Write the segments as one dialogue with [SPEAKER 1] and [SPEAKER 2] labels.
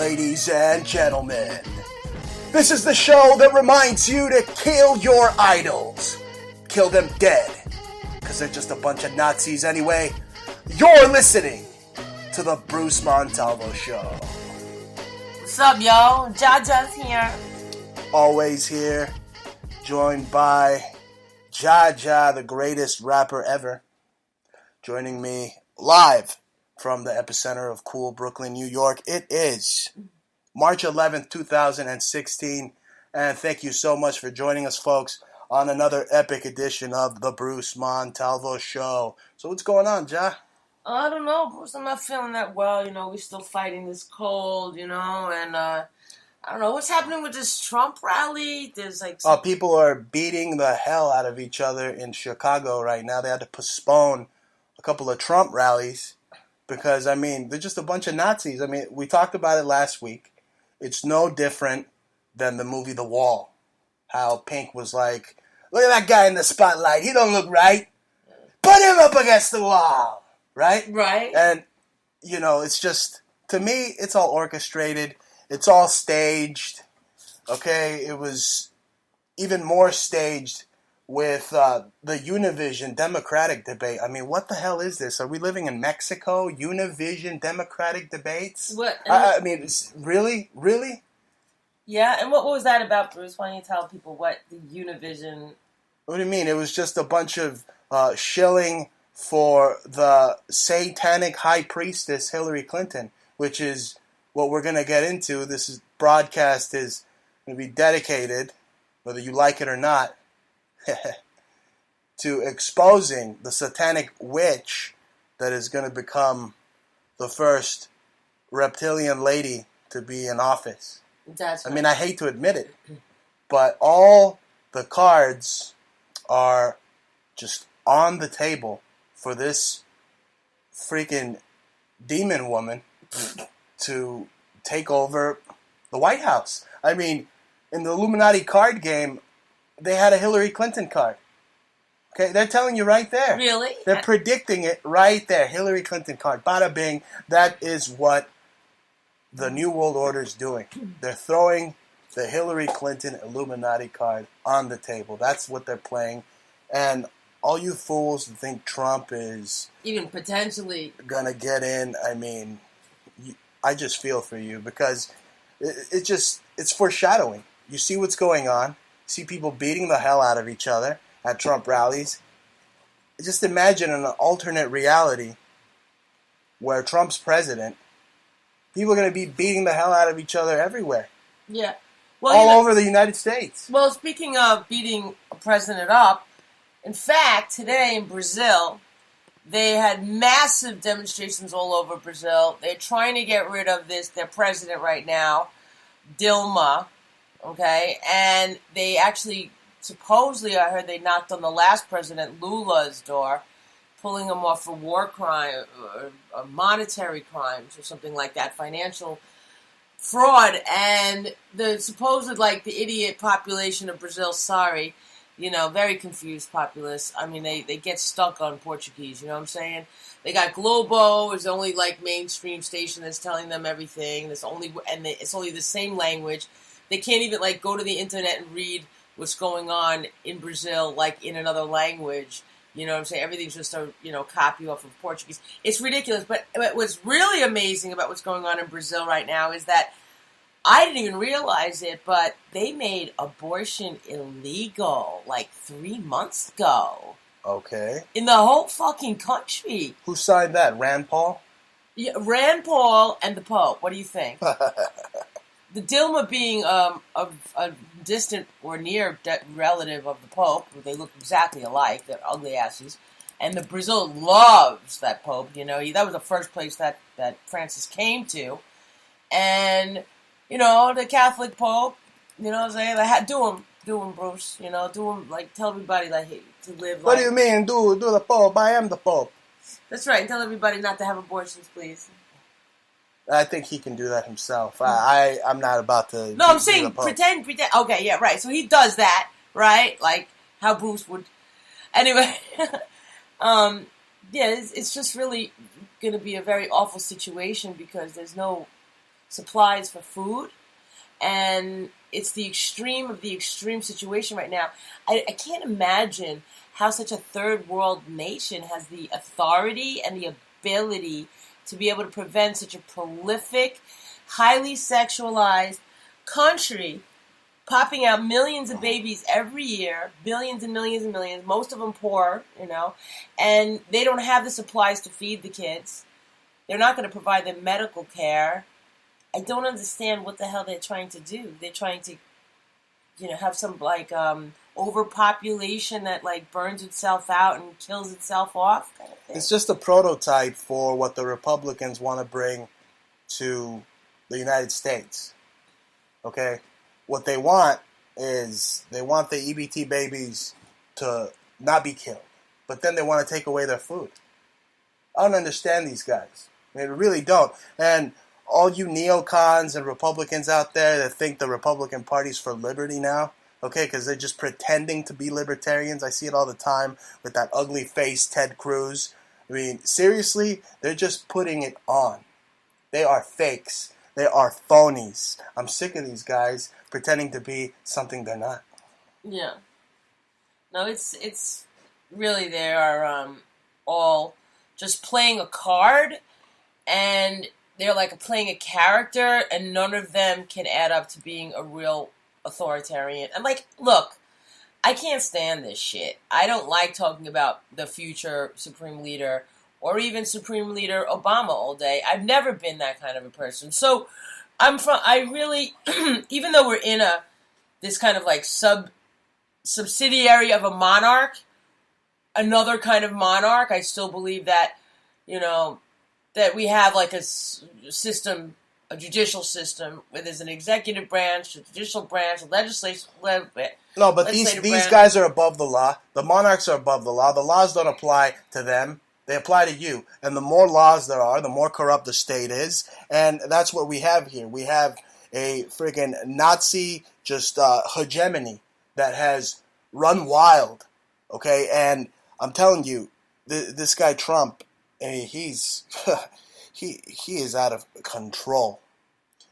[SPEAKER 1] ladies and gentlemen. This is the show that reminds you to kill your idols. Kill them dead, because they're just a bunch of Nazis anyway. You're listening to the Bruce Montalvo Show.
[SPEAKER 2] What's up, y'all? Jaja's here.
[SPEAKER 1] Always here, joined by Jaja, the greatest rapper ever. Joining me live from the epicenter of cool Brooklyn, New York. It is March 11th, 2016. And thank you so much for joining us, folks, on another epic edition of the Bruce Montalvo Show. So what's going on, Ja?
[SPEAKER 2] I don't know, Bruce. I'm not feeling that well. You know, we're still fighting this cold, and I don't know. What's happening with this Trump rally? There's like...
[SPEAKER 1] People are beating the hell out of each other in Chicago right now. They had to postpone a couple of Trump rallies because, they're just a bunch of Nazis. We talked about it last week. It's no different than the movie The Wall. How Pink was like, look at that guy in the spotlight. He don't look right. Put him up against the wall. Right?
[SPEAKER 2] Right.
[SPEAKER 1] And, it's just, to me, it's all orchestrated. It's all staged. Okay? It was even more staged with the Univision Democratic debate. What the hell is this? Are we living in Mexico? Univision Democratic debates?
[SPEAKER 2] What?
[SPEAKER 1] Really? Really?
[SPEAKER 2] Yeah, and what was that about, Bruce? Why don't you tell people what the Univision...
[SPEAKER 1] What do you mean? It was just a bunch of shilling for the Satanic high priestess Hillary Clinton, which is what we're going to get into. This broadcast is going to be dedicated, whether you like it or not, to exposing the satanic witch that is going to become the first reptilian lady to be in office.
[SPEAKER 2] That's right.
[SPEAKER 1] I hate to admit it, but all the cards are just on the table for this freaking demon woman to take over the White House. In the Illuminati card game, they had a Hillary Clinton card. Okay, they're telling you right there.
[SPEAKER 2] Really?
[SPEAKER 1] They're predicting it right there. Hillary Clinton card. Bada bing. That is what the New World Order is doing. They're throwing the Hillary Clinton Illuminati card on the table. That's what they're playing. And all you fools that think Trump is... even potentially... gonna get in, I just feel for you because it's foreshadowing. You see what's going on. See people beating the hell out of each other at Trump rallies. Just imagine an alternate reality where Trump's president, people are going to be beating the hell out of each other everywhere.
[SPEAKER 2] Yeah.
[SPEAKER 1] Well, over the United States.
[SPEAKER 2] Well, speaking of beating a president up, in fact, today in Brazil, they had massive demonstrations all over Brazil. They're trying to get rid of their president right now, Dilma. Okay, and they actually, supposedly, I heard they knocked on the last president, Lula's door, pulling him off for war crime, or monetary crimes, or something like that, financial fraud, and the supposed, the idiot population of Brazil, very confused populace. They get stuck on Portuguese, you know what I'm saying? They got Globo, is the only, mainstream station that's telling them everything, it's only the same language. They can't even, go to the internet and read what's going on in Brazil, in another language. You know what I'm saying? Everything's just a, copy off of Portuguese. It's ridiculous. But what's really amazing about what's going on in Brazil right now is that I didn't even realize it, but they made abortion illegal, 3 months ago.
[SPEAKER 1] Okay.
[SPEAKER 2] In the whole fucking country.
[SPEAKER 1] Who signed that? Rand Paul?
[SPEAKER 2] Yeah, Rand Paul and the Pope. What do you think? The Dilma being a distant or near relative of the Pope, they look exactly alike, they're ugly asses, and the Brazil loves that Pope, that was the first place that Francis came to, and, the Catholic Pope, what I'm saying, do him, Bruce, do him, tell everybody, to live,
[SPEAKER 1] What do you mean, do the Pope? I am the Pope.
[SPEAKER 2] That's right, tell everybody not to have abortions, please.
[SPEAKER 1] I think he can do that himself. I'm not about to...
[SPEAKER 2] No, I'm saying pretend. Okay, yeah, right. So he does that, right? Like how Bruce would... Anyway, it's just really going to be a very awful situation because there's no supplies for food. And it's the extreme of the extreme situation right now. I can't imagine how such a third world nation has the authority and the ability to be able to prevent such a prolific, highly sexualized country popping out millions of babies every year, billions and millions and millions, most of them poor, and they don't have the supplies to feed the kids. They're not going to provide them medical care. I don't understand what the hell they're trying to do. They're trying to, have some overpopulation that burns itself out and kills itself off kind of thing.
[SPEAKER 1] It's just a prototype for what the Republicans want to bring to the United States. Okay? What they want is they want the EBT babies to not be killed. But then they want to take away their food. I don't understand these guys. I really don't. And all you neocons and Republicans out there that think the Republican Party's for liberty now, okay, because they're just pretending to be libertarians. I see it all the time with that ugly face Ted Cruz. Seriously, they're just putting it on. They are fakes. They are phonies. I'm sick of these guys pretending to be something they're not.
[SPEAKER 2] Yeah. No, it's really they are all just playing a card, and they're playing a character, and none of them can add up to being a real authoritarian. I'm look, I can't stand this shit. I don't like talking about the future Supreme Leader or even Supreme Leader Obama all day. I've never been that kind of a person. So I really, even though we're in this kind of subsidiary of a monarch, another kind of monarch, I still believe that, that we have a system, a judicial system, where there's an executive branch, a judicial branch, a legislative.
[SPEAKER 1] No, but these guys are above the law. The monarchs are above the law. The laws don't apply to them. They apply to you. And the more laws there are, the more corrupt the state is. And that's what we have here. We have a freaking Nazi hegemony that has run wild. Okay? And I'm telling you, this guy Trump, he's he is out of control.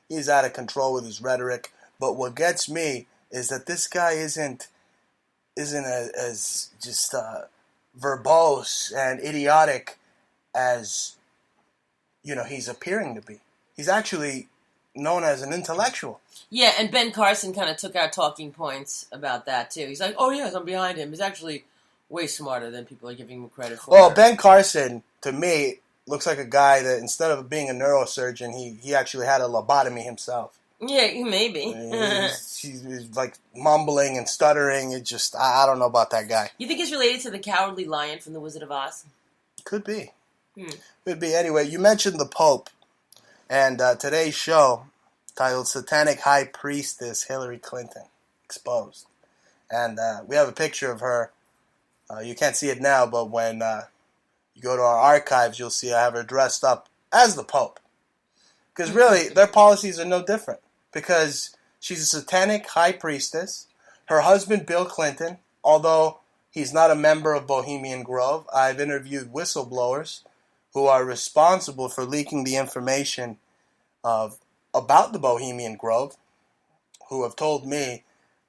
[SPEAKER 1] He's out of control with his rhetoric. But what gets me is that this guy isn't as just verbose and idiotic as he's appearing to be. He's actually known as an intellectual.
[SPEAKER 2] Yeah, and Ben Carson kind of took our talking points about that too. He's like, "Oh yes, I'm behind him." He's actually way smarter than people are giving him credit for.
[SPEAKER 1] Well, Ben Carson, to me, looks like a guy that instead of being a neurosurgeon, he actually had a lobotomy himself.
[SPEAKER 2] Yeah, maybe.
[SPEAKER 1] He's mumbling and stuttering. It just, I don't know about that guy.
[SPEAKER 2] You think he's related to the Cowardly Lion from The Wizard of Oz?
[SPEAKER 1] Could be. Could be. Anyway, you mentioned the Pope, and today's show, titled Satanic High Priestess Hillary Clinton, Exposed. And we have a picture of her. You can't see it now, but when you go to our archives, you'll see I have her dressed up as the Pope. Because really, their policies are no different. Because she's a satanic high priestess. Her husband, Bill Clinton, although he's not a member of Bohemian Grove, I've interviewed whistleblowers who are responsible for leaking the information about the Bohemian Grove, who have told me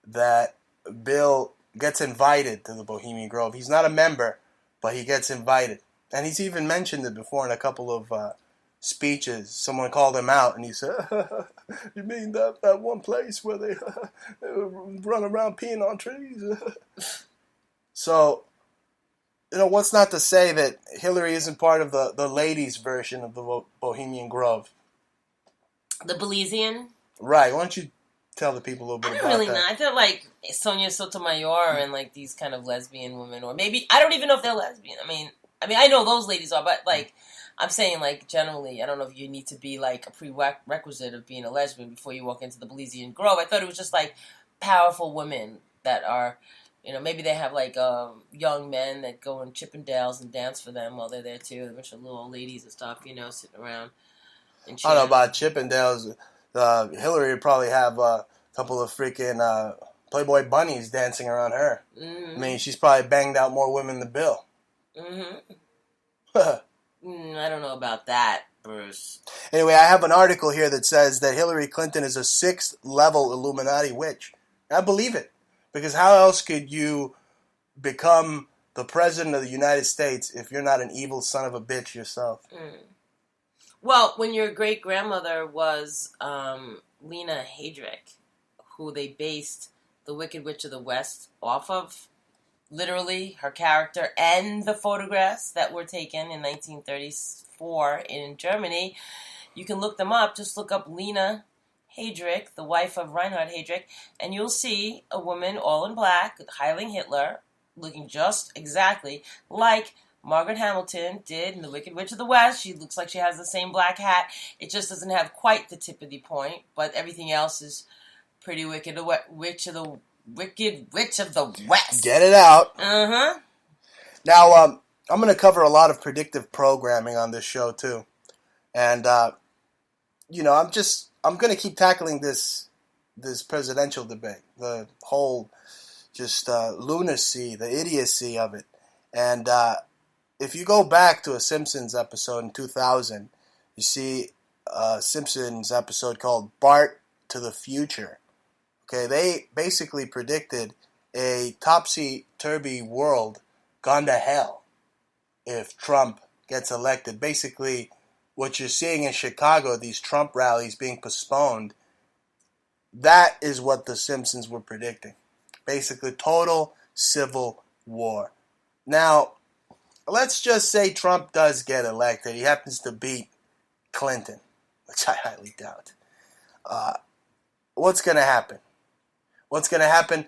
[SPEAKER 1] that Bill gets invited to the Bohemian Grove. He's not a member, but he gets invited. And he's even mentioned it before in a couple of speeches. Someone called him out, and he said, "You mean that one place where they run around peeing on trees?" So, what's not to say that Hillary isn't part of the ladies' version of the Bohemian Grove?
[SPEAKER 2] The Belizean?
[SPEAKER 1] Right. Why don't you tell the people a little bit about that? I don't really know.
[SPEAKER 2] I feel like Sonia Sotomayor and these kind of lesbian women, or maybe, I don't even know if they're lesbian. I mean, I know those ladies are, but I'm saying generally, I don't know if you need to be a prerequisite of being a lesbian before you walk into the Belizean Grove. I thought it was just powerful women that are, maybe they have young men that go in Chippendales and dance for them while they're there too. A bunch of little old ladies and stuff, sitting around. I don't
[SPEAKER 1] know about Chippendales. Hillary would probably have a couple of freaking Playboy bunnies dancing around her. Mm-hmm. I mean, she's probably banged out more women than Bill.
[SPEAKER 2] Mm-hmm. I don't know about that, Bruce.
[SPEAKER 1] Anyway, I have an article here that says that Hillary Clinton is a 6th-level Illuminati witch. I believe it. Because how else could you become the president of the United States if you're not an evil son of a bitch yourself?
[SPEAKER 2] Well, when your great-grandmother was Lena Headrick, who they based The Wicked Witch of the West off of, literally, her character and the photographs that were taken in 1934 in Germany, you can look them up. Just look up Lena Headrick, the wife of Reinhard Heydrich, and you'll see a woman all in black, Heiling Hitler, looking just exactly like Margaret Hamilton did in The Wicked Witch of the West. She looks like she has the same black hat. It just doesn't have quite the tip of the point, but everything else is pretty wicked. The Witch of the Wicked Witch of the West.
[SPEAKER 1] Get it out.
[SPEAKER 2] Uh-huh.
[SPEAKER 1] Now, I'm going to cover a lot of predictive programming on this show, too. And, I'm going to keep tackling this presidential debate. The whole just lunacy, the idiocy of it. And if you go back to a Simpsons episode in 2000, you see a Simpsons episode called Bart to the Future. Okay, they basically predicted a topsy-turvy world gone to hell if Trump gets elected. Basically, what you're seeing in Chicago, these Trump rallies being postponed, that is what the Simpsons were predicting. Basically, total civil war. Now, let's just say Trump does get elected. He happens to beat Clinton, which I highly doubt. What's going to happen? What's going to happen?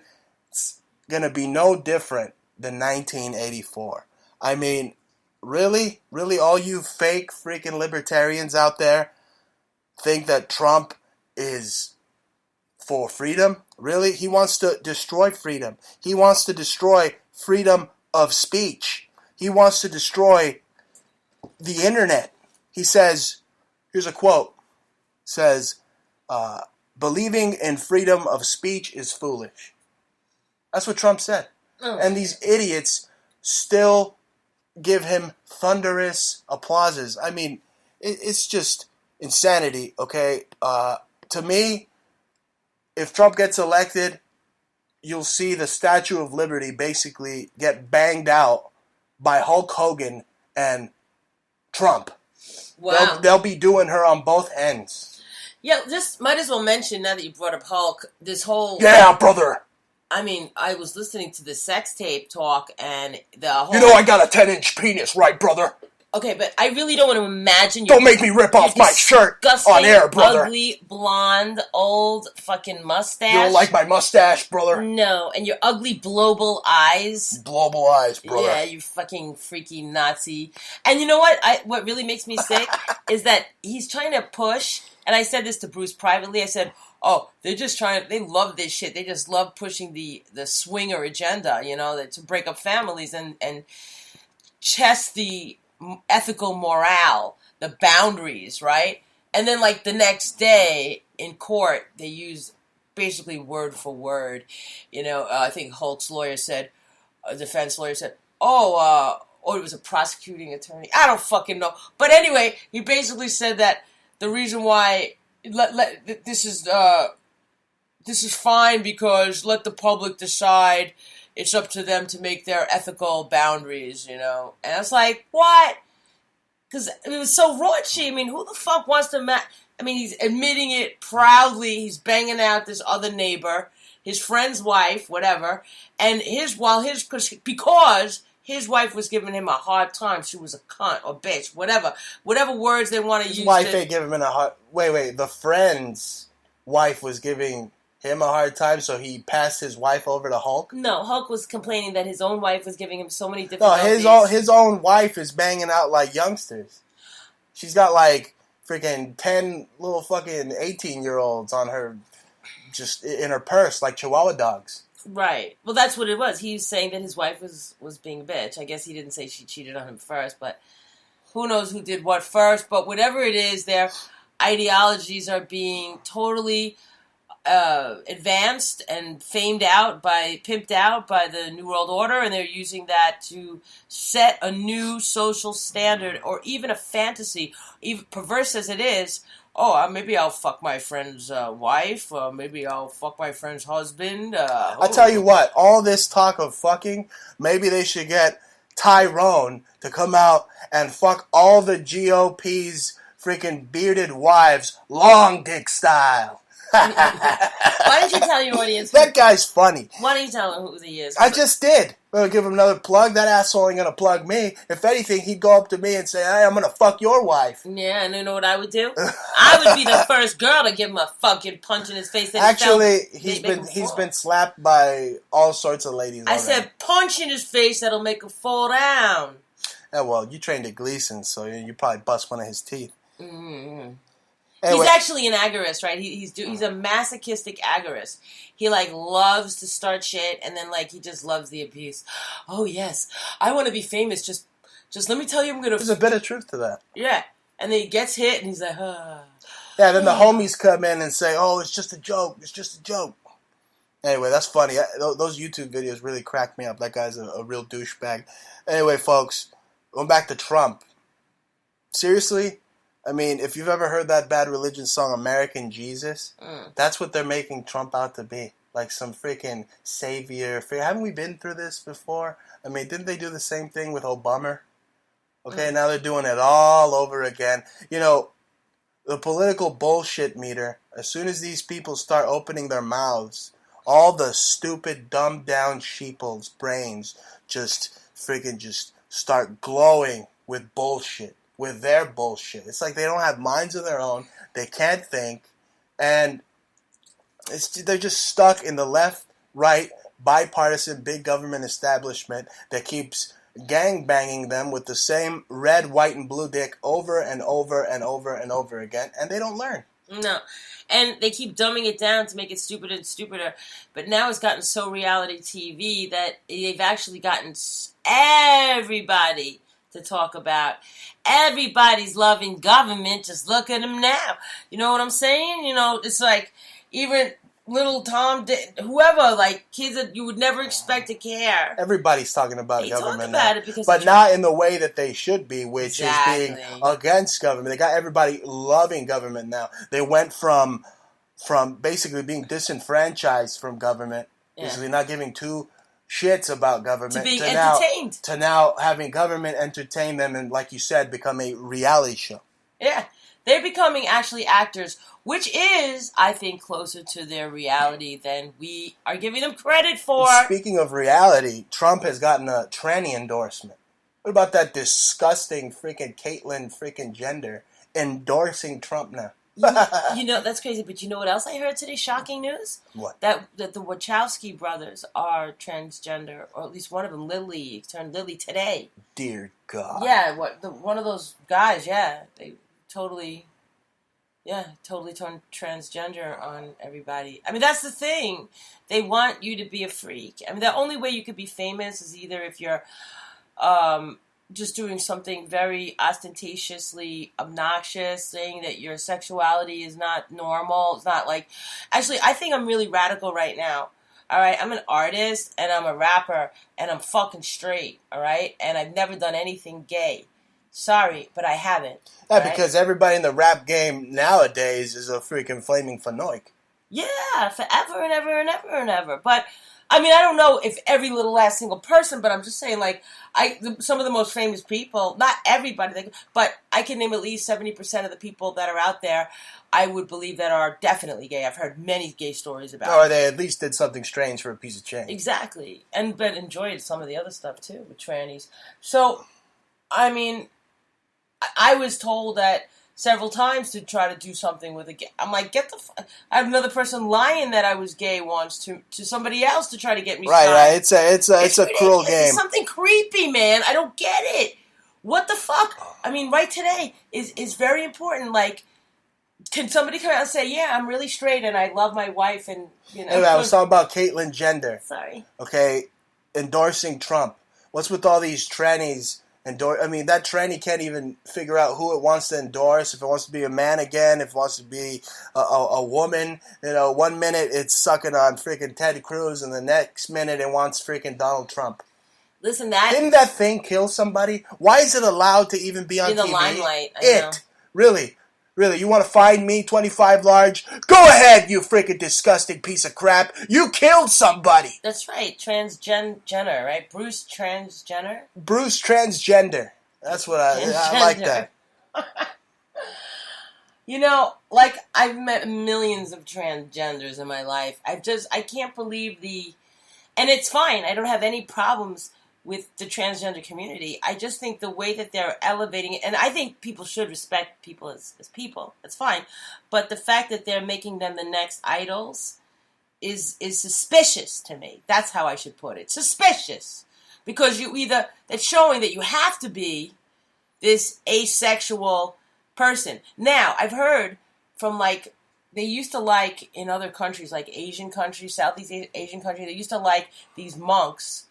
[SPEAKER 1] It's going to be no different than 1984. I mean, really? Really, all you fake freaking libertarians out there think that Trump is for freedom? Really? He wants to destroy freedom. He wants to destroy freedom of speech. He wants to destroy the internet. He says, here's a quote, says, believing in freedom of speech is foolish. That's what Trump said. Oh. And these idiots still give him thunderous applauses. I mean, it's just insanity, okay? To me, if Trump gets elected, you'll see the Statue of Liberty basically get banged out by Hulk Hogan and Trump.
[SPEAKER 2] Wow.
[SPEAKER 1] They'll be doing her on both ends.
[SPEAKER 2] Yeah, just might as well mention, now that you brought up Hulk, this whole...
[SPEAKER 1] Yeah, brother!
[SPEAKER 2] I mean, I was listening to the sex tape talk, and the whole...
[SPEAKER 1] You know I got a 10-inch penis, right, brother?
[SPEAKER 2] Okay, but I really don't want to imagine...
[SPEAKER 1] Don't make me rip off my shirt on air, brother!
[SPEAKER 2] Ugly, blonde, old fucking mustache.
[SPEAKER 1] You don't like my mustache, brother?
[SPEAKER 2] No, and your ugly global eyes.
[SPEAKER 1] Global eyes, brother.
[SPEAKER 2] Yeah, you fucking freaky Nazi. And you know what? What really makes me sick is that he's trying to push... And I said this to Bruce privately. I said, oh, they love this shit. They just love pushing the swinger agenda, to break up families and test the ethical morale, the boundaries, right? And then, like, the next day in court, they use basically word for word. I think Hulk's lawyer said, a defense lawyer said, or it was a prosecuting attorney. I don't fucking know. But anyway, he basically said that the reason why this is fine because let the public decide. It's up to them to make their ethical boundaries, And it's like, what? Because it was so raunchy. I mean, who the fuck wants to... he's admitting it proudly. He's banging out this other neighbor, his friend's wife, whatever. And because his wife was giving him a hard time. She was a cunt or bitch, whatever words they want to use. His
[SPEAKER 1] wife ain't giving him a hard... Wait. The friend's wife was giving him a hard time, so he passed his wife over to Hulk?
[SPEAKER 2] No, Hulk was complaining that his own wife was giving him so many difficulties.
[SPEAKER 1] No, his own wife is banging out like youngsters. She's got like freaking 10 little fucking 18-year-olds on her, just in her purse, like Chihuahua dogs.
[SPEAKER 2] Right. Well, that's what it was. He was saying that his wife was being a bitch. I guess he didn't say she cheated on him first, but who knows who did what first. But whatever it is, their ideologies are being totally advanced and pimped out by the New World Order, and they're using that to set a new social standard, or even a fantasy, even perverse as it is. Oh, maybe I'll fuck my friend's wife, or maybe I'll fuck my friend's husband.
[SPEAKER 1] I tell you what, all this talk of fucking, maybe they should get Tyrone to come out and fuck all the GOP's freaking bearded wives, long dick style.
[SPEAKER 2] Why don't you tell your audience?
[SPEAKER 1] That guy's funny.
[SPEAKER 2] Why don't you tell them who he is?
[SPEAKER 1] I just did. I'm going to give him another plug. That asshole ain't going to plug me. If anything, he'd go up to me and say, hey, I'm going to fuck your wife.
[SPEAKER 2] Yeah, and you know what I would do? I would be the first girl to give him a fucking punch in his face.
[SPEAKER 1] Actually, he's been slapped by all sorts of ladies
[SPEAKER 2] I said punch in his face that'll make him fall down.
[SPEAKER 1] Yeah, well, you trained at Gleason, so you probably bust one of his teeth.
[SPEAKER 2] Mm-hmm.
[SPEAKER 1] Anyway.
[SPEAKER 2] He's actually an agorist, right? He's a masochistic agorist. He loves to start shit, and then he just loves the abuse. Oh yes, I want to be famous. Just let me tell you, I'm gonna.
[SPEAKER 1] There's a bit of truth to that.
[SPEAKER 2] Yeah, and then he gets hit, and he's like, ah.
[SPEAKER 1] Yeah, then the homies come in and say, oh, it's just a joke. It's just a joke. Anyway, that's funny. Those YouTube videos really cracked me up. That guy's a real douchebag. Anyway, folks, going back to Trump. Seriously? I mean, if you've ever heard that Bad Religion song, American Jesus, that's what they're making Trump out to be. Like some freaking savior. Haven't we been through this before? I mean, didn't they do the same thing with Obama? Okay, now they're doing it all over again. You know, the political bullshit meter, as soon as these people start opening their mouths, all the stupid, dumbed-down sheeple's brains just start glowing with bullshit. With their bullshit. It's like they don't have minds of their own. They can't think. And they're just stuck in the left, right, bipartisan, big government establishment that keeps gangbanging them with the same red, white, and blue dick over and over and over and over again. And they don't learn.
[SPEAKER 2] No. And they keep dumbing it down to make it stupider and stupider. But now it's gotten so reality TV that they've actually gotten everybody to talk about. Everybody's loving government. Just look at them now. You know what I'm saying? You know, it's like even little Tom, whoever, kids that you would never expect to care.
[SPEAKER 1] Everybody's talking about government
[SPEAKER 2] talk about
[SPEAKER 1] now.
[SPEAKER 2] it because
[SPEAKER 1] but not in the way that they should be, which is being
[SPEAKER 2] Exactly.
[SPEAKER 1] against government. They got everybody loving government now. They went from basically being disenfranchised from government, basically not giving two shits about government,
[SPEAKER 2] to being entertained.
[SPEAKER 1] To now having government entertain them and, like you said, become a reality show.
[SPEAKER 2] Yeah. They're becoming actually actors, which is, I think, closer to their reality than we are giving them credit for.
[SPEAKER 1] Speaking of reality, Trump has gotten a tranny endorsement. What about that disgusting freaking Caitlyn freaking Jenner endorsing Trump now?
[SPEAKER 2] You know, that's crazy, but you know what else I heard today? Shocking news?
[SPEAKER 1] What?
[SPEAKER 2] That the Wachowski brothers are transgender, or at least one of them, Lily, turned Lily today.
[SPEAKER 1] Dear God.
[SPEAKER 2] Yeah, one of those guys, they totally turned transgender on everybody. I mean, that's the thing. They want you to be a freak. I mean, the only way you could be famous is either if you're just doing something very ostentatiously obnoxious, saying that your sexuality is not normal. It's not actually, I think I'm really radical right now. All right, I'm an artist and I'm a rapper and I'm fucking straight. All right, and I've never done anything gay. Sorry, but I haven't.
[SPEAKER 1] Yeah,
[SPEAKER 2] right?
[SPEAKER 1] Because everybody in the rap game nowadays is a freaking flaming fanoik.
[SPEAKER 2] Yeah, forever and ever and ever and ever. But I mean, I don't know if every little last single person, but I'm just saying, some of the most famous people, not everybody, but I can name at least 70% of the people that are out there, I would believe that are definitely gay. I've heard many gay stories about
[SPEAKER 1] Or
[SPEAKER 2] it.
[SPEAKER 1] they at least did something strange for a piece of change.
[SPEAKER 2] Exactly. But enjoyed some of the other stuff, too, with trannies. So, I mean, I was told that several times to try to do something with a gay. I'm like, I had another person lying that I was gay once to somebody else to try to get me signed.
[SPEAKER 1] Right. It's a cruel game.
[SPEAKER 2] It's something creepy, man. I don't get it. What the fuck? I mean, right today is very important. Can somebody come out and say, yeah, I'm really straight and I love my wife and, you know.
[SPEAKER 1] Anyway, I was talking about Caitlyn Jenner.
[SPEAKER 2] Sorry.
[SPEAKER 1] Okay, endorsing Trump. What's with all these trannies endorse. I mean, that tranny can't even figure out who it wants to endorse. If it wants to be a man again, if it wants to be a woman. You know, 1 minute it's sucking on freaking Ted Cruz, and the next minute it wants freaking Donald Trump.
[SPEAKER 2] Listen,
[SPEAKER 1] didn't that thing kill somebody? Why is it allowed to even be on
[SPEAKER 2] in the
[SPEAKER 1] TV?
[SPEAKER 2] limelight. I know.
[SPEAKER 1] Really. You want to fine me 25 large? Go ahead, you freaking disgusting piece of crap. You killed somebody.
[SPEAKER 2] That's right, transgender, right? Bruce Transgender.
[SPEAKER 1] Bruce Transgender. That's what I like that.
[SPEAKER 2] You know, like, I've met millions of transgenders in my life. I can't believe and it's fine. I don't have any problems with the transgender community. I just think the way that they're elevating it, and I think people should respect people as people. That's fine. But the fact that they're making them the next idols is suspicious to me. That's how I should put it. Suspicious. Because it's showing that you have to be this asexual person. Now, I've heard from, like, they used to like, in other countries, like Asian countries, Southeast Asian countries, they used to like these monks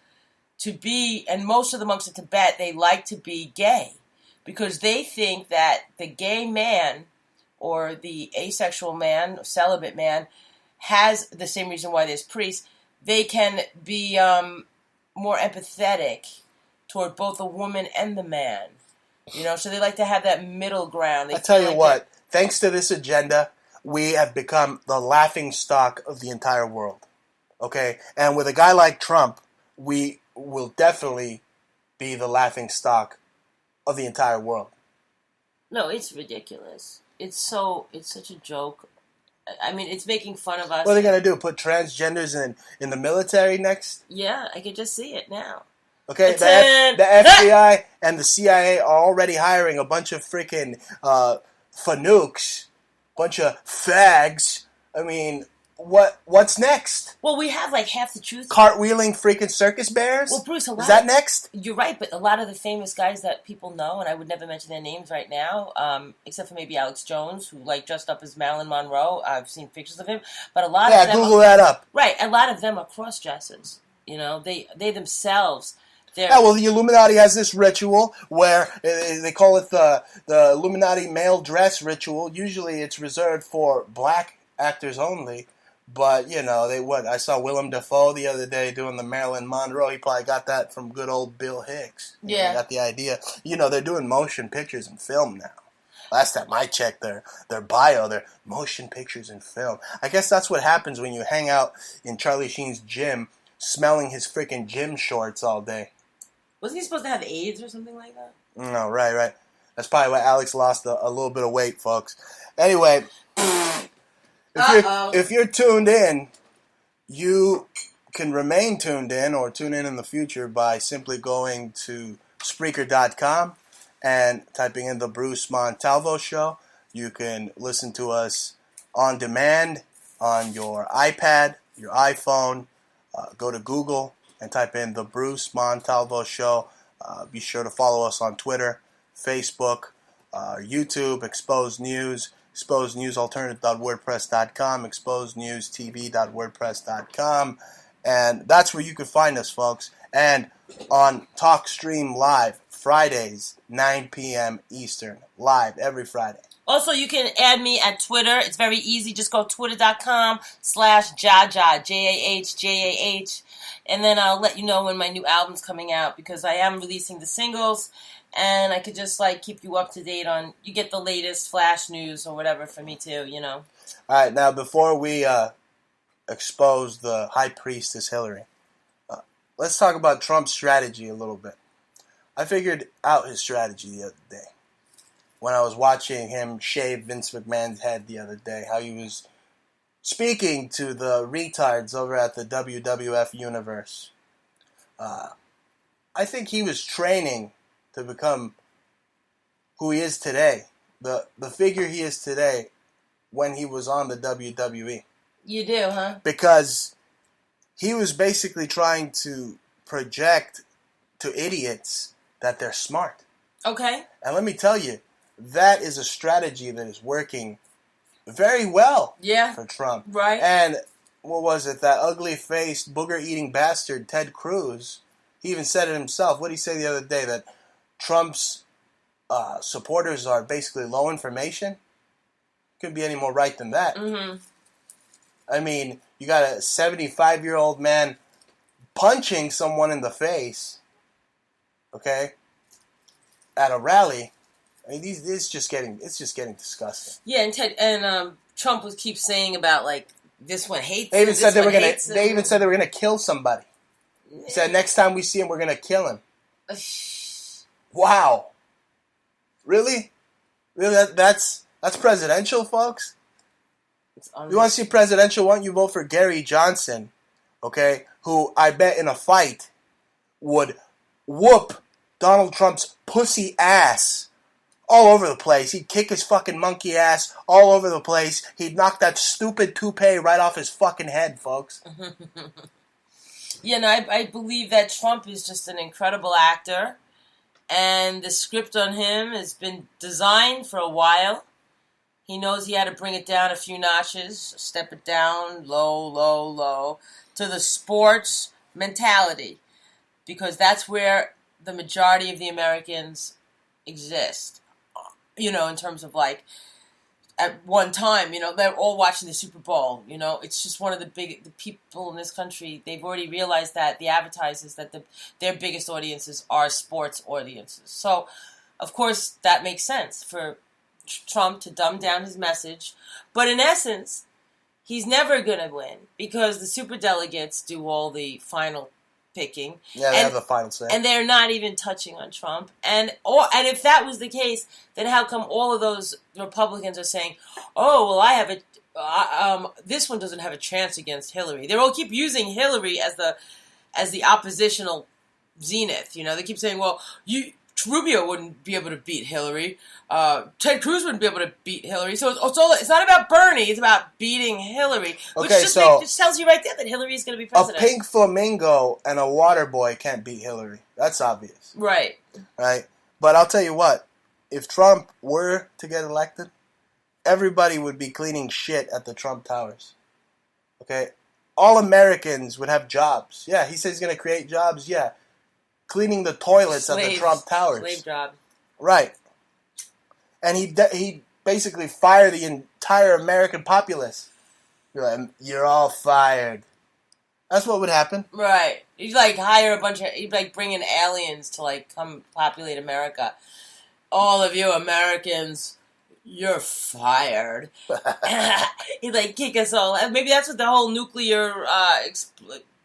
[SPEAKER 2] to be, and most of the monks in Tibet, they like to be gay because they think that the gay man or the asexual man, celibate man, has the same reason why there's priests. They can be more empathetic toward both the woman and the man. You know, so they like to have that middle ground. I
[SPEAKER 1] tell you what, thanks to this agenda, we have become the laughing stock of the entire world. Okay? And with a guy like Trump, we will definitely be the laughing stock of the entire world.
[SPEAKER 2] No, it's ridiculous. It's such a joke. I mean, it's making fun of us.
[SPEAKER 1] What are they going to do? Put transgenders in the military next?
[SPEAKER 2] Yeah, I can just see it now.
[SPEAKER 1] Okay, the FBI and the CIA are already hiring a bunch of freaking fanooks, bunch of fags. I mean, what's next?
[SPEAKER 2] Well, we have like half the truth.
[SPEAKER 1] Cartwheeling freaking circus bears?
[SPEAKER 2] Well, Bruce,
[SPEAKER 1] is that next?
[SPEAKER 2] You're right, but a lot of the famous guys that people know, and I would never mention their names right now, except for maybe Alex Jones, who like dressed up as Marilyn Monroe. I've seen pictures of him, but a lot of them.
[SPEAKER 1] Google that up.
[SPEAKER 2] Right, a lot of them are cross-dressers. You know, they themselves.
[SPEAKER 1] Yeah, well, the Illuminati has this ritual where they call it the Illuminati male dress ritual. Usually, it's reserved for black actors only. But, you know, I saw Willem Dafoe the other day doing the Marilyn Monroe. He probably got that from good old Bill Hicks.
[SPEAKER 2] Yeah.
[SPEAKER 1] Got the idea. You know, they're doing motion pictures and film now. Last time I checked their bio, they're motion pictures and film. I guess that's what happens when you hang out in Charlie Sheen's gym, smelling his freaking gym shorts all day.
[SPEAKER 2] Wasn't he supposed to have AIDS or something like that?
[SPEAKER 1] No, right. That's probably why Alex lost a little bit of weight, folks. Anyway... If you're tuned in, you can remain tuned in or tune in the future by simply going to Spreaker.com and typing in the Bruce Montalvo Show. You can listen to us on demand on your iPad, your iPhone. Go to Google and type in the Bruce Montalvo Show. Be sure to follow us on Twitter, Facebook, YouTube, Exposed News. exposednewsalternative.wordpress.com, exposednewstv.wordpress.com, and that's where you can find us, folks. And on TalkStream Live, Fridays, 9 p.m. Eastern, live every Friday.
[SPEAKER 2] Also, you can add me at Twitter. It's very easy. Just go twitter.com/Jaja, Jahjah, and then I'll let you know when my new album's coming out because I am releasing the singles. And I could just, like, keep you up to date on... You get the latest flash news or whatever for me, too, you know.
[SPEAKER 1] All right, now, before we expose the High Priestess Hillary, let's talk about Trump's strategy a little bit. I figured out his strategy the other day when I was watching him shave Vince McMahon's head the other day, how he was speaking to the retards over at the WWF Universe. I think he was training to become who he is today, the figure he is today when he was on the WWE.
[SPEAKER 2] You do, huh?
[SPEAKER 1] Because he was basically trying to project to idiots that they're smart.
[SPEAKER 2] Okay.
[SPEAKER 1] And let me tell you, that is a strategy that is working very well for Trump.
[SPEAKER 2] Right.
[SPEAKER 1] And what was it, that ugly-faced, booger-eating bastard, Ted Cruz, he even said it himself. What did he say the other day? That Trump's supporters are basically low information. Couldn't be any more right than that.
[SPEAKER 2] Mm-hmm.
[SPEAKER 1] I mean, you got a 75-year-old man punching someone in the face, okay, at a rally. I mean, it's just getting disgusting.
[SPEAKER 2] Yeah, and Trump keeps saying about like this one hates.
[SPEAKER 1] They even said they were gonna.
[SPEAKER 2] They
[SPEAKER 1] even said they were gonna kill somebody. He said next time we see him, we're gonna kill him. Wow. Really? That's presidential, folks. You want to see presidential? Why don't you vote for Gary Johnson? Okay, who I bet in a fight would whoop Donald Trump's pussy ass all over the place. He'd kick his fucking monkey ass all over the place. He'd knock that stupid toupee right off his fucking head, folks.
[SPEAKER 2] Yeah, no, I believe that Trump is just an incredible actor, and the script on him has been designed for a while. He knows he had to bring it down a few notches, step it down low, to the sports mentality, because that's where the majority of the Americans exist. You know, in terms of like, at one time, you know, they're all watching the Super Bowl. You know, it's just one of the people in this country, they've already realized that, the advertisers, that their biggest audiences are sports audiences. So, of course, that makes sense for Trump to dumb down his message. But in essence, he's never going to win because the superdelegates do all the final picking.
[SPEAKER 1] Yeah, they have the final say.
[SPEAKER 2] And they're not even touching on Trump. And if that was the case, then how come all of those Republicans are saying, oh, well, I have this one doesn't have a chance against Hillary. They all keep using Hillary as the oppositional zenith. You know, they keep saying, well, Rubio wouldn't be able to beat Hillary. Ted Cruz wouldn't be able to beat Hillary. So it's not about Bernie. It's about beating Hillary. Which just tells you right there that Hillary is going to be president.
[SPEAKER 1] A pink flamingo and a water boy can't beat Hillary. That's obvious.
[SPEAKER 2] Right.
[SPEAKER 1] Right? But I'll tell you what. If Trump were to get elected, everybody would be cleaning shit at the Trump Towers. Okay? All Americans would have jobs. Yeah, he says he's going to create jobs. Yeah. Cleaning the toilets at the Trump Towers.
[SPEAKER 2] Slave job.
[SPEAKER 1] Right. And he'd basically fire the entire American populace. You're all fired. That's what would happen.
[SPEAKER 2] Right. He'd like hire he'd like bring in aliens to like come populate America. All of you Americans, you're fired. He'd like kick us all. Maybe that's what the whole nuclear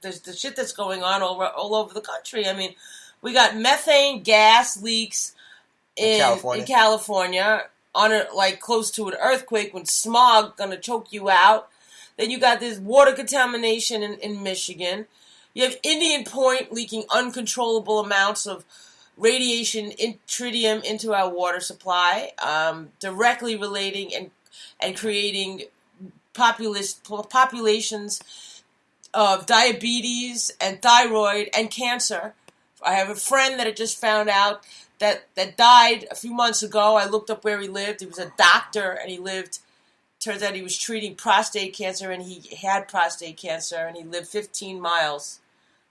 [SPEAKER 2] the shit that's going on all over the country. I mean, we got methane gas leaks in California like close to an earthquake when smog gonna choke you out. Then you got this water contamination in Michigan. You have Indian Point leaking uncontrollable amounts of radiation, tritium into our water supply, directly relating and creating populations of diabetes and thyroid and cancer. I have a friend that I just found out that died a few months ago. I looked up where he lived. He was a doctor, and turns out he was treating prostate cancer, and he had prostate cancer, and he lived 15 miles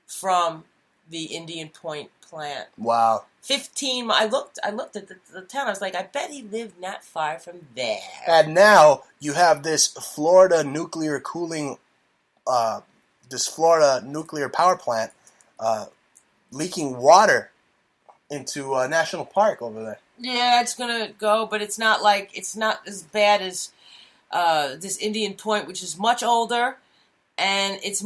[SPEAKER 2] from the Indian Point plant.
[SPEAKER 1] Wow.
[SPEAKER 2] 15 I looked at the town. I was like, I bet he lived not far from there.
[SPEAKER 1] And now you have this Florida nuclear power plant leaking water into a national park over there.
[SPEAKER 2] Yeah, it's gonna go, but it's not as bad as this Indian Point, which is much older, and it's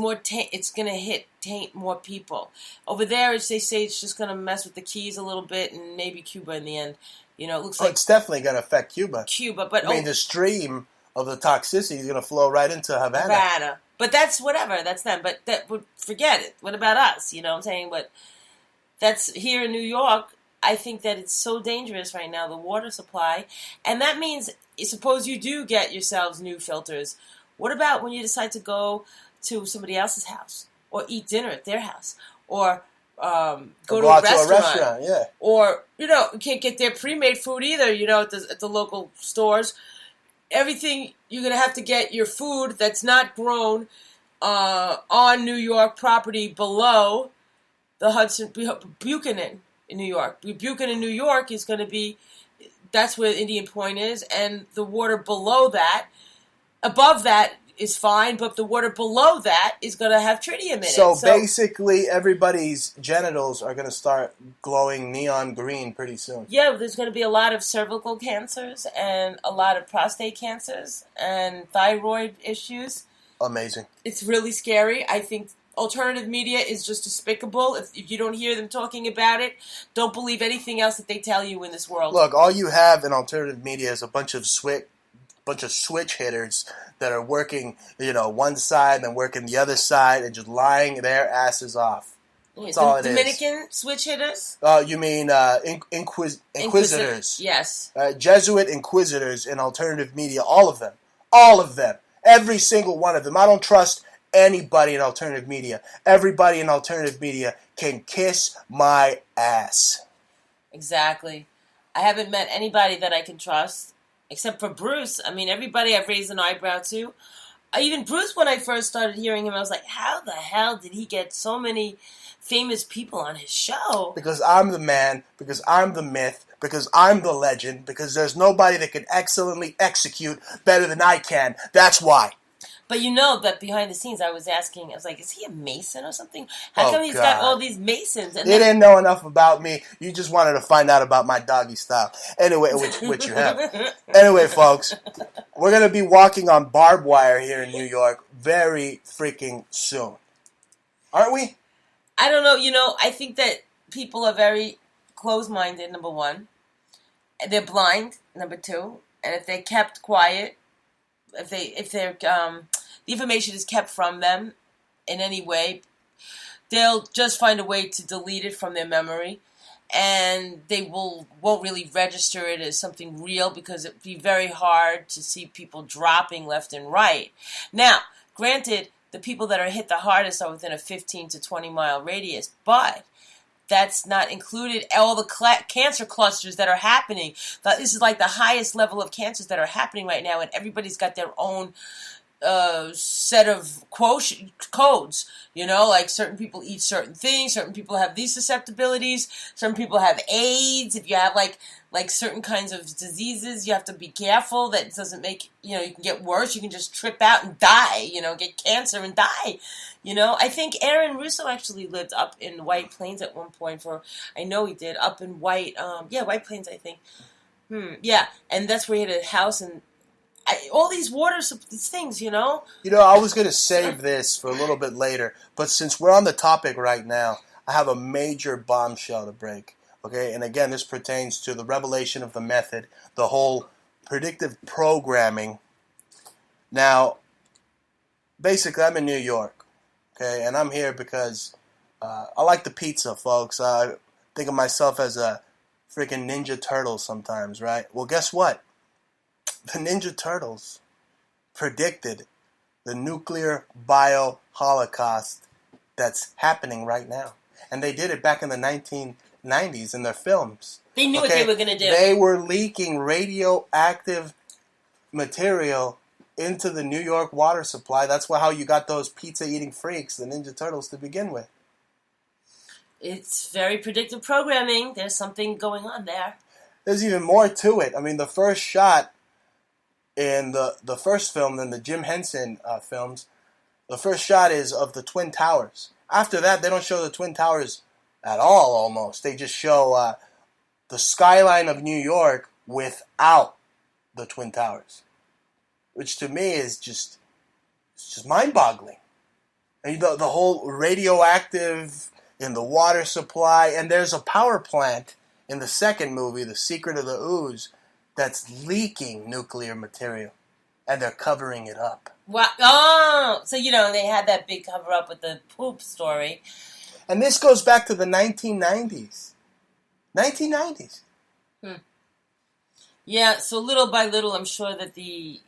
[SPEAKER 2] gonna taint more people. Over there, they say it's just gonna mess with the Keys a little bit, and maybe Cuba in the end. You know, it looks like
[SPEAKER 1] it's definitely gonna affect Cuba.
[SPEAKER 2] But
[SPEAKER 1] I mean, the stream of the toxicity is gonna flow right into Havana.
[SPEAKER 2] But that's whatever. That's them. But forget it. What about us? You know what I'm saying? But that's here in New York. I think that it's so dangerous right now, the water supply. And that means, suppose you do get yourselves new filters. What about when you decide to go to somebody else's house? Or eat dinner at their house? Or go to a restaurant?
[SPEAKER 1] Yeah.
[SPEAKER 2] Or, you can't get their pre-made food either, at the local stores. Everything, you're going to have to get your food that's not grown on New York property below the Hudson Buchanan. in New York. Buchanan in New York is going to be, that's where Indian Point is, and the water below that, above that is fine, but the water below that is going to have tritium in it.
[SPEAKER 1] So basically, everybody's genitals are going to start glowing neon green pretty soon.
[SPEAKER 2] Yeah, there's going to be a lot of cervical cancers and a lot of prostate cancers and thyroid issues.
[SPEAKER 1] Amazing.
[SPEAKER 2] It's really scary. I think alternative media is just despicable. If you don't hear them talking about it, don't believe anything else that they tell you in this world.
[SPEAKER 1] Look, all you have in alternative media is a bunch of switch hitters that are working, one side and working the other side and just lying their asses off. That's all it is.
[SPEAKER 2] Dominican switch hitters?
[SPEAKER 1] You mean inquisitors?
[SPEAKER 2] Yes.
[SPEAKER 1] Jesuit inquisitors in alternative media, all of them. All of them. Every single one of them. I don't trust anybody in alternative media. Everybody in alternative media can kiss my ass.
[SPEAKER 2] Exactly. I haven't met anybody that I can trust, except for Bruce. I mean, everybody I've raised an eyebrow to. Even Bruce, when I first started hearing him, I was like, how the hell did he get so many famous people on his show?
[SPEAKER 1] Because I'm the man, because I'm the myth, because I'm the legend, because there's nobody that can excellently execute better than I can. That's why.
[SPEAKER 2] But you know that behind the scenes, I was like, is he a Mason or something? How come he's got all these Masons? And
[SPEAKER 1] you didn't know enough about me. You just wanted to find out about my doggy style. Anyway, which you have. Anyway, folks, we're going to be walking on barbed wire here in New York very freaking soon. Aren't we?
[SPEAKER 2] I don't know. I think that people are very closed-minded, number one. They're blind, number two. And if they kept quiet, if the information is kept from them in any way, they'll just find a way to delete it from their memory, and they won't really register it as something real, because it'd be very hard to see people dropping left and right. Now, granted, the people that are hit the hardest are within a 15 to 20 mile radius, but that's not included all the cancer clusters that are happening. This is like the highest level of cancers that are happening right now, and everybody's got their own set of codes. Like certain people eat certain things, certain people have these susceptibilities, certain people have AIDS. If you have like certain kinds of diseases, you have to be careful that it doesn't make, you can get worse. You can just trip out and die, get cancer and die. I think Aaron Russo actually lived up in White Plains at one point I know he did, up in White Plains, I think. Yeah, and that's where he had a house, and all these these things, I
[SPEAKER 1] was going to save this for a little bit later, but since we're on the topic right now, I have a major bombshell to break. Okay, and again, this pertains to the revelation of the method, the whole predictive programming. Now, basically, I'm in New York, okay, and I'm here because I like the pizza, folks. I think of myself as a freaking Ninja Turtle sometimes, right? Well, guess what? The Ninja Turtles predicted the nuclear bio-holocaust that's happening right now. And they did it back in the 1990s in their films.
[SPEAKER 2] They knew what they were going to do.
[SPEAKER 1] They were leaking radioactive material into the New York water supply. That's how you got those pizza-eating freaks, the Ninja Turtles, to begin with.
[SPEAKER 2] It's very predictive programming. There's something going on there.
[SPEAKER 1] There's even more to it. I mean, the first shot in the first film, in the Jim Henson films, the first shot is of the Twin Towers. After that, they don't show the Twin Towers at all, almost. They just show the skyline of New York without the Twin Towers, which to me is just mind-boggling. And the whole radioactive in the water supply, and there's a power plant in the second movie, The Secret of the Ooze, that's leaking nuclear material, and they're covering it up.
[SPEAKER 2] Wow. Oh, so they had that big cover up with the poop story.
[SPEAKER 1] And this goes back to the 1990s. 1990s.
[SPEAKER 2] Yeah, so little by little, I'm sure that the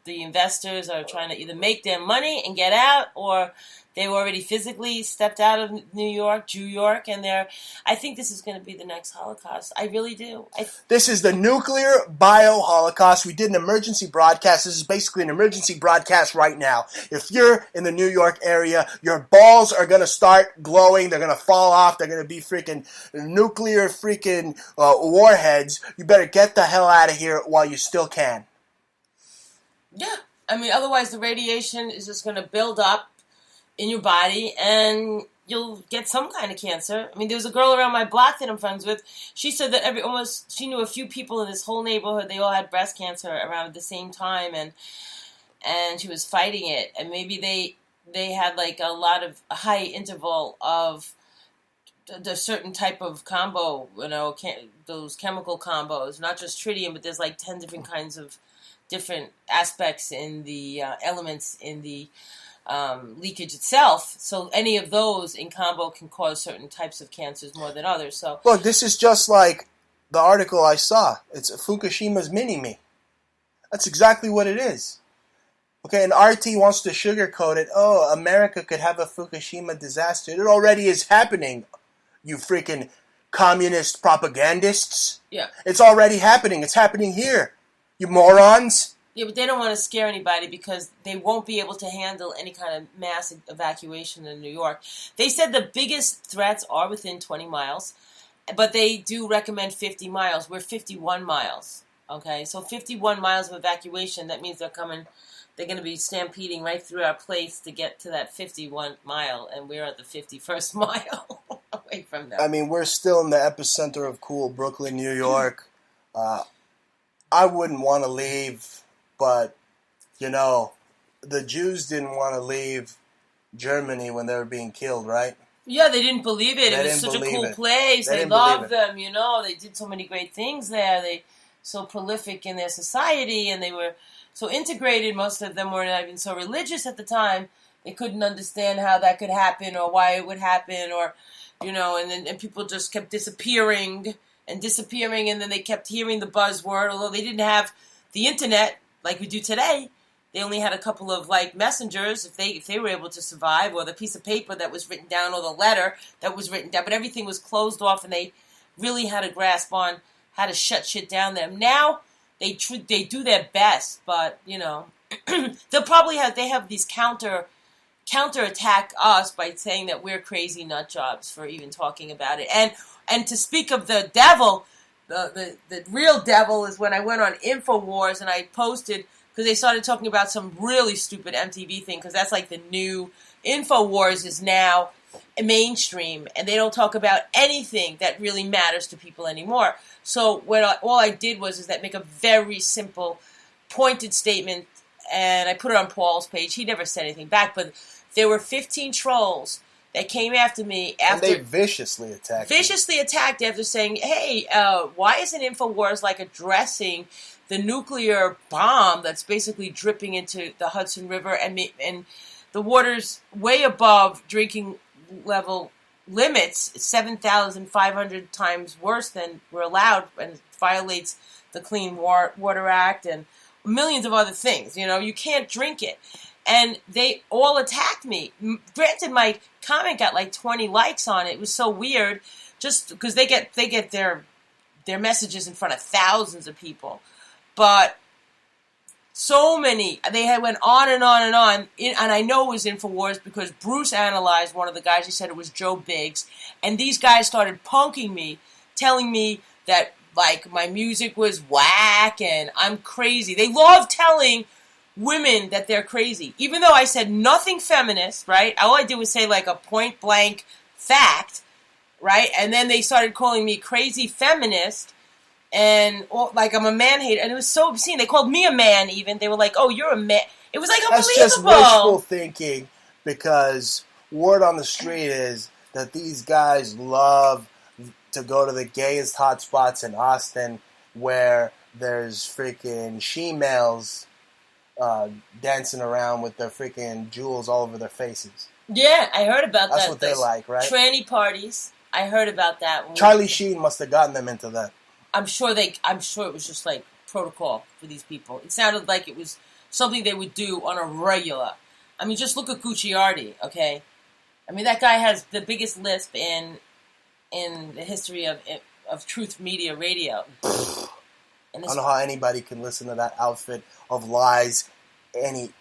[SPEAKER 2] the investors are trying to either make their money and get out, or they already physically stepped out of New York, and I think this is going to be the next Holocaust. I really do.
[SPEAKER 1] This is the nuclear bio-Holocaust. We did an emergency broadcast. This is basically an emergency broadcast right now. If you're in the New York area, your balls are going to start glowing. They're going to fall off. They're going to be freaking nuclear freaking warheads. You better get the hell out of here while you still can.
[SPEAKER 2] Yeah. I mean, otherwise the radiation is just going to build up in your body, and you'll get some kind of cancer. I mean, there was a girl around my block that I'm friends with. She said that she knew a few people in this whole neighborhood. They all had breast cancer around at the same time, and she was fighting it. And maybe they had like a high interval of the certain type of combo, those chemical combos, not just tritium, but there's like 10 different kinds of different aspects in the elements in the leakage itself. So any of those in combo can cause certain types of cancers more than others. So
[SPEAKER 1] look, this is just like the article I saw. It's Fukushima's mini-me. That's exactly what it is. Okay, and RT wants to sugarcoat it. Oh, America could have a Fukushima disaster. It already is happening, you freaking communist propagandists.
[SPEAKER 2] Yeah.
[SPEAKER 1] It's already happening. It's happening here. You morons.
[SPEAKER 2] Yeah, but they don't want to scare anybody because they won't be able to handle any kind of mass evacuation in New York. They said the biggest threats are within 20 miles, but they do recommend 50 miles. We're 51 miles, okay? So 51 miles of evacuation, that means they're going to be stampeding right through our place to get to that 51 mile, and we're at the 51st mile away from them.
[SPEAKER 1] I mean, we're still in the epicenter of cool Brooklyn, New York. I wouldn't want to leave. But, the Jews didn't want to leave Germany when they were being killed, right?
[SPEAKER 2] Yeah, they didn't believe it. It was such a cool place. They loved them, They did so many great things there. They so prolific in their society, and they were so integrated. Most of them were not even so religious at the time. They couldn't understand how that could happen or why it would happen, or, and people just kept disappearing, and then they kept hearing the buzzword, although they didn't have the internet like we do today. They only had a couple of messengers if they were able to survive, or the piece of paper that was written down, or the letter that was written down. But everything was closed off, and they really had a grasp on how to shut shit down. Them now they do their best, but they'll probably have these counterattack us by saying that we're crazy nut jobs for even talking about it. And to speak of the devil. The real devil is when I went on InfoWars and I posted, because they started talking about some really stupid MTV thing, because that's like the new InfoWars is now mainstream, and they don't talk about anything that really matters to people anymore. So all I did was make a very simple, pointed statement, and I put it on Paul's page. He never said anything back, but there were 15 trolls that came after me after...
[SPEAKER 1] And they viciously attacked
[SPEAKER 2] after saying, hey, why isn't InfoWars addressing the nuclear bomb that's basically dripping into the Hudson River, and the water's way above drinking level limits, 7,500 times worse than we're allowed, and it violates the Clean Water Act and millions of other things. You can't drink it. And they all attacked me. Granted, my comment got 20 likes on it. It was so weird, just because they get their messages in front of thousands of people. But so many, they went on and on and on. And I know it was InfoWars because Bruce analyzed one of the guys. He said it was Joe Biggs. And these guys started punking me, telling me that my music was whack and I'm crazy. They love telling women that they're crazy, even though I said nothing feminist, right? All I did was say a point blank fact, right? And then they started calling me crazy feminist, and I'm a man hater, and it was so obscene. They called me a man, even. They were like, "Oh, you're a man." It was unbelievable.
[SPEAKER 1] That's just wishful thinking, because word on the street is that these guys love to go to the gayest hotspots in Austin, where there's freaking she-males dancing around with their freaking jewels all over their faces.
[SPEAKER 2] Yeah, I heard about that.
[SPEAKER 1] That's what they like, right?
[SPEAKER 2] Tranny parties. I heard about that.
[SPEAKER 1] Charlie Sheen must have gotten them into that.
[SPEAKER 2] I'm sure it was just protocol for these people. It sounded like it was something they would do on a regular. I mean, just look at Gucciardi, okay? I mean, that guy has the biggest lisp in the history of truth media radio.
[SPEAKER 1] I don't know how anybody can listen to that outfit of lies any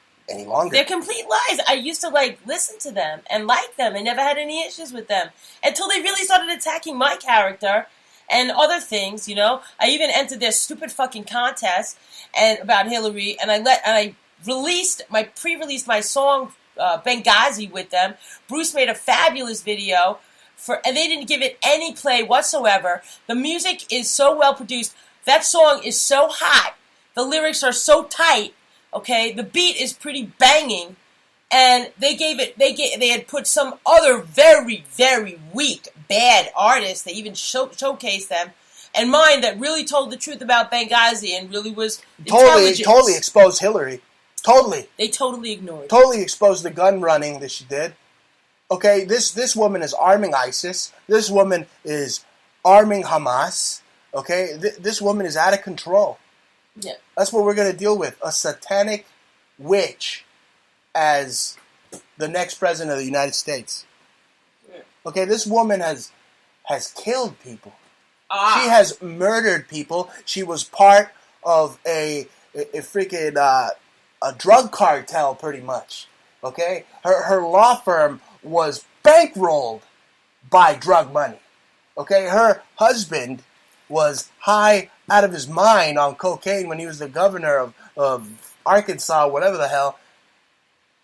[SPEAKER 1] longer.
[SPEAKER 2] They're complete lies. I used to listen to them and like them and never had any issues with them until they really started attacking my character and other things. I even entered their stupid fucking contest and about Hillary, and I pre-released my song Benghazi with them. Bruce made a fabulous video and they didn't give it any play whatsoever. The music is so well produced. That song is so hot. The lyrics are so tight. Okay, the beat is pretty banging, and they had put some other very, very weak, bad artists. They even showcased them, and mine that really told the truth about Benghazi and really was
[SPEAKER 1] totally exposed Hillary. Totally.
[SPEAKER 2] They totally ignored.
[SPEAKER 1] Totally exposed the gun running that she did. Okay, this woman is arming ISIS. This woman is arming Hamas. Okay, this woman is out of control.
[SPEAKER 2] Yeah.
[SPEAKER 1] That's what we're going to deal with. A satanic witch as the next president of the United States. Yeah. Okay, this woman has killed people. She has murdered people. She was part of a freaking a drug cartel, pretty much. Okay? Her law firm was bankrolled by drug money. Okay? Her husband was high out of his mind on cocaine when he was the governor of Arkansas, whatever the hell.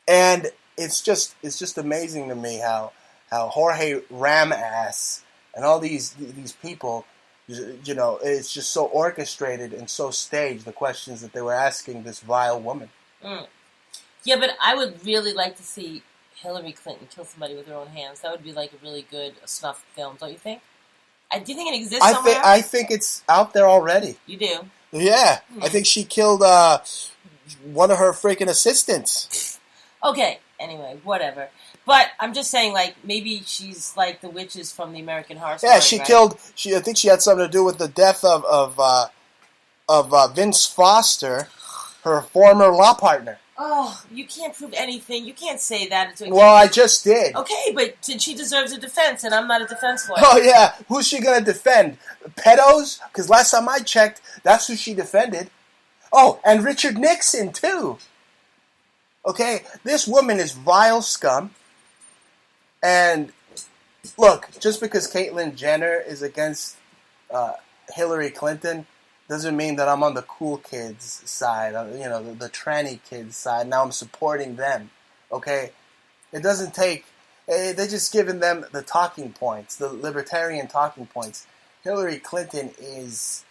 [SPEAKER 1] And it's just amazing to me how Jorge Ramass and all these people, it's just so orchestrated and so staged, the questions that they were asking this vile woman.
[SPEAKER 2] Mm. Yeah, but I would really like to see Hillary Clinton kill somebody with her own hands. That would be a really good snuff film, don't you think? Do you think it exists somewhere?
[SPEAKER 1] I think it's out there already.
[SPEAKER 2] You do?
[SPEAKER 1] Yeah. I think she killed one of her freaking assistants.
[SPEAKER 2] Okay. Anyway, whatever. But I'm just saying, maybe she's like the witches from the American Horror Story.
[SPEAKER 1] Yeah, she killed. I think she had something to do with the death of Vince Foster, her former law partner.
[SPEAKER 2] Oh, you can't prove anything. You can't say that.
[SPEAKER 1] Well, I just did.
[SPEAKER 2] Okay, but she deserves a defense, and I'm not a defense lawyer.
[SPEAKER 1] Oh, yeah. Who's she going to defend? Pedos? Because last time I checked, that's who she defended. Oh, and Richard Nixon, too. Okay, this woman is vile scum. And, look, just because Caitlyn Jenner is against Hillary Clinton doesn't mean that I'm on the cool kids side, the tranny kids side. Now I'm supporting them, okay? It doesn't take... They're just giving them the talking points, the libertarian talking points. Hillary Clinton is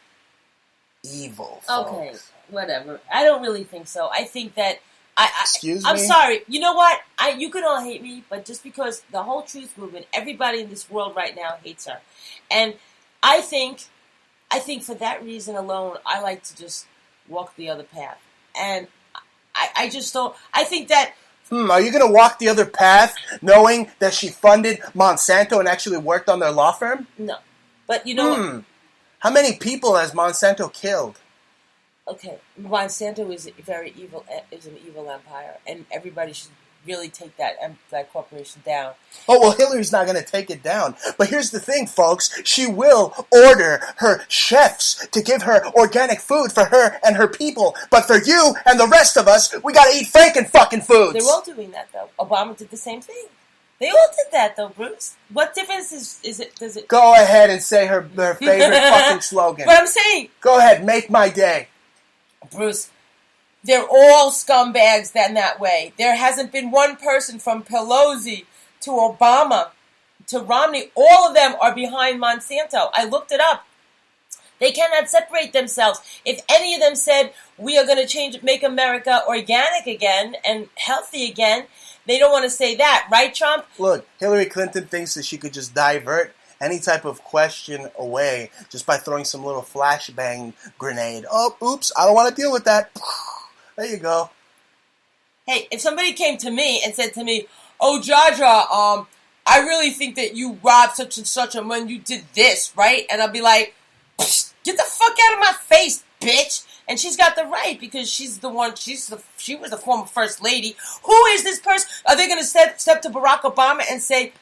[SPEAKER 1] evil, folks.
[SPEAKER 2] Okay, whatever. I don't really think so. I think that...
[SPEAKER 1] Excuse me?
[SPEAKER 2] I'm sorry. You know what? You can all hate me, but just because the whole truth movement, everybody in this world right now hates her. And I think for that reason alone, I like to just walk the other path. And I just don't... I think that...
[SPEAKER 1] Are you going to walk the other path knowing that she funded Monsanto and actually worked on their law firm?
[SPEAKER 2] No. But you know...
[SPEAKER 1] How many people has Monsanto killed?
[SPEAKER 2] Okay, Monsanto is very evil. Is an evil empire, and everybody should really take that corporation down.
[SPEAKER 1] Oh, well, Hillary's not going to take it down. But here's the thing, folks. She will order her chefs to give her organic food for her and her people. But for you and the rest of us, we got to eat Franken-fucking foods.
[SPEAKER 2] They're all doing that, though. Obama did the same thing. They all did that, though, Bruce. What difference is it? Does it?
[SPEAKER 1] Go ahead and say her favorite fucking slogan.
[SPEAKER 2] But I'm saying...
[SPEAKER 1] Go ahead, make my day.
[SPEAKER 2] Bruce, they're all scumbags in that way. There hasn't been one person from Pelosi to Obama to Romney. All of them are behind Monsanto. I looked it up. They cannot separate themselves. If any of them said, we are going to make America organic again and healthy again, they don't want to say that. Right, Trump?
[SPEAKER 1] Look, Hillary Clinton thinks that she could just divert any type of question away just by throwing some little flashbang grenade. Oh, oops, I don't want to deal with that. There you go.
[SPEAKER 2] Hey, if somebody came to me and said to me, oh, Jaja, I really think that you robbed such and such and when you did this, right? And I'll be like, get the fuck out of my face, bitch. And she's got the right because she's the one. She was the former first lady. Who is this person? Are they going to step to Barack Obama and say,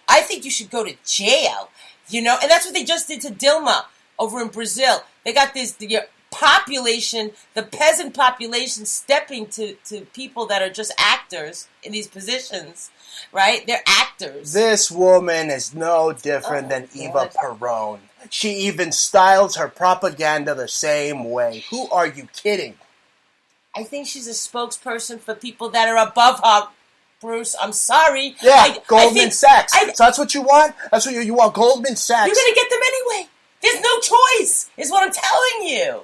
[SPEAKER 2] I think you should go to jail? You know, and that's what they just did to Dilma over in Brazil. They got the population, the peasant population, stepping to people that are just actors in these positions, right? They're actors.
[SPEAKER 1] This woman is no different than Eva Perón. She even styles her propaganda the same way. Who are you kidding?
[SPEAKER 2] I think she's a spokesperson for people that are above her, Bruce. I'm sorry.
[SPEAKER 1] Yeah, Goldman Sachs. So that's what you want? That's what you want, Goldman Sachs.
[SPEAKER 2] You're going to get them anyway. There's no choice, is what I'm telling you.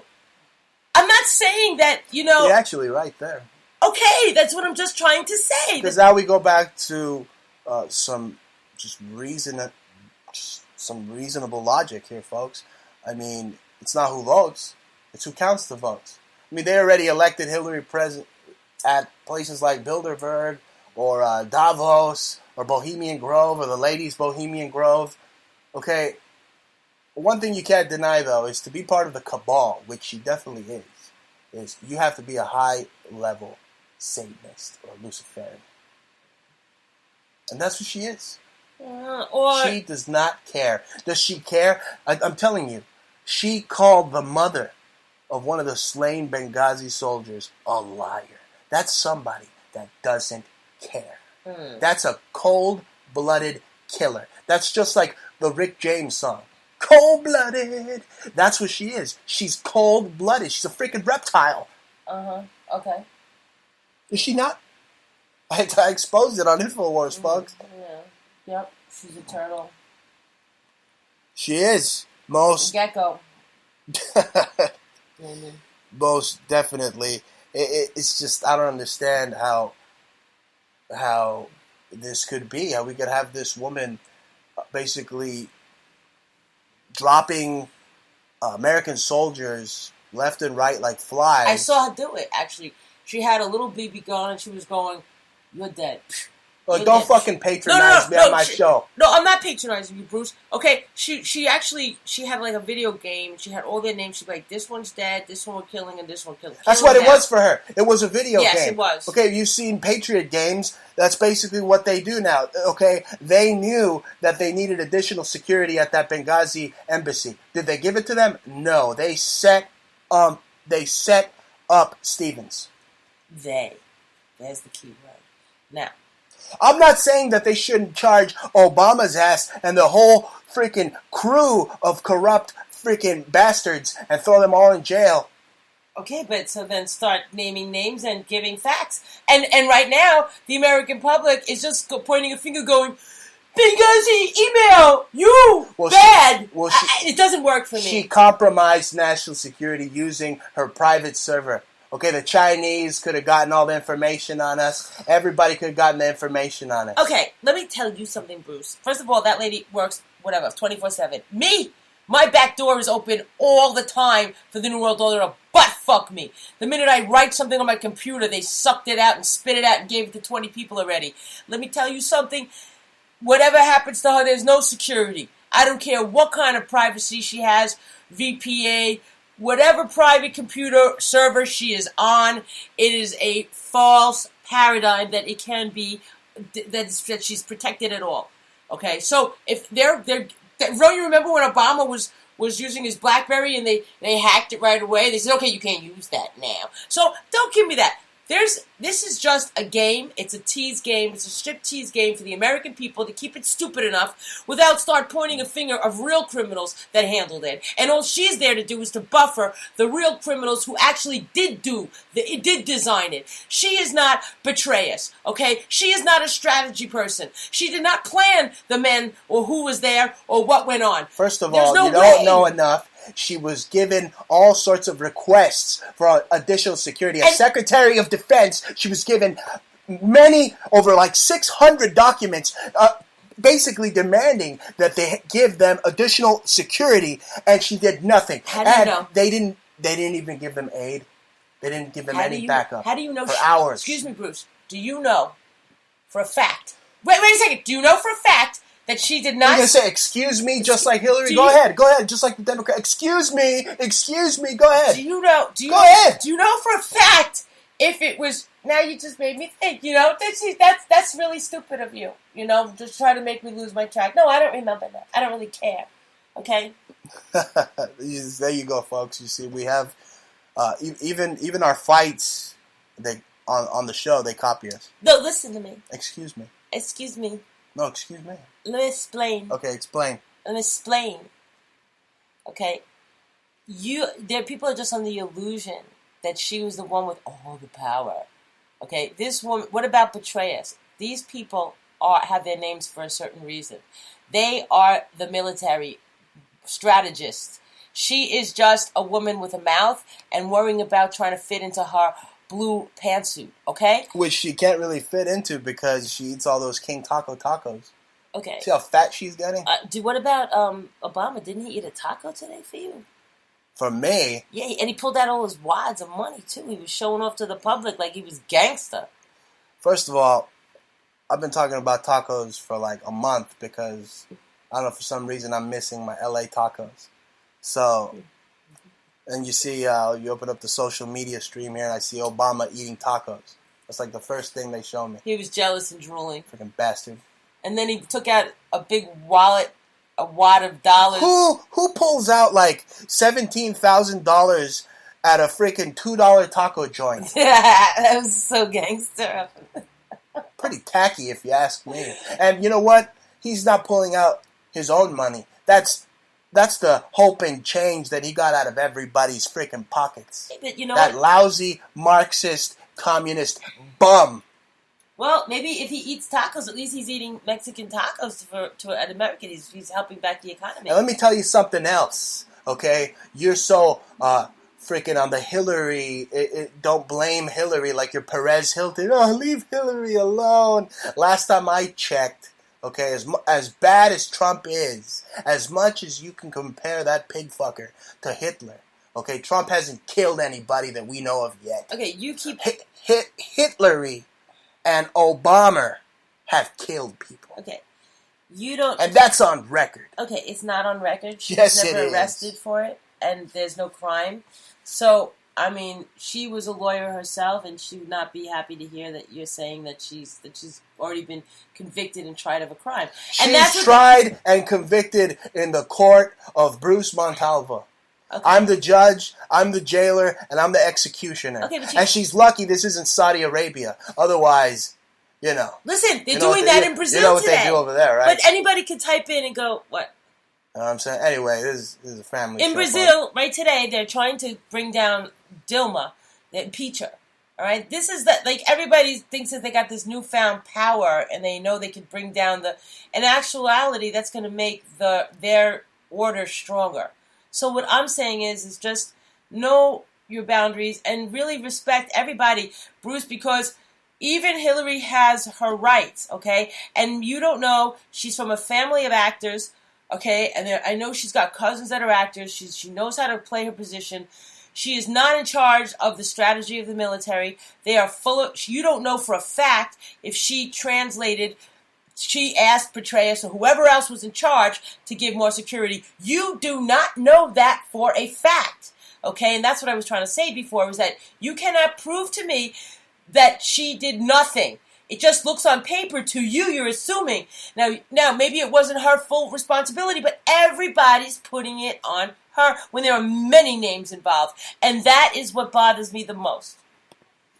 [SPEAKER 2] I'm not saying that, you know...
[SPEAKER 1] You're actually right there.
[SPEAKER 2] Okay, that's what I'm just trying to say.
[SPEAKER 1] Because now we go back to some reasonable logic here, folks. I mean, it's not who votes. It's who counts the votes. I mean, they already elected Hillary president at places like Bilderberg or Davos or Bohemian Grove or the Ladies' Bohemian Grove. Okay, one thing you can't deny, though, is to be part of the cabal, which she definitely is you have to be a high-level Satanist or Luciferian. And that's what she is. She does not care. Does she care? I'm telling you, she called the mother of one of the slain Benghazi soldiers a liar. That's somebody that doesn't care. That's a cold-blooded killer. That's just like the Rick James song. Cold-blooded. That's what she is. She's cold-blooded. She's a freaking reptile.
[SPEAKER 2] Okay.
[SPEAKER 1] Is she not? I exposed it on InfoWars, folks.
[SPEAKER 2] Yeah. Yep. She's a turtle.
[SPEAKER 1] She is. Most...
[SPEAKER 2] Gecko.
[SPEAKER 1] Most definitely. It's just, I don't understand how this could be. How we could have this woman basically dropping American soldiers left and right like flies.
[SPEAKER 2] I saw her do it, actually. She had a little BB gun and she was going, "You're dead."
[SPEAKER 1] Well, don't fucking patronize me on my show.
[SPEAKER 2] No, I'm not patronizing you, Bruce. Okay, she had like a video game. She had all their names. She'd be like, this one's dead, this one we're killing, and this one killing.
[SPEAKER 1] That's what it was for her. It was a video game.
[SPEAKER 2] Yes, it was.
[SPEAKER 1] Okay, you've seen Patriot games. That's basically what they do now. Okay, they knew that they needed additional security at that Benghazi embassy. Did they give it to them? No. They set up Stevens.
[SPEAKER 2] There's the key word. Now,
[SPEAKER 1] I'm not saying that they shouldn't charge Obama's ass and the whole freaking crew of corrupt freaking bastards and throw them all in jail.
[SPEAKER 2] Okay, but so then start naming names and giving facts. And right now, the American public is just pointing a finger going, Benghazi, email, bad. It doesn't work for me.
[SPEAKER 1] She compromised national security using her private server. Okay, the Chinese could have gotten all the information on us. Everybody could have gotten the information on us.
[SPEAKER 2] Okay, let me tell you something, Bruce. First of all, that lady works, 24/7. Me, my back door is open all the time for the New World Order to butt-fuck me. The minute I write something on my computer, they sucked it out and spit it out and gave it to 20 people already. Let me tell you something. Whatever happens to her, there's no security. I don't care what kind of privacy she has, VPA, whatever private computer server she is on, it is a false paradigm that it can be, that she's protected at all. Okay, so if don't you remember when Obama was using his BlackBerry and they hacked it right away? They said, okay, you can't use that now. So don't give me that. This is just a game. It's a tease game. It's a strip tease game for the American people to keep it stupid enough without start pointing a finger of real criminals that handled it. And all she's there to do is to buffer the real criminals who actually did design it. She is not Betrayus, okay? She is not a strategy person. She did not plan the men or who was there or what went on.
[SPEAKER 1] First of all, you don't know enough. She was given all sorts of requests for additional security. As Secretary of Defense, she was given over like 600 documents, basically demanding that they give them additional security, and she did nothing.
[SPEAKER 2] How do you know?
[SPEAKER 1] They didn't even give them aid. They didn't give them any backup.
[SPEAKER 2] How do you know?
[SPEAKER 1] For hours.
[SPEAKER 2] Excuse me, Bruce. Do you know for a fact? Wait a second. Do you know for a fact that she did
[SPEAKER 1] You're
[SPEAKER 2] not.
[SPEAKER 1] going to say, excuse me, just like Hillary? Go ahead, just like the Democrat. Excuse me, go ahead.
[SPEAKER 2] Do you know?
[SPEAKER 1] Go ahead.
[SPEAKER 2] Do you know for a fact if it was? Now you just made me think. That's really stupid of you. Just try to make me lose my track. No, I don't remember that. I don't really care. Okay.
[SPEAKER 1] There you go, folks. You see, we have even our fights. They on the show they copy us.
[SPEAKER 2] No, listen to me.
[SPEAKER 1] Excuse me.
[SPEAKER 2] Excuse me.
[SPEAKER 1] No, excuse me.
[SPEAKER 2] Let me explain.
[SPEAKER 1] Okay, explain.
[SPEAKER 2] Let me explain. Okay. There people are just on the illusion that she was the one with all the power. Okay, this woman. What about Petraeus? These people have their names for a certain reason. They are the military strategists. She is just a woman with a mouth and worrying about trying to fit into her blue pantsuit. Okay,
[SPEAKER 1] which she can't really fit into because she eats all those King tacos.
[SPEAKER 2] Okay,
[SPEAKER 1] see how fat she's getting.
[SPEAKER 2] What about Obama? Didn't he eat a taco today for you?
[SPEAKER 1] For me?
[SPEAKER 2] Yeah, and he pulled out all his wads of money, too. He was showing off to the public like he was gangster.
[SPEAKER 1] First of all, I've been talking about tacos for like a month because, I don't know, for some reason I'm missing my LA tacos. So, and you see, you open up the social media stream here and I see Obama eating tacos. That's like the first thing they show me.
[SPEAKER 2] He was jealous and drooling.
[SPEAKER 1] Freaking bastard. And
[SPEAKER 2] then he took out a big wallet, a wad of dollars.
[SPEAKER 1] Who pulls out like $17,000 at a freaking $2 taco joint?
[SPEAKER 2] Yeah, that was so gangster.
[SPEAKER 1] Pretty tacky, if you ask me. And you know what? He's not pulling out his own money. That's the hope and change that he got out of everybody's freaking pockets.
[SPEAKER 2] But you know
[SPEAKER 1] that
[SPEAKER 2] what?
[SPEAKER 1] Lousy Marxist communist bum.
[SPEAKER 2] Well, maybe if he eats tacos, at least he's eating Mexican tacos to an American. He's helping back the economy.
[SPEAKER 1] And let me tell you something else, okay? You're so freaking on the Hillary. Don't blame Hillary like you're Perez Hilton. Oh, leave Hillary alone. Last time I checked, okay, as bad as Trump is, as much as you can compare that pig fucker to Hitler, okay, Trump hasn't killed anybody that we know of yet.
[SPEAKER 2] Okay, you keep...
[SPEAKER 1] Hitlery and Obama have killed people.
[SPEAKER 2] Okay. You don't...
[SPEAKER 1] And that's on record.
[SPEAKER 2] Okay, it's not on record. She
[SPEAKER 1] yes,
[SPEAKER 2] was never arrested for it, and there's no crime. So, I mean, she was a lawyer herself, and she would not be happy to hear that you're saying that she's already been convicted and tried of a crime.
[SPEAKER 1] She's tried and convicted in the court of Bruce Montalvo. Okay. I'm the judge, I'm the jailer, and I'm the executioner.
[SPEAKER 2] Okay,
[SPEAKER 1] and she's lucky this isn't Saudi Arabia. Otherwise, you know.
[SPEAKER 2] Listen, they're doing that in Brazil today.
[SPEAKER 1] You know what they do over there, right?
[SPEAKER 2] But anybody can type in and go, what?
[SPEAKER 1] You know what I'm saying? Anyway, this is a family show.
[SPEAKER 2] In Brazil, right today, they're trying to bring down Dilma, they impeach her. All right? This is that, like, everybody thinks that they got this newfound power and they know they can bring down in actuality, that's going to make their order stronger. So what I'm saying is just know your boundaries and really respect everybody, Bruce, because even Hillary has her rights, okay? And you don't know, she's from a family of actors, okay? And I know she's got cousins that are actors. She knows how to play her position. She is not in charge of the strategy of the military. They are full of... You don't know for a fact if she asked Petraeus or whoever else was in charge to give more security. You do not know that for a fact, okay? And that's what I was trying to say before, was that you cannot prove to me that she did nothing. It just looks on paper to you, you're assuming. Now, maybe it wasn't her full responsibility, but everybody's putting it on her when there are many names involved. And that is what bothers me the most.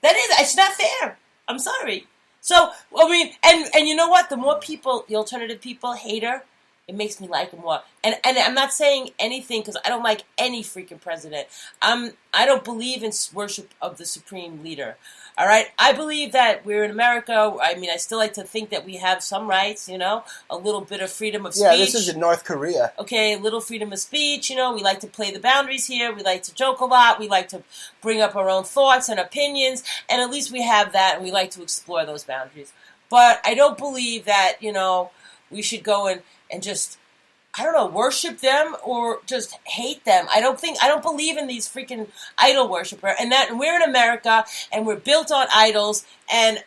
[SPEAKER 2] It's not fair. I'm sorry. So, I mean, and you know what? The more people, the alternative people hate her, it makes me like her more. And I'm not saying anything because I don't like any freaking president. I don't believe in worship of the supreme leader. All right? I believe that we're in America. I mean, I still like to think that we have some rights, you know, a little bit of freedom of speech.
[SPEAKER 1] Yeah, this is in North Korea.
[SPEAKER 2] Okay, a little freedom of speech, you know. We like to play the boundaries here. We like to joke a lot. We like to bring up our own thoughts and opinions. And at least we have that, and we like to explore those boundaries. But I don't believe that, you know, we should go and just, I don't know, worship them or just hate them. I don't believe in these freaking idol worshiper. And we're in America and we're built on idols, and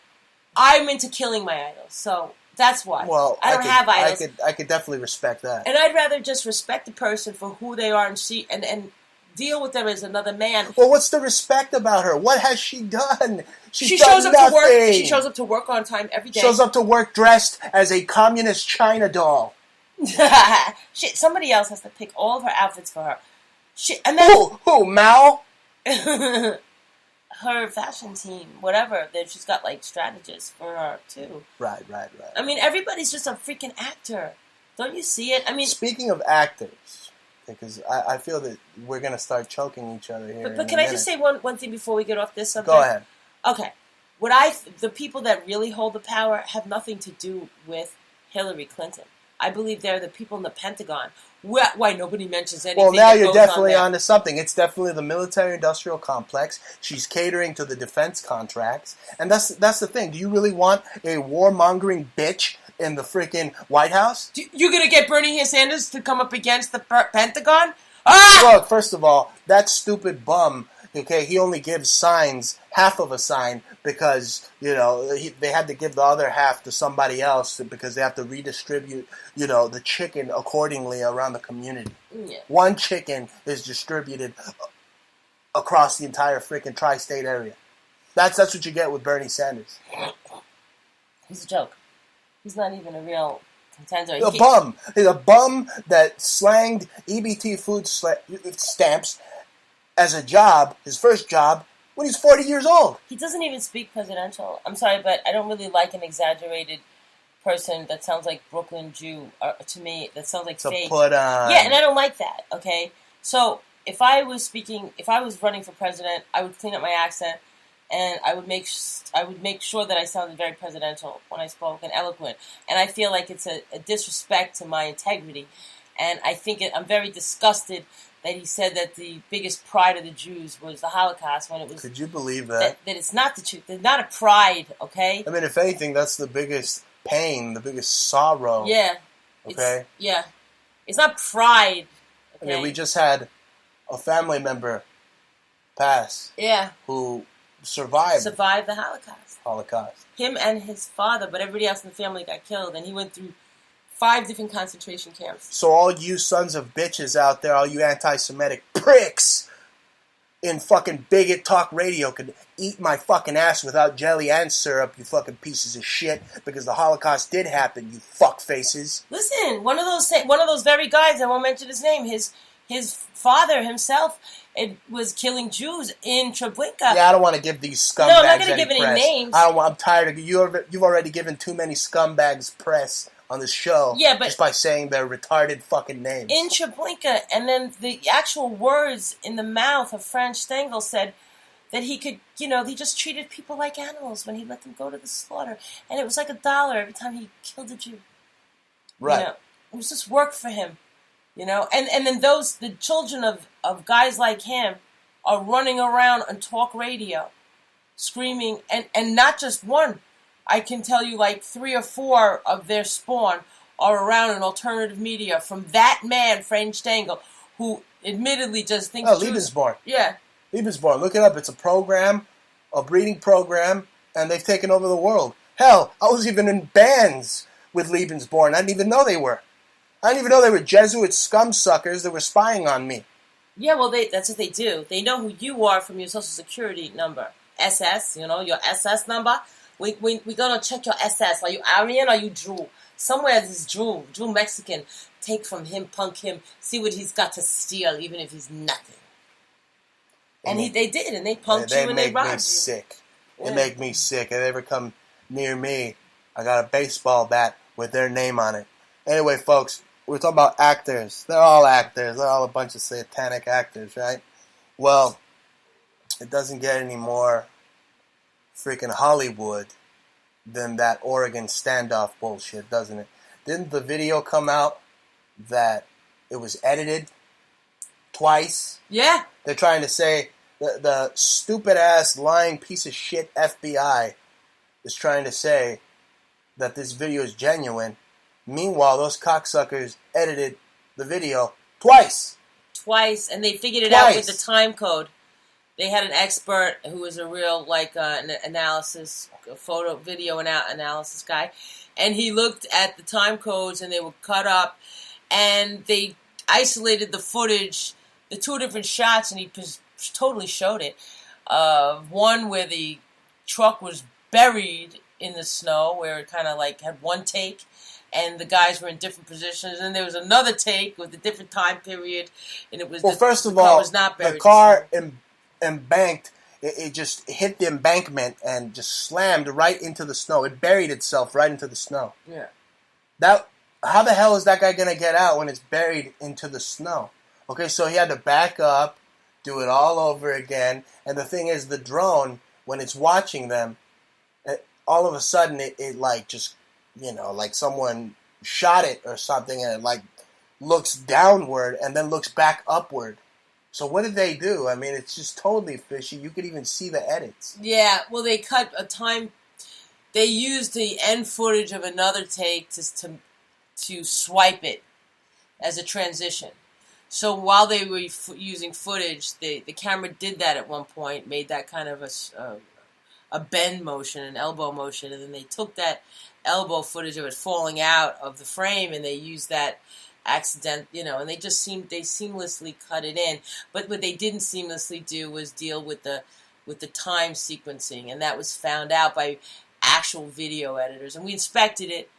[SPEAKER 2] I'm into killing my idols. So That's why.
[SPEAKER 1] Well,
[SPEAKER 2] I don't have idols.
[SPEAKER 1] I could definitely respect that.
[SPEAKER 2] And I'd rather just respect the person for who they are and deal with them as another man.
[SPEAKER 1] Well, what's the respect about her? What has she done?
[SPEAKER 2] She shows up to work. She shows up to work on time every day.
[SPEAKER 1] Shows up to work dressed as a communist China doll.
[SPEAKER 2] Somebody else has to pick all of her outfits for her.
[SPEAKER 1] Who? Mao?
[SPEAKER 2] Her fashion team, whatever. Then she's got like strategists for her too.
[SPEAKER 1] Right.
[SPEAKER 2] I mean, everybody's just a freaking actor. Don't you see it? I mean,
[SPEAKER 1] speaking of actors, because I feel that we're gonna start choking each other here.
[SPEAKER 2] But can I just say one thing before we get off this subject?
[SPEAKER 1] Go ahead.
[SPEAKER 2] Okay, the people that really hold the power have nothing to do with Hillary Clinton. I believe they're the people in the Pentagon. Why nobody mentions anything?
[SPEAKER 1] Well, now you're definitely onto something. It's definitely the military-industrial complex. She's catering to the defense contracts, and that's the thing. Do you really want a warmongering bitch in the freaking White House?
[SPEAKER 2] You're gonna get Bernie Sanders to come up against the Pentagon? Ah!
[SPEAKER 1] Look, first of all, that stupid bum. Okay, he only gives signs, half of a sign, because, they had to give the other half to somebody else because they have to redistribute, the chicken accordingly around the community.
[SPEAKER 2] Yeah.
[SPEAKER 1] One chicken is distributed across the entire freaking tri-state area. That's what you get with Bernie Sanders.
[SPEAKER 2] He's a joke. He's not even a real contender.
[SPEAKER 1] He's a bum. He's a bum that slanged EBT food stamps as a job, his first job, when he's 40 years old.
[SPEAKER 2] He doesn't even speak presidential. I'm sorry, but I don't really like an exaggerated person that sounds like Brooklyn Jew. To me, that sounds like fake.
[SPEAKER 1] Put on.
[SPEAKER 2] Yeah, and I don't like that, okay? So, if I was running for president, I would clean up my accent, and I would make sure that I sounded very presidential when I spoke and eloquent. And I feel like it's a disrespect to my integrity. And I think I'm very disgusted that he said that the biggest pride of the Jews was the Holocaust when it was...
[SPEAKER 1] Could you believe that?
[SPEAKER 2] That it's not the truth. It's not a pride, okay?
[SPEAKER 1] I mean, if anything, that's the biggest pain, the biggest sorrow.
[SPEAKER 2] Yeah.
[SPEAKER 1] Okay?
[SPEAKER 2] It's not pride, okay?
[SPEAKER 1] I mean, we just had a family member pass.
[SPEAKER 2] Yeah.
[SPEAKER 1] Who survived
[SPEAKER 2] the
[SPEAKER 1] Holocaust.
[SPEAKER 2] Him and his father, but everybody else in the family got killed, and he went through 5 different concentration camps.
[SPEAKER 1] So all you sons of bitches out there, all you anti-Semitic pricks in fucking bigot talk radio could eat my fucking ass without jelly and syrup, you fucking pieces of shit, because the Holocaust did happen, you fuck faces.
[SPEAKER 2] Listen, one of those very guys, I won't mention his name, his father himself, it was killing Jews in Treblinka.
[SPEAKER 1] Yeah, I don't want to give these scumbags
[SPEAKER 2] I'm not going to give any names.
[SPEAKER 1] I'm tired of you've already given too many scumbags press on this show, just by saying their retarded fucking names.
[SPEAKER 2] In Treblinka, and then the actual words in the mouth of Franz Stengel said that he could, he just treated people like animals when he let them go to the slaughter. And it was like $1 every time he killed a Jew.
[SPEAKER 1] Right.
[SPEAKER 2] It was just work for him, And then the children of guys like him are running around on talk radio, screaming, and not just one. I can tell you like 3 or 4 of their spawn are around in alternative media from that man, Frank Stengel, who admittedly just thinks
[SPEAKER 1] Lebensborn.
[SPEAKER 2] Yeah.
[SPEAKER 1] Lebensborn. Look it up. It's a program, a breeding program, and they've taken over the world. Hell, I was even in bands with Lebensborn. I didn't even know they were. I didn't even know they were Jesuit scum suckers that were spying on me.
[SPEAKER 2] Yeah, well, that's what they do. They know who you are from your social security number. SS, your SS number. We're going to check your SS. Are you Aryan or are you Jew? Somewhere this Jew Mexican, take from him, punk him, see what he's got to steal, even if he's nothing. And they did, and they punked you and they robbed you.
[SPEAKER 1] They make me sick. If they ever come near me, I got a baseball bat with their name on it. Anyway, folks, we're talking about actors. They're all actors. They're all a bunch of satanic actors, right? Well, it doesn't get any more freaking Hollywood than that Oregon standoff bullshit, doesn't it? Didn't the video come out that it was edited twice?
[SPEAKER 2] Yeah.
[SPEAKER 1] They're trying to say the stupid-ass, lying piece of shit FBI is trying to say that this video is genuine. Meanwhile, those cocksuckers edited the video twice.
[SPEAKER 2] And they figured it out with the time code. they had an expert who was a real an analysis, video analysis guy, and he looked at the time codes and they were cut up, and they isolated the footage, the two different shots, and he totally showed it. One where the truck was buried in the snow, where it kind of had one take, and the guys were in different positions. And there was another take with a different time period, and it was
[SPEAKER 1] first of all, the car embanked. It just hit the embankment and just slammed right into the snow. It buried itself right into the snow.
[SPEAKER 2] Yeah.
[SPEAKER 1] How the hell is that guy going to get out when it's buried into the snow? Okay, so he had to back up, do it all over again. And the thing is, the drone, when it's watching them, all of a sudden it just, like someone shot it or something, and it looks downward and then looks back upward. So what did they do? I mean, it's just totally fishy. You could even see the edits.
[SPEAKER 2] Yeah, well, they cut a time. They used the end footage of another take to swipe it as a transition. So while they were using footage, the camera did that at one point, made that kind of a bend motion, an elbow motion, and then they took that elbow footage of it falling out of the frame, and they used that accident, and they seamlessly cut it in. But what they didn't seamlessly do was deal with the time sequencing, and that was found out by actual video editors. And we inspected it,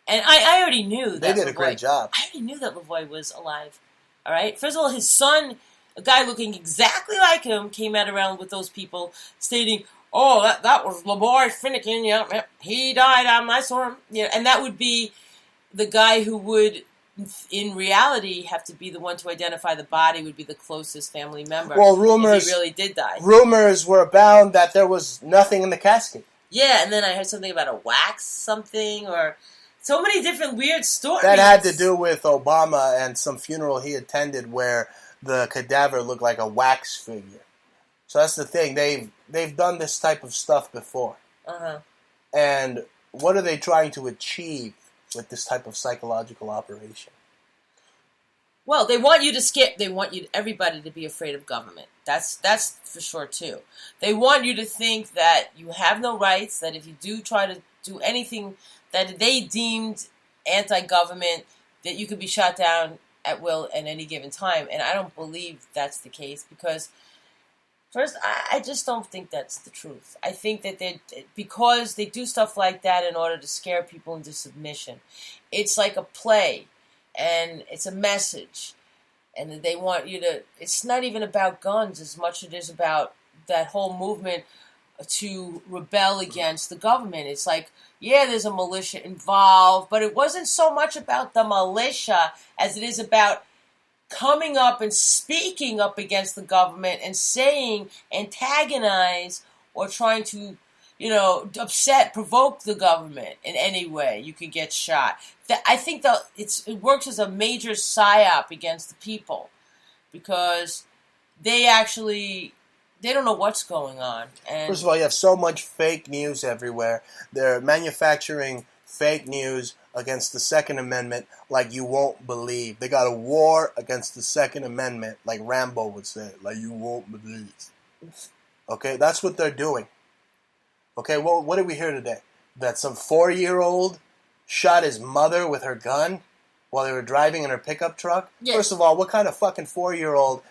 [SPEAKER 2] and I already knew that
[SPEAKER 1] they did a great job.
[SPEAKER 2] I already knew that Lavoie was alive. All right. First of all, his son, a guy looking exactly like him, came out around with those people stating, "Oh, that was Lavoie Finnegan. Yeah, he died. I saw him." Yeah, and that would be the guy who would, in reality, have to be the one to identify the body, would be the closest family member.
[SPEAKER 1] Well, rumors,
[SPEAKER 2] if he really did die.
[SPEAKER 1] Rumors were abound that there was nothing in the casket.
[SPEAKER 2] Yeah, and then I heard something about a wax something, or so many different weird stories.
[SPEAKER 1] That had to do with Obama and some funeral he attended where the cadaver looked like a wax figure. So that's the thing. They've done this type of stuff before.
[SPEAKER 2] Uh-huh.
[SPEAKER 1] And what are they trying to achieve with this type of psychological operation?
[SPEAKER 2] Well, they want you to skip. They want everybody to be afraid of government. That's for sure too. They want you to think that you have no rights. That if you do try to do anything that they deemed anti-government, that you could be shot down at will at any given time. And I don't believe that's the case because, first, I just don't think that's the truth. I think that because they do stuff like that in order to scare people into submission. It's like a play, and it's a message, and they want you to. It's not even about guns as much as it is about that whole movement to rebel against the government. It's like, yeah, there's a militia involved, but it wasn't so much about the militia as it is about coming up and speaking up against the government and saying, antagonize, or trying to, upset, provoke the government in any way. You could get shot. I think that it works as a major psyop against the people because they don't know what's going on. And
[SPEAKER 1] first of all, you have so much fake news everywhere. They're manufacturing fake news against the Second Amendment like you won't believe. They got a war against the Second Amendment, like Rambo would say, like you won't believe. Okay, that's what they're doing. Okay, well, what did we hear today? That some 4-year-old shot his mother with her gun while they were driving in her pickup truck? Yeah. First of all, what kind of fucking 4-year-old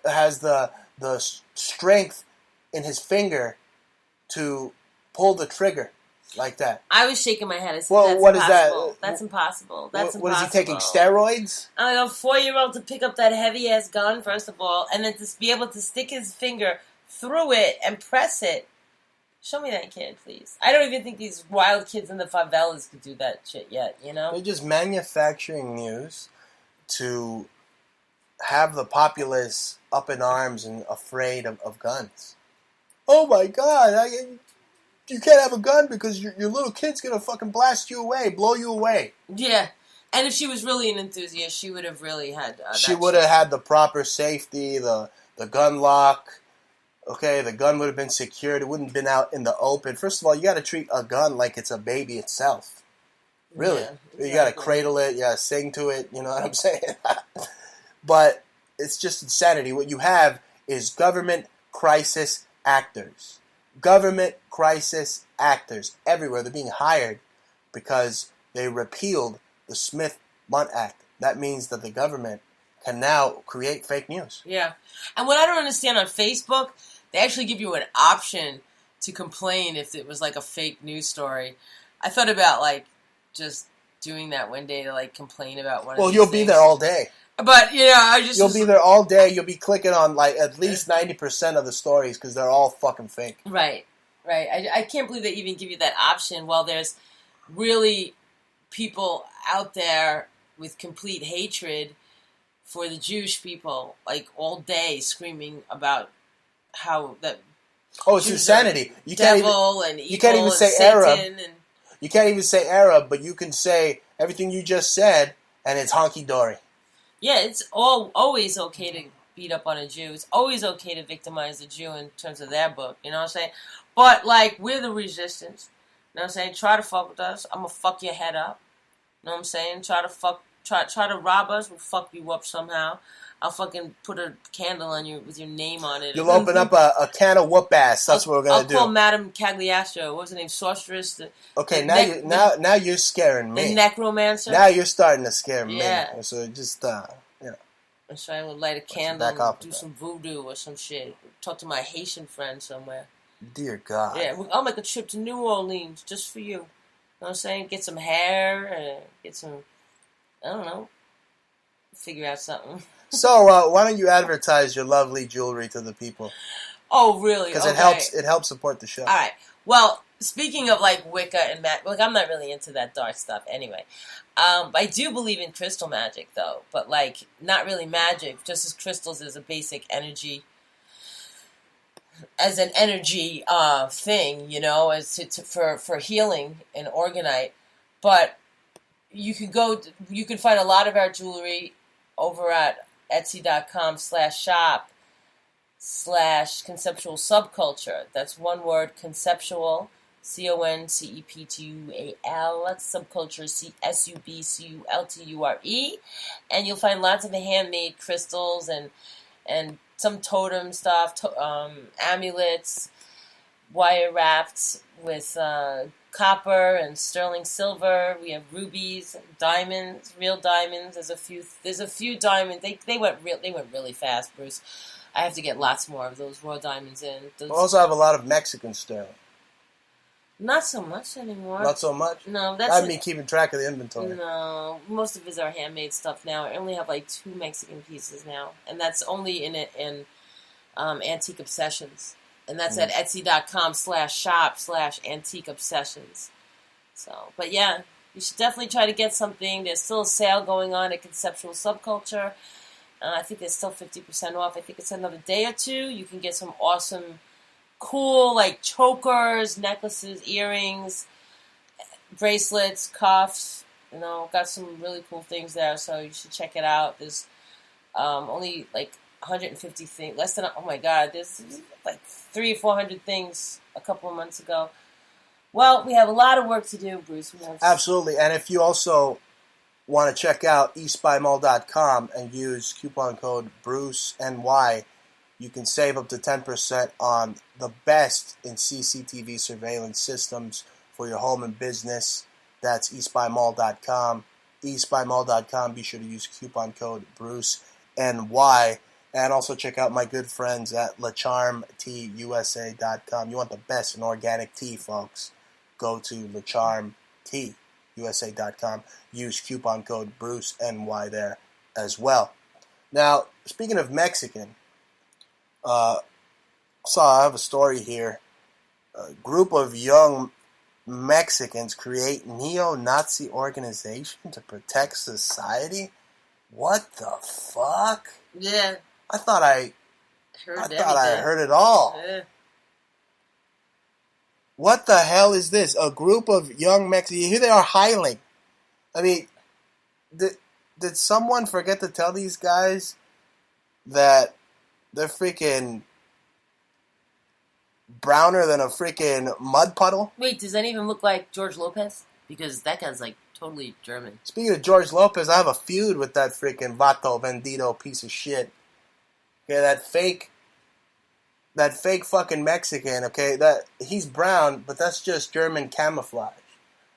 [SPEAKER 1] has the strength in his finger to pull the trigger like that?
[SPEAKER 2] I was shaking my head. I said,
[SPEAKER 1] well, what
[SPEAKER 2] impossible.
[SPEAKER 1] Is that?
[SPEAKER 2] That's impossible. That's
[SPEAKER 1] what
[SPEAKER 2] impossible.
[SPEAKER 1] Is he taking steroids?
[SPEAKER 2] I mean, a 4-year-old to pick up that heavy-ass gun, first of all, and then to be able to stick his finger through it and press it. Show me that kid, please. I don't even think these wild kids in the favelas could do that shit yet, They're
[SPEAKER 1] just manufacturing news to have the populace up in arms and afraid of guns. Oh my God, you can't have a gun because your little kid's going to fucking blast you away, blow you away.
[SPEAKER 2] Yeah, and if she was really an enthusiast, she would have really had...
[SPEAKER 1] she would have had the proper safety, the gun lock. Okay, the gun would have been secured. It wouldn't have been out in the open. First of all, you got to treat a gun like it's a baby itself. Really. Yeah, exactly. You got to cradle it. You got to sing to it. You know what I'm saying? But it's just insanity. What you have is government crisis actors. Government crisis actors everywhere. They're being hired because they repealed the Smith-Mundt Act. That means that the government can now create fake news.
[SPEAKER 2] Yeah. And what I don't understand on Facebook, they actually give you an option to complain if it was like a fake news story. I thought about like just doing that one day to like complain about one of these
[SPEAKER 1] Well, you'll be there all day.
[SPEAKER 2] But,
[SPEAKER 1] you'll be there all day. You'll be clicking on like at least 90% of the stories because they're all fucking fake.
[SPEAKER 2] Right. I can't believe they even give you that option. Well, there's really people out there with complete hatred for the Jewish people, like all day screaming about how that.
[SPEAKER 1] Oh, it's insanity!
[SPEAKER 2] You can't even,
[SPEAKER 1] you can't even say Arab. You can't even say Arab, but you can say everything you just said, and it's honky dory.
[SPEAKER 2] Yeah, it's always okay to beat up on a Jew. It's always okay to victimize a Jew in terms of their book. You know what I'm saying? But like we're the resistance. You know what I'm saying? Try to fuck with us, I'm gonna fuck your head up. You know what I'm saying? Try to rob us, we'll fuck you up somehow. I'll fucking put a candle on you with your name on it.
[SPEAKER 1] You'll open up a can of whoop ass. That's what we're gonna do.
[SPEAKER 2] I'll call Madame Cagliostro. What was her name? Sorceress.
[SPEAKER 1] Now you're scaring me.
[SPEAKER 2] The necromancer.
[SPEAKER 1] Now you're starting to scare me.
[SPEAKER 2] Yeah.
[SPEAKER 1] So just
[SPEAKER 2] I'm sure I would light a candle and do some voodoo or some shit. Talk to my Haitian friend somewhere.
[SPEAKER 1] Dear God.
[SPEAKER 2] Yeah, I'll make a trip to New Orleans just for you. You know what I'm saying? Get some hair and get some, I don't know, figure out something.
[SPEAKER 1] So why don't you advertise your lovely jewelry to the people?
[SPEAKER 2] Oh, really?
[SPEAKER 1] Because
[SPEAKER 2] okay.
[SPEAKER 1] it helps support the show.
[SPEAKER 2] All right. Well, speaking of like Wicca and magic, like I'm not really into that dark stuff anyway. I do believe in crystal magic though, but like not really magic, just as crystals is a basic energy, as an energy thing, you know, as for healing and organite. But you can find a lot of our jewelry over at etsy.com/shop/conceptual subculture. That's one word, conceptual, CONCEPTUAL, subculture, SUBCULTURE. And you'll find lots of handmade crystals and some totem stuff, amulets, wire wrapped with copper and sterling silver. We have rubies, diamonds, real diamonds. There's a few diamonds. They went really fast, Bruce. I have to get lots more of those raw diamonds in.
[SPEAKER 1] We also have a lot of Mexican sterling.
[SPEAKER 2] Not so much anymore.
[SPEAKER 1] Not so much?
[SPEAKER 2] No, that's...
[SPEAKER 1] I've been keeping track of the inventory.
[SPEAKER 2] No, most of it is our handmade stuff now. I only have like 2 Mexican pieces now. And that's only in Antique Obsessions. And that's at etsy.com/shop/antique obsessions. So, but yeah, you should definitely try to get something. There's still a sale going on at Conceptual Subculture. I think there's still 50% off. I think it's another day or two. You can get some awesome, cool, like chokers, necklaces, earrings, bracelets, cuffs. You know, got some really cool things there. So you should check it out. There's only like 150 things, less than, oh my God, there's like 300 or 400 things a couple of months ago. Well, we have a lot of work to do, Bruce.
[SPEAKER 1] Absolutely. And if you also want to check out eastbymall.com and use coupon code BruceNY, you can save up to 10% on the best in CCTV surveillance systems for your home and business. That's eastbymall.com. Eastbymall.com. Be sure to use coupon code BruceNY. And also check out my good friends at LaCharmTusa.com. You want the best in organic tea, folks? Go to LaCharmTusa.com. Use coupon code BruceNY there as well. Now, speaking of Mexican, I have a story here. A group of young Mexicans create neo-Nazi organization to protect society? What the fuck?
[SPEAKER 2] Yeah.
[SPEAKER 1] I thought I heard it all.
[SPEAKER 2] Yeah.
[SPEAKER 1] What the hell is this? A group of young Mexicans. Here they are hiling. I mean, did someone forget to tell these guys that they're freaking browner than a freaking mud puddle?
[SPEAKER 2] Wait, does that even look like George Lopez? Because that guy's like totally German.
[SPEAKER 1] Speaking of George Lopez, I have a feud with that freaking vato vendido piece of shit. Yeah, that fake that fake fucking Mexican, okay, that he's brown, but that's just German camouflage.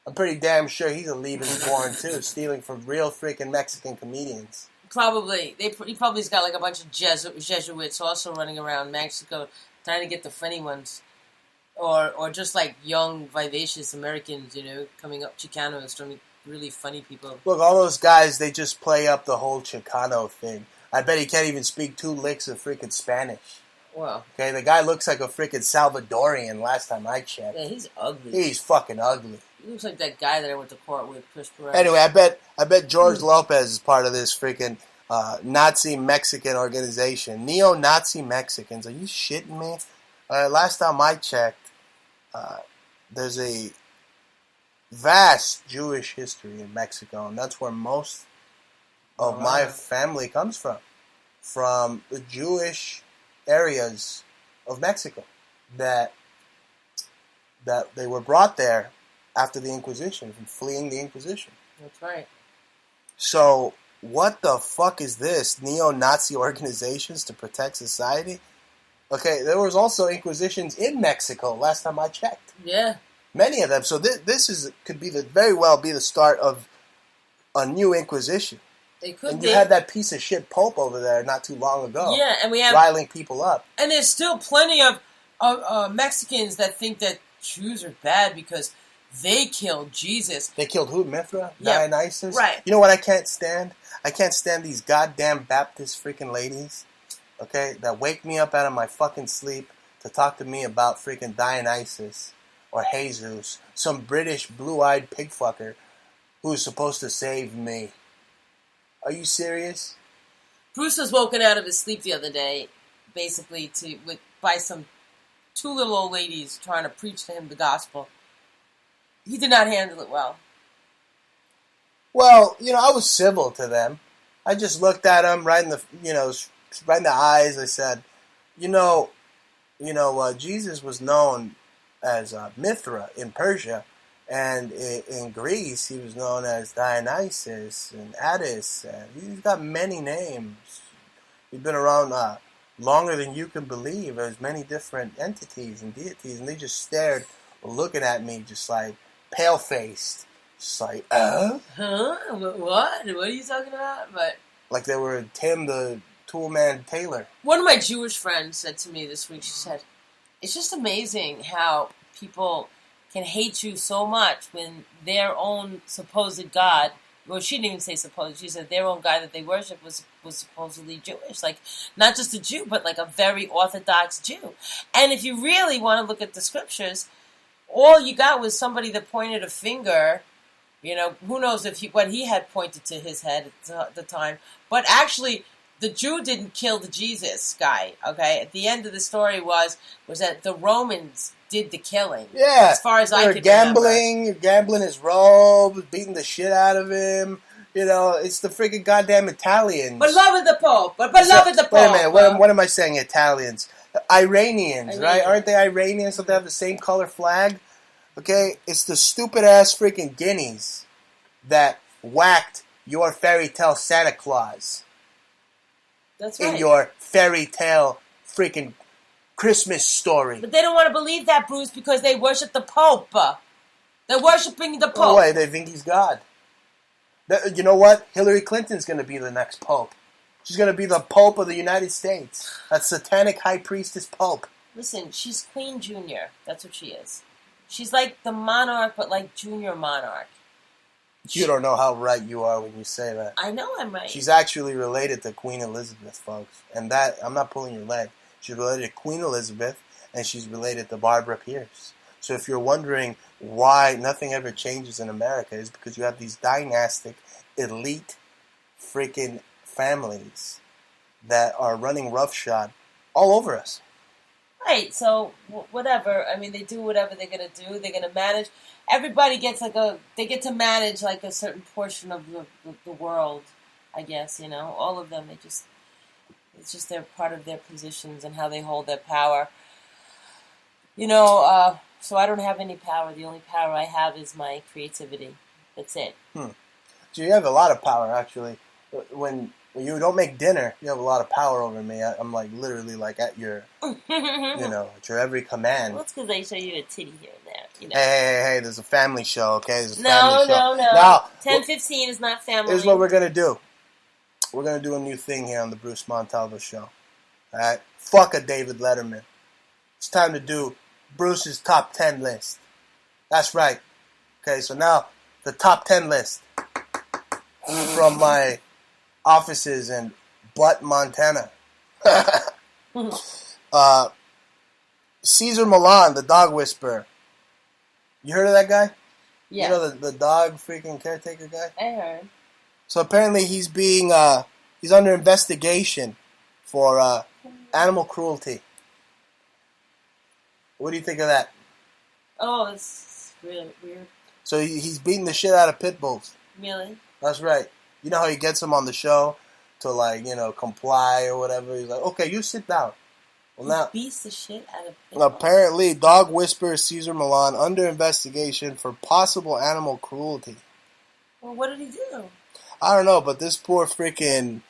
[SPEAKER 1] I'm pretty damn sure he's a Lebensborn too, stealing from real freaking Mexican comedians.
[SPEAKER 2] Probably. He probably's got like a bunch of Jesuits also running around Mexico trying to get the funny ones. Or just like young, vivacious Americans, you know, coming up, Chicanos, trying really funny people.
[SPEAKER 1] Look, all those guys, they just play up the whole Chicano thing. I bet he can't even speak 2 licks of freaking Spanish.
[SPEAKER 2] Wow.
[SPEAKER 1] Okay, the guy looks like a freaking Salvadorian last time I checked.
[SPEAKER 2] Yeah, he's ugly.
[SPEAKER 1] He's fucking ugly.
[SPEAKER 2] He looks like that guy that I went to court with, Chris Perez.
[SPEAKER 1] Anyway, I bet George Lopez is part of this freaking Nazi Mexican organization. Neo-Nazi Mexicans. Are you shitting me? Last time I checked, there's a vast Jewish history in Mexico, and that's where most of my family comes from the Jewish areas of Mexico that they were brought there after the Inquisition, from fleeing the Inquisition.
[SPEAKER 2] That's right.
[SPEAKER 1] So, what the fuck is this? Neo-Nazi organizations to protect society? Okay, there was also Inquisitions in Mexico last time I checked.
[SPEAKER 2] Yeah.
[SPEAKER 1] Many of them. So this could be very well be the start of a new Inquisition.
[SPEAKER 2] It could
[SPEAKER 1] and
[SPEAKER 2] be.
[SPEAKER 1] You had that piece of shit Pope over there not too long ago.
[SPEAKER 2] Yeah, and we have
[SPEAKER 1] riling people up.
[SPEAKER 2] And there's still plenty of Mexicans that think that Jews are bad because they killed Jesus.
[SPEAKER 1] They killed who? Mithra?
[SPEAKER 2] Yeah,
[SPEAKER 1] Dionysus?
[SPEAKER 2] right.
[SPEAKER 1] You know what I can't stand? I can't stand these goddamn Baptist freaking ladies, okay, that wake me up out of my fucking sleep to talk to me about freaking Dionysus or Jesus, some British blue-eyed pig fucker who's supposed to save me. Are you serious?
[SPEAKER 2] Bruce was woken out of his sleep the other day, basically by some 2 little old ladies trying to preach to him the gospel. He did not handle it well.
[SPEAKER 1] Well, I was civil to them. I just looked at them right in the, right in the eyes. I said, Jesus was known as Mithra in Persia, and in Greece he was known as Dionysus and Attis, and he's got many names. He's been around longer than you can believe. There's many different entities and deities, and they just stared, looking at me just like pale-faced. Just like,
[SPEAKER 2] Huh? What? What are you talking about? But
[SPEAKER 1] like they were Tim the Toolman Taylor.
[SPEAKER 2] One of my Jewish friends said to me this week, she said, it's just amazing how people can hate you so much when their own supposed God, well, she didn't even say supposed, she said their own God that they worship was supposedly Jewish. Like, not just a Jew, but like a very Orthodox Jew. And if you really want to look at the scriptures, all you got was somebody that pointed a finger. Who knows what he had pointed to his head at the time. But actually, the Jew didn't kill the Jesus guy, okay? At the end of the story was that the Romans did the killing.
[SPEAKER 1] Yeah.
[SPEAKER 2] As far as I could
[SPEAKER 1] gambling his robes, beating the shit out of him. It's the freaking goddamn Italians.
[SPEAKER 2] Beloved the Pope. Beloved the Pope.
[SPEAKER 1] Wait a minute, what am I saying? Italians. Iranians, right? Aren't they Iranians? Don't they have the same color flag? Okay, it's the stupid-ass freaking guineas that whacked your fairy tale Santa Claus.
[SPEAKER 2] That's right.
[SPEAKER 1] In your fairy tale freaking Christmas story.
[SPEAKER 2] But they don't want to believe that, Bruce, because they worship the Pope. They're worshiping the Pope.
[SPEAKER 1] No way, they think he's God. You know what? Hillary Clinton's going to be the next Pope. She's going to be the Pope of the United States. That satanic high priestess Pope.
[SPEAKER 2] Listen, she's Queen Junior. That's what she is. She's like the monarch, but like junior monarch.
[SPEAKER 1] You don't know how right you are when you say that.
[SPEAKER 2] I know I'm right.
[SPEAKER 1] She's actually related to Queen Elizabeth, folks. And that, I'm not pulling your leg. She's related to Queen Elizabeth, and she's related to Barbara Pierce. So if you're wondering why nothing ever changes in America, is because you have these dynastic, elite, freaking families that are running roughshod all over us.
[SPEAKER 2] Right, so whatever. I mean, they do whatever they're going to do. They're going to manage. Everybody gets they get to manage like a certain portion of the world, I guess, All of them, it's just they're part of their positions and how they hold their power. So I don't have any power. The only power I have is my creativity. That's it.
[SPEAKER 1] So you have a lot of power, actually. When when you don't make dinner, you have a lot of power over me. I'm like literally like at your, at your every command.
[SPEAKER 2] Well, it's because I show you a titty here and there. You know.
[SPEAKER 1] Hey, there's a family show, okay? There's a
[SPEAKER 2] No.
[SPEAKER 1] family show. No.
[SPEAKER 2] 10:15 is not family.
[SPEAKER 1] Here's what we're going to do. We're going to do a new thing here on the Bruce Montalvo Show. All right? Fuck a David Letterman. It's time to do Bruce's top 10 list. That's right. Okay, so now the top 10 list from my offices in Butt, Montana. Caesar Milan, the dog whisperer. You heard of that guy?
[SPEAKER 2] Yeah.
[SPEAKER 1] You know the dog freaking caretaker guy?
[SPEAKER 2] I heard.
[SPEAKER 1] So apparently he's being he's under investigation for animal cruelty. What do you think of that?
[SPEAKER 2] Oh, it's really weird.
[SPEAKER 1] So he's beating the shit out of pit bulls.
[SPEAKER 2] Really?
[SPEAKER 1] That's right. You know how he gets them on the show to comply or whatever. He's like, okay, you sit down. Well, now
[SPEAKER 2] he beats the shit out of pit bulls.
[SPEAKER 1] Apparently, dog whisperer Caesar Milan under investigation for possible animal cruelty.
[SPEAKER 2] Well, what did he do?
[SPEAKER 1] I don't know, but this poor freaking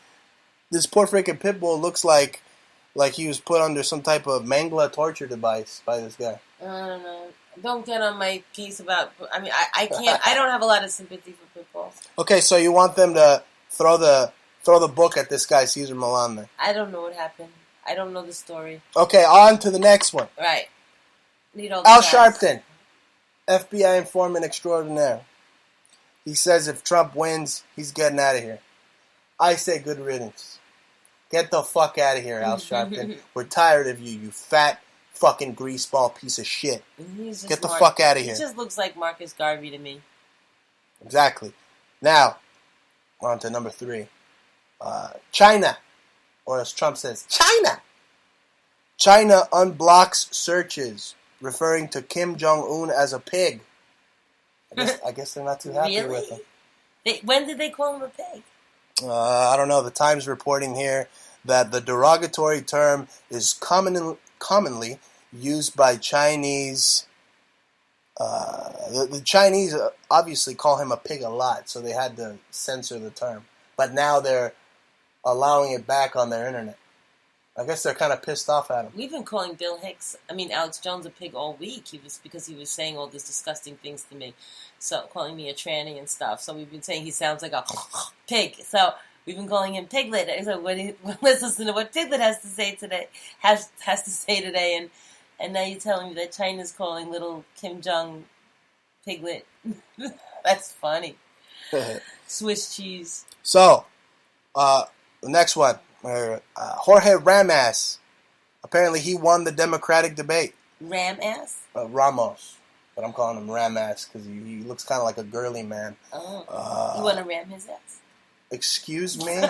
[SPEAKER 1] pit bull looks like he was put under some type of Mangla torture device by this guy.
[SPEAKER 2] I don't know. Don't get on my case about. I mean, I can't. I don't have a lot of sympathy for pit bulls.
[SPEAKER 1] Okay, so you want them to throw the book at this guy Caesar Milan then?
[SPEAKER 2] I don't know what happened. I don't know the story.
[SPEAKER 1] Okay, on to the next one.
[SPEAKER 2] Right. Need all the
[SPEAKER 1] Al
[SPEAKER 2] facts.
[SPEAKER 1] Sharpton, FBI informant extraordinaire. He says if Trump wins, he's getting out of here. I say good riddance. Get the fuck out of here, Al Sharpton. We're tired of you, you fat fucking greaseball piece of shit. Get the fuck out of here.
[SPEAKER 2] He just looks like Marcus Garvey to me.
[SPEAKER 1] Exactly. Now, on to number 3. China. Or as Trump says, China. China unblocks searches referring to Kim Jong-un as a pig. I guess they're not too happy
[SPEAKER 2] Really?
[SPEAKER 1] with him.
[SPEAKER 2] When did they call him a pig?
[SPEAKER 1] I don't know. The Times reporting here that the derogatory term is commonly used by Chinese. The Chinese obviously call him a pig a lot, so they had to censor the term. But now they're allowing it back on their internet. I guess they're kind of pissed off at him.
[SPEAKER 2] We've been calling Alex Jones a pig all week. Because he was saying all these disgusting things to me. So calling me a tranny and stuff. So we've been saying he sounds like a pig. So we've been calling him Piglet. So let's listen to what Piglet has to say today. Has to say today. And now you're telling me that China's calling little Kim Jong Piglet. That's funny. Swiss cheese.
[SPEAKER 1] So, the next one. Jorge Ramos. Apparently he won the Democratic debate.
[SPEAKER 2] Ramos?
[SPEAKER 1] Ramos. But I'm calling him Ramass because he looks kind of like a girly man.
[SPEAKER 2] Oh. You want to ram his ass?
[SPEAKER 1] Excuse me?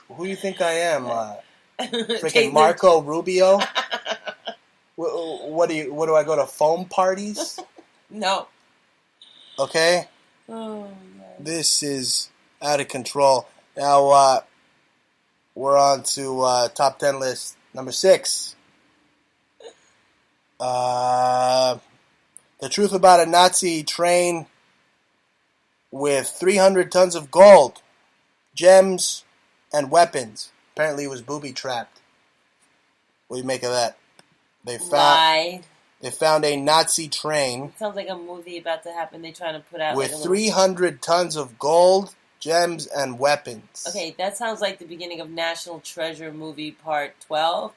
[SPEAKER 1] Who do you think I am? Freaking Marco Rubio? What do I go to foam parties?
[SPEAKER 2] No.
[SPEAKER 1] Okay?
[SPEAKER 2] Oh, no.
[SPEAKER 1] This is out of control. Now, we're on to top 10 list. Number 6. The truth about a Nazi train with 300 tons of gold, gems, and weapons. Apparently it was booby-trapped. What do you make of that? They found a Nazi train.
[SPEAKER 2] It sounds like a movie about to happen. They're trying to put out
[SPEAKER 1] with 300 tons of gold, gems, and weapons.
[SPEAKER 2] Okay, that sounds like the beginning of National Treasure movie part 12.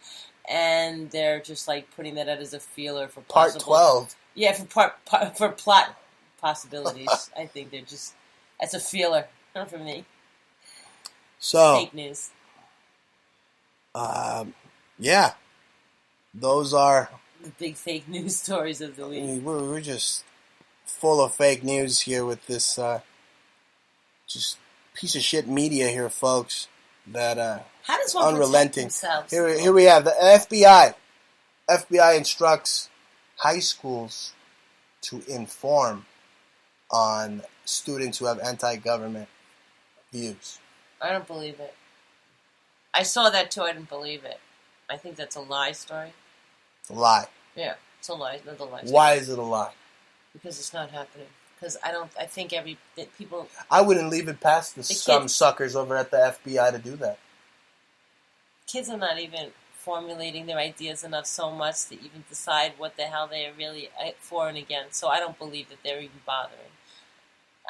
[SPEAKER 2] And they're just like putting that out as a feeler for possible...
[SPEAKER 1] Part 12?
[SPEAKER 2] Yeah, for plot possibilities. I think they're just... That's a feeler for me.
[SPEAKER 1] So...
[SPEAKER 2] Fake news.
[SPEAKER 1] Yeah. Those are...
[SPEAKER 2] The big fake news stories of the week.
[SPEAKER 1] We're just full of fake news here with this just piece of shit media here, folks. That
[SPEAKER 2] how does one
[SPEAKER 1] unrelenting.
[SPEAKER 2] Themselves?
[SPEAKER 1] Here we have the FBI. FBI instructs high schools to inform on students who have anti-government views.
[SPEAKER 2] I don't believe it. I saw that too. I didn't believe it. I think that's a lie story.
[SPEAKER 1] It's a lie.
[SPEAKER 2] Yeah, it's a lie. Another lie story.
[SPEAKER 1] Why is it a lie?
[SPEAKER 2] Because it's not happening. because I think people.
[SPEAKER 1] I wouldn't leave it past the scum
[SPEAKER 2] kids,
[SPEAKER 1] suckers over at the FBI to do that.
[SPEAKER 2] Kids are not even formulating their ideas enough so much to even decide what the hell they are really for and against. So I don't believe that they're even bothering.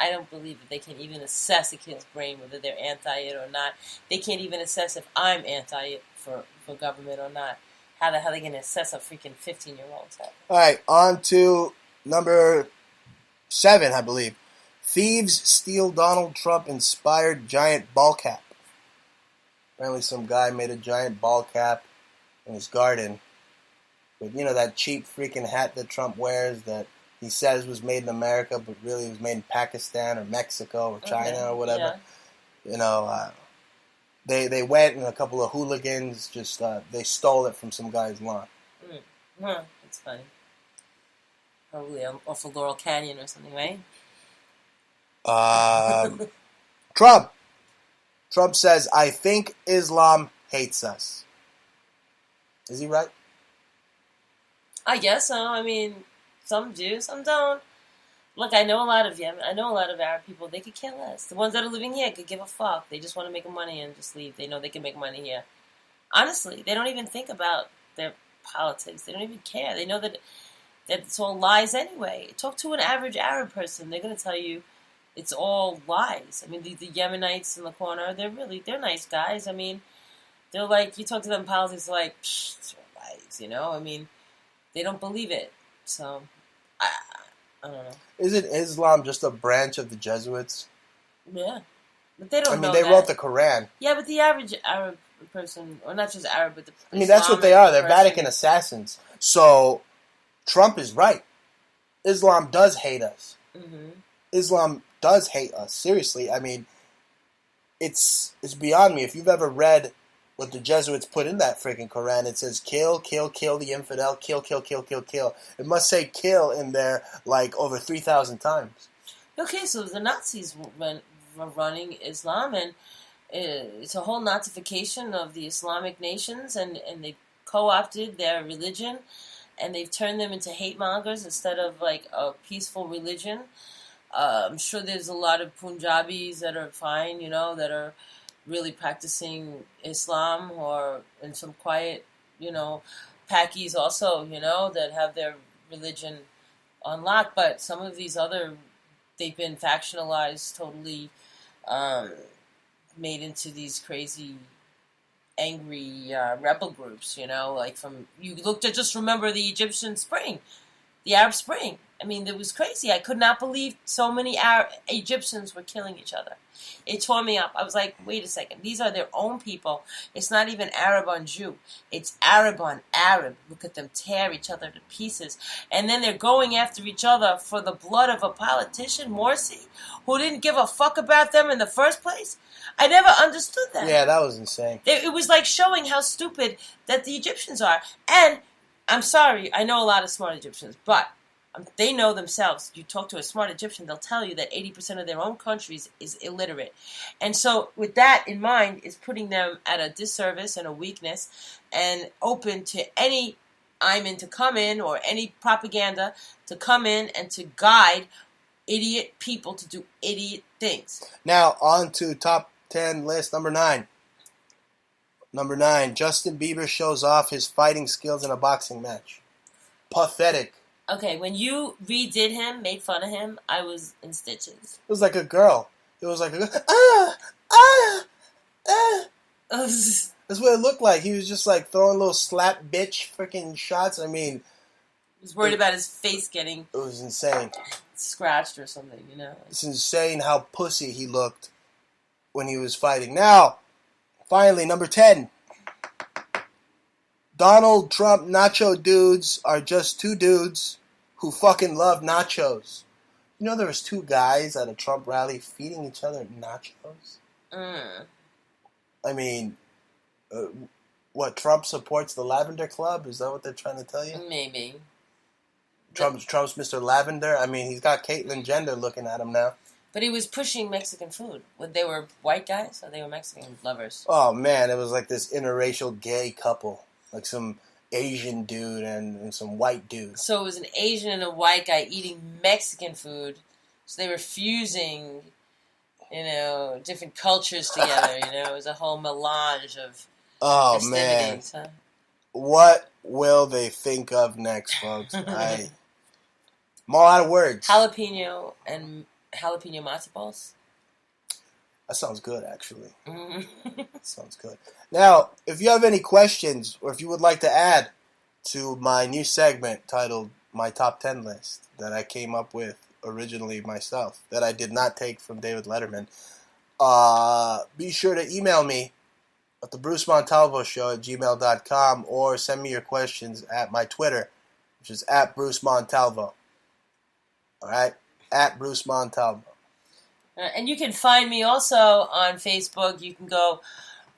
[SPEAKER 2] I don't believe that they can even assess a kid's brain whether they're anti it or not. They can't even assess if I'm anti it for government or not. How the hell are they going to assess a freaking 15-year-old?
[SPEAKER 1] All right, on to number 7, I believe. Thieves steal Donald Trump-inspired giant ball cap. Apparently some guy made a giant ball cap in his garden with, that cheap freaking hat that Trump wears that he says was made in America, but really was made in Pakistan or Mexico or China or whatever.
[SPEAKER 2] Yeah.
[SPEAKER 1] They went and a couple of hooligans just they stole it from some guy's lawn.
[SPEAKER 2] That's funny. Probably off of Laurel Canyon or something, right?
[SPEAKER 1] Trump says, "I think Islam hates us." Is he right?
[SPEAKER 2] I guess so. I mean, some do, some don't. Look, I know a lot of Yemen. I know a lot of Arab people. They could care less. The ones that are living here could give a fuck. They just want to make money and just leave. They know they can make money here. Honestly, they don't even think about their politics. They don't even care. They know that it's all lies anyway. Talk to an average Arab person. They're going to tell you it's all lies. I mean, the Yemenites in the corner, they're nice guys. I mean, they're like, you talk to them politics, they're like, it's all lies, I mean, they don't believe it. So, I don't know.
[SPEAKER 1] Isn't Islam just a branch of the Jesuits?
[SPEAKER 2] Yeah. But they don't know
[SPEAKER 1] they
[SPEAKER 2] that.
[SPEAKER 1] wrote the Quran.
[SPEAKER 2] Yeah, but the average Arab person, or not just Arab, but the
[SPEAKER 1] that's what they are. They're Vatican assassins. So, Trump is right. Islam does hate us.
[SPEAKER 2] Mm-hmm.
[SPEAKER 1] Islam does hate us. Seriously. I mean, it's beyond me. If you've ever read what the Jesuits put in that freaking Quran, it says kill, kill, kill the infidel, kill, kill, kill, kill, kill. It must say kill in there like over 3,000 times.
[SPEAKER 2] Okay, so the Nazis were running Islam, and it's a whole Nazification of the Islamic nations, and they co-opted their religion, and they've turned them into hate mongers instead of like a peaceful religion. I'm sure there's a lot of Punjabis that are fine, that are really practicing Islam, or in some quiet, Pakis also, that have their religion on lock. But some of these they've been factionalized, totally made into these crazy, angry rebel groups, just remember the Egyptian Spring, the Arab Spring. I mean, it was crazy. I could not believe so many Egyptians were killing each other. It tore me up. I was like, wait a second. These are their own people. It's not even Arab on Jew. It's Arab on Arab. Look at them tear each other to pieces. And then they're going after each other for the blood of a politician, Morsi, who didn't give a fuck about them in the first place. I never understood that.
[SPEAKER 1] Yeah, that was insane.
[SPEAKER 2] It was like showing how stupid that the Egyptians are. And I'm sorry, I know a lot of smart Egyptians, but they know themselves. You talk to a smart Egyptian, they'll tell you that 80% of their own countries is illiterate. And so with that in mind, is putting them at a disservice and a weakness, and open to any Ayman to come in, or any propaganda to come in and to guide idiot people to do idiot things.
[SPEAKER 1] Now, on to top 10 list, number 9. Number 9, Justin Bieber shows off his fighting skills in a boxing match. Pathetic.
[SPEAKER 2] Okay, when you redid him, made fun of him, I was in stitches.
[SPEAKER 1] It was like a girl. It was like a That's what it looked like. He was just like throwing little slap bitch freaking shots. I mean,
[SPEAKER 2] he was worried about his face getting...
[SPEAKER 1] It was insane.
[SPEAKER 2] Scratched or something,
[SPEAKER 1] It's insane how pussy he looked when he was fighting. Now, finally, number 10. Donald Trump nacho dudes are just two dudes who fucking love nachos. There was two guys at a Trump rally feeding each other nachos? I mean, what, Trump supports the Lavender Club? Is that what they're trying to tell you?
[SPEAKER 2] Maybe.
[SPEAKER 1] Trump's Mr. Lavender? I mean, he's got Caitlyn Jenner looking at him now.
[SPEAKER 2] But he was pushing Mexican food. They were white guys, or they were Mexican lovers?
[SPEAKER 1] Oh, man, it was like this interracial gay couple. Like some Asian dude and some white dude.
[SPEAKER 2] So it was an Asian and a white guy eating Mexican food, So they were fusing, different cultures together. It was a whole melange of festivities.
[SPEAKER 1] Man.
[SPEAKER 2] Huh?
[SPEAKER 1] What will they think of next, folks? I'm all out of words.
[SPEAKER 2] Jalapeno matzo balls.
[SPEAKER 1] That sounds good, actually.
[SPEAKER 2] Mm-hmm.
[SPEAKER 1] Sounds good. Now, if you have any questions or if you would like to add to my new segment titled My Top 10 List that I came up with originally myself, that I did not take from David Letterman, be sure to email me at the Bruce Montalvo Show at gmail.com or send me your questions at my Twitter, which is at Bruce Montalvo. All right? At Bruce Montalvo.
[SPEAKER 2] And you can find me also on Facebook. You can go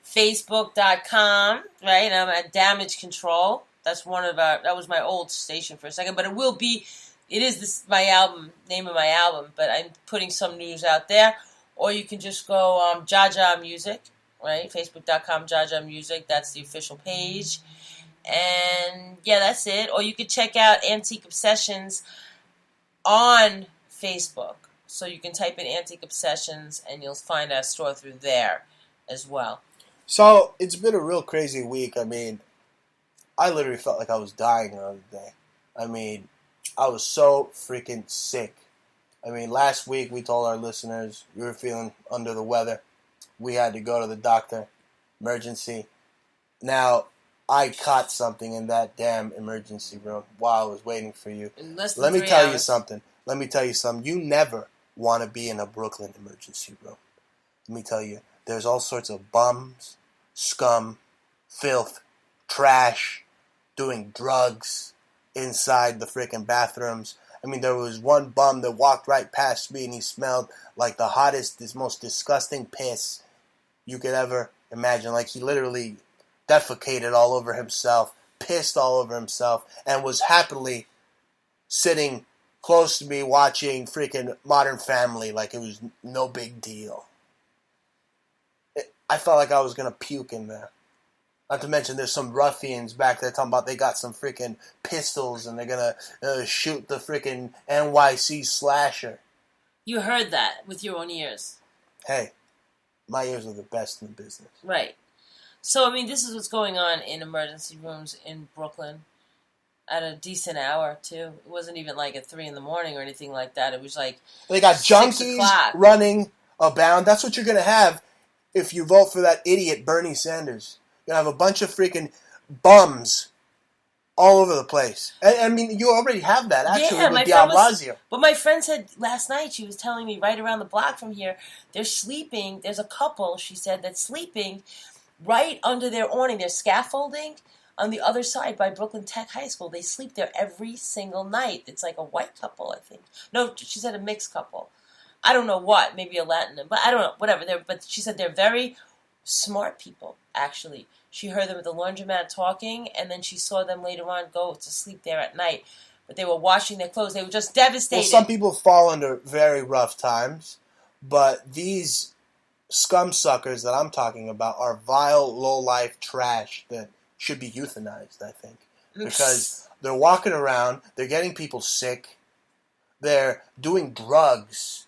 [SPEAKER 2] facebook.com, right? I'm at Damage Control. That was my old station for a second, but it is my album, name of my album, but I'm putting some news out there. Or you can just go Jaja Music, right? Facebook.com Jaja Music. That's the official page. And yeah, that's it. Or you could check out Antique Obsessions on Facebook. So you can type in Antique Obsessions and you'll find our store through there as well.
[SPEAKER 1] So, it's been a real crazy week. I mean, I literally felt like I was dying the other day. I mean, I was so freaking sick. I mean, last week we told our listeners we were feeling under the weather. We had to go to the doctor. Emergency. Now, I caught something in that damn emergency room while I was waiting for you. Let me tell you something. You never want to be in a Brooklyn emergency room. Let me tell you, there's all sorts of bums, scum, filth, trash, doing drugs inside the freaking bathrooms. I mean, there was one bum that walked right past me and he smelled like the hottest, most disgusting piss you could ever imagine. Like, he literally defecated all over himself, pissed all over himself, and was happily sitting close to me watching freaking Modern Family like it was no big deal. I felt like I was going to puke in there. Not to mention there's some ruffians back there talking about they got some freaking pistols and they're going to shoot the freaking NYC slasher.
[SPEAKER 2] You heard that with your own ears.
[SPEAKER 1] Hey, my ears are the best in the business.
[SPEAKER 2] Right. So, I mean, this is what's going on in emergency rooms in Brooklyn at a decent hour, too. It wasn't even like at 3 in the morning or anything like that. It was like
[SPEAKER 1] they got junkies running abound. That's what you're going to have if you vote for that idiot Bernie Sanders. You're going to have a bunch of freaking bums all over the place. I mean, you already have that, actually, with de Blasio.
[SPEAKER 2] But my friend said last night, she was telling me right around the block from here, they're sleeping. There's a couple, she said, that's sleeping right under their awning. Their scaffolding on the other side by Brooklyn Tech High School. They sleep there every single night. It's like a white couple, I think. No, she said a mixed couple. I don't know what, maybe a Latin, but I don't know, whatever. But she said they're very smart people, actually. She heard them at the laundromat talking, and then she saw them later on go to sleep there at night. But they were washing their clothes. They were just devastated.
[SPEAKER 1] Well, some people fall under very rough times, but these scum suckers that I'm talking about are vile, low-life trash that should be euthanized, I think. Because they're walking around, they're getting people sick, they're doing drugs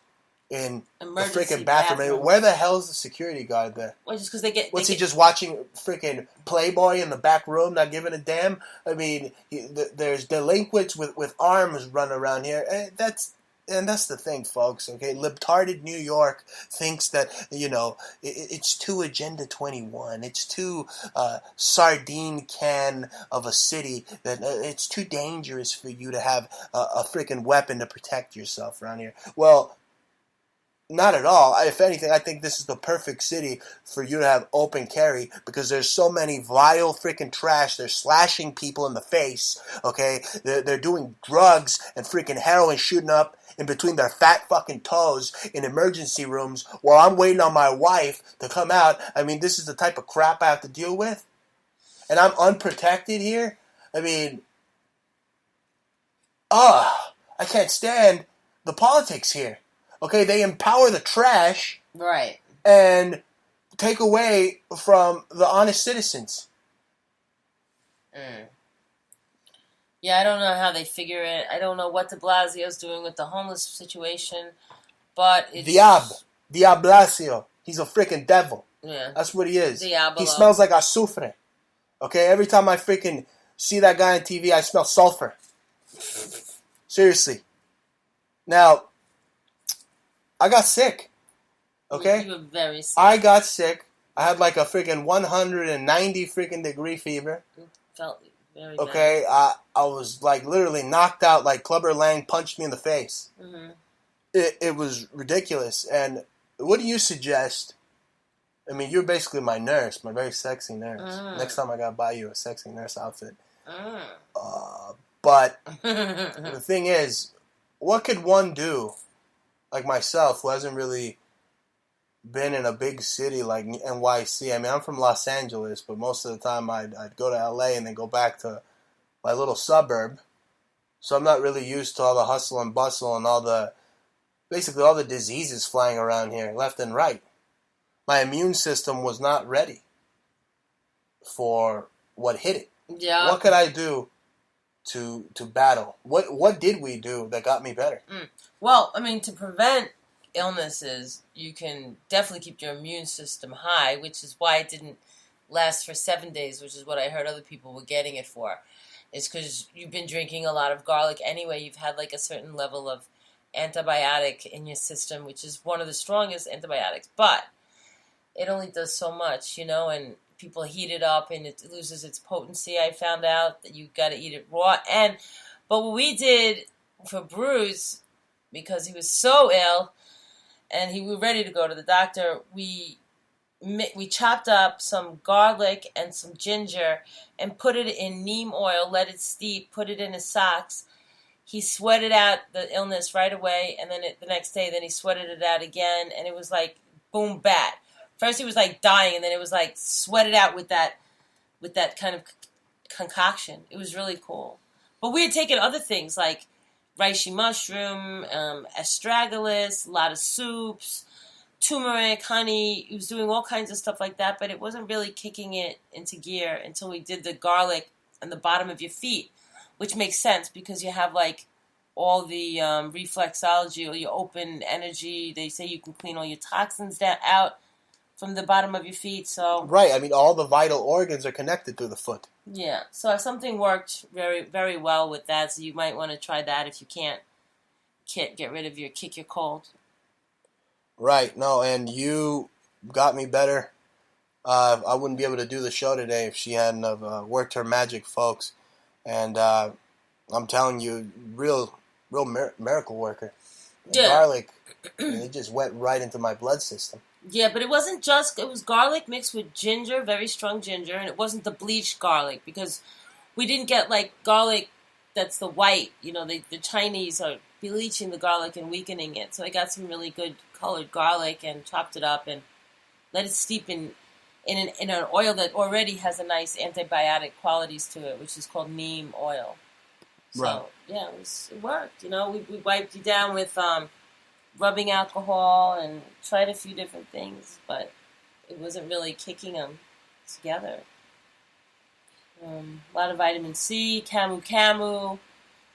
[SPEAKER 1] in emergency the freaking bathroom. Where the hell is the security guard there?
[SPEAKER 2] Well, just because they get...
[SPEAKER 1] What's he just watching freaking Playboy in the back room, not giving a damn? I mean, there's delinquents with arms running around here. And that's the thing, folks, okay? Libtarded New York thinks that, it's too Agenda 21. It's too sardine can of a city that it's too dangerous for you to have a freaking weapon to protect yourself around here. Well, not at all. If anything, I think this is the perfect city for you to have open carry because there's so many vile freaking trash. They're slashing people in the face, okay? They're doing drugs and freaking heroin shooting up in between their fat fucking toes in emergency rooms while I'm waiting on my wife to come out. I mean, this is the type of crap I have to deal with. And I'm unprotected here. I mean, I can't stand the politics here. Okay, they empower the trash.
[SPEAKER 2] Right.
[SPEAKER 1] And take away from the honest citizens.
[SPEAKER 2] Yeah, I don't know how they figure it. I don't know what de Blasio's doing with the homeless situation, but it's...
[SPEAKER 1] Diablasio. He's a freaking devil.
[SPEAKER 2] Yeah.
[SPEAKER 1] That's what he is.
[SPEAKER 2] Diablo.
[SPEAKER 1] He smells like azufre. Okay, every time I freaking see that guy on TV, I smell sulfur. Seriously. Now, I got sick. Okay?
[SPEAKER 2] You were very sick.
[SPEAKER 1] I got sick. I had like a freaking 190 freaking degree fever.
[SPEAKER 2] You felt very
[SPEAKER 1] okay?
[SPEAKER 2] bad.
[SPEAKER 1] I was like literally knocked out, like Clubber Lang punched me in the face.
[SPEAKER 2] Mm-hmm.
[SPEAKER 1] It was ridiculous. And what do you suggest? I mean, you're basically my nurse, my very sexy nurse. Next time I gotta buy you a sexy nurse outfit. But the thing is, what could one do, like myself, who hasn't really been in a big city like NYC? I mean, I'm from Los Angeles, but most of the time I'd go to LA and then go back to my little suburb. So I'm not really used to all the hustle and bustle and basically all the diseases flying around here, left and right. My immune system was not ready for what hit it.
[SPEAKER 2] Yeah.
[SPEAKER 1] What could I do to battle? What did we do that got me better?
[SPEAKER 2] Well, I mean, to prevent illnesses, you can definitely keep your immune system high, which is why it didn't last for 7 days, which is what I heard other people were getting it for. It's because you've been drinking a lot of garlic anyway. You've had like a certain level of antibiotic in your system, which is one of the strongest antibiotics. But it only does so much, and people heat it up and it loses its potency. I found out that you got to eat it raw. But what we did for Bruce, because he was so ill and he was ready to go to the doctor, we chopped up some garlic and some ginger and put it in neem oil, let it steep, put it in his socks. He sweated out the illness right away, and then the next day, then he sweated it out again, and it was like boom, bat. First he was like dying, and then it was like sweated out with that kind of concoction. It was really cool. But we had taken other things like reishi mushroom, astragalus, a lot of soups, turmeric, honey. He was doing all kinds of stuff like that, but it wasn't really kicking it into gear until we did the garlic on the bottom of your feet, which makes sense because you have like all the reflexology or your open energy. They say you can clean all your toxins out from the bottom of your feet. So
[SPEAKER 1] right, I mean, all the vital organs are connected through the foot.
[SPEAKER 2] Yeah, so something worked very, very well with that. So you might want to try that if you can't get rid of kick your cold.
[SPEAKER 1] Right, no, and you got me better. I wouldn't be able to do the show today if she hadn't have worked her magic, folks. And I'm telling you, real miracle worker.
[SPEAKER 2] Yeah.
[SPEAKER 1] Garlic, it just went right into my blood system.
[SPEAKER 2] Yeah, but it wasn't it was garlic mixed with ginger, very strong ginger, and it wasn't the bleached garlic because we didn't get like garlic that's the white. The Chinese are bleaching the garlic and weakening it. So I got some really good colored garlic and chopped it up and let it steep in an oil that already has a nice antibiotic qualities to it, which is called neem oil. So,
[SPEAKER 1] right.
[SPEAKER 2] Yeah, it worked. We wiped you down with rubbing alcohol and tried a few different things, but it wasn't really kicking them together. A lot of vitamin C, camu,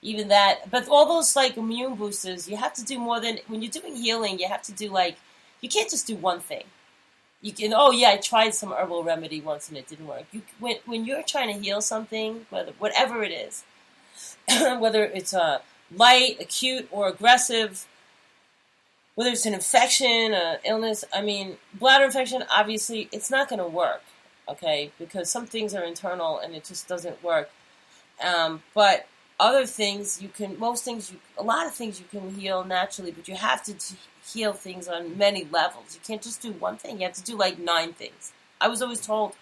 [SPEAKER 2] even that. But all those like immune boosters, you have to do more than when you're doing healing. You have to do you can't just do one thing. You can. Oh yeah, I tried some herbal remedy once and it didn't work. When you're trying to heal something, whatever it is, whether it's light, acute, or aggressive. Whether it's an infection, an illness, bladder infection, obviously, it's not going to work, okay? Because some things are internal and it just doesn't work. But other things, a lot of things you can heal naturally, but you have to heal things on many levels. You can't just do one thing. You have to do 9 things. I was always told,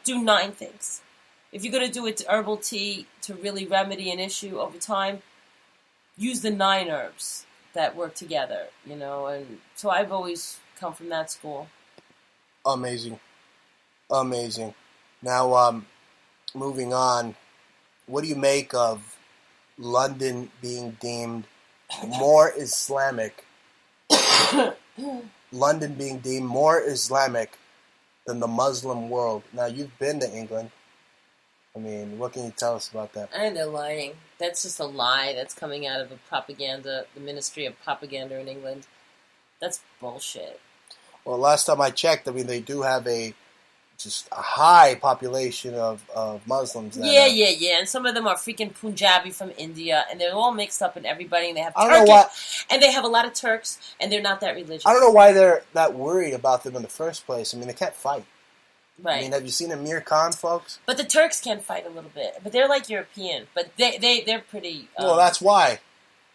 [SPEAKER 2] do 9 things. If you're going to do it to herbal tea to really remedy an issue over time, use the 9 herbs that work together, and so I've always come from that school.
[SPEAKER 1] Amazing. Now, moving on, what do you make of London being deemed more Islamic? London being deemed more Islamic than the Muslim world. Now, you've been to England. I mean, what can you tell us about that?
[SPEAKER 2] And they're lying. That's just a lie that's coming out of the Ministry of Propaganda in England. That's bullshit.
[SPEAKER 1] Well, last time I checked, I mean, they do have just a high population of Muslims.
[SPEAKER 2] Yeah. And some of them are freaking Punjabi from India, and they're all mixed up in everybody, and they have
[SPEAKER 1] I don't know why.
[SPEAKER 2] and they have a lot of Turks, and they're not that religious.
[SPEAKER 1] I don't know why they're that worried about them in the first place. I mean, they can't fight.
[SPEAKER 2] Right.
[SPEAKER 1] I mean, have you seen Amir Khan, folks?
[SPEAKER 2] But the Turks can fight a little bit. But they're like European. But they're pretty...
[SPEAKER 1] Well, that's why.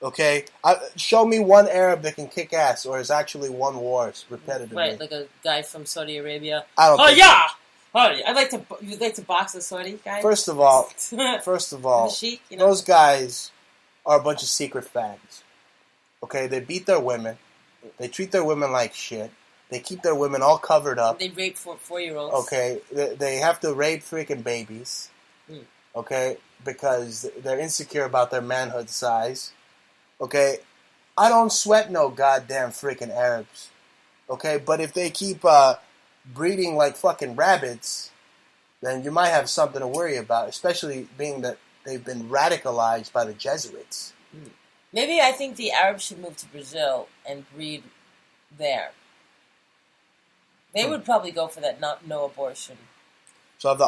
[SPEAKER 1] Okay? Show me one Arab that can kick ass or has actually won wars repetitively.
[SPEAKER 2] Right, like a guy from Saudi Arabia.
[SPEAKER 1] I don't think
[SPEAKER 2] yeah! Oh, you'd like to box a Saudi guy?
[SPEAKER 1] First of all,
[SPEAKER 2] Sheik,
[SPEAKER 1] those guys are a bunch of secret fags. Okay? They beat their women. They treat their women like shit. They keep their women all covered up.
[SPEAKER 2] They rape 4-year-olds.
[SPEAKER 1] Okay, they have to rape freaking babies. Okay, because they're insecure about their manhood size. Okay, I don't sweat no goddamn freaking Arabs. Okay, but if they keep breeding like fucking rabbits, then you might have something to worry about, especially being that they've been radicalized by the Jesuits.
[SPEAKER 2] Maybe I think the Arabs should move to Brazil and breed there. They would probably go for that no abortion.
[SPEAKER 1] So I have the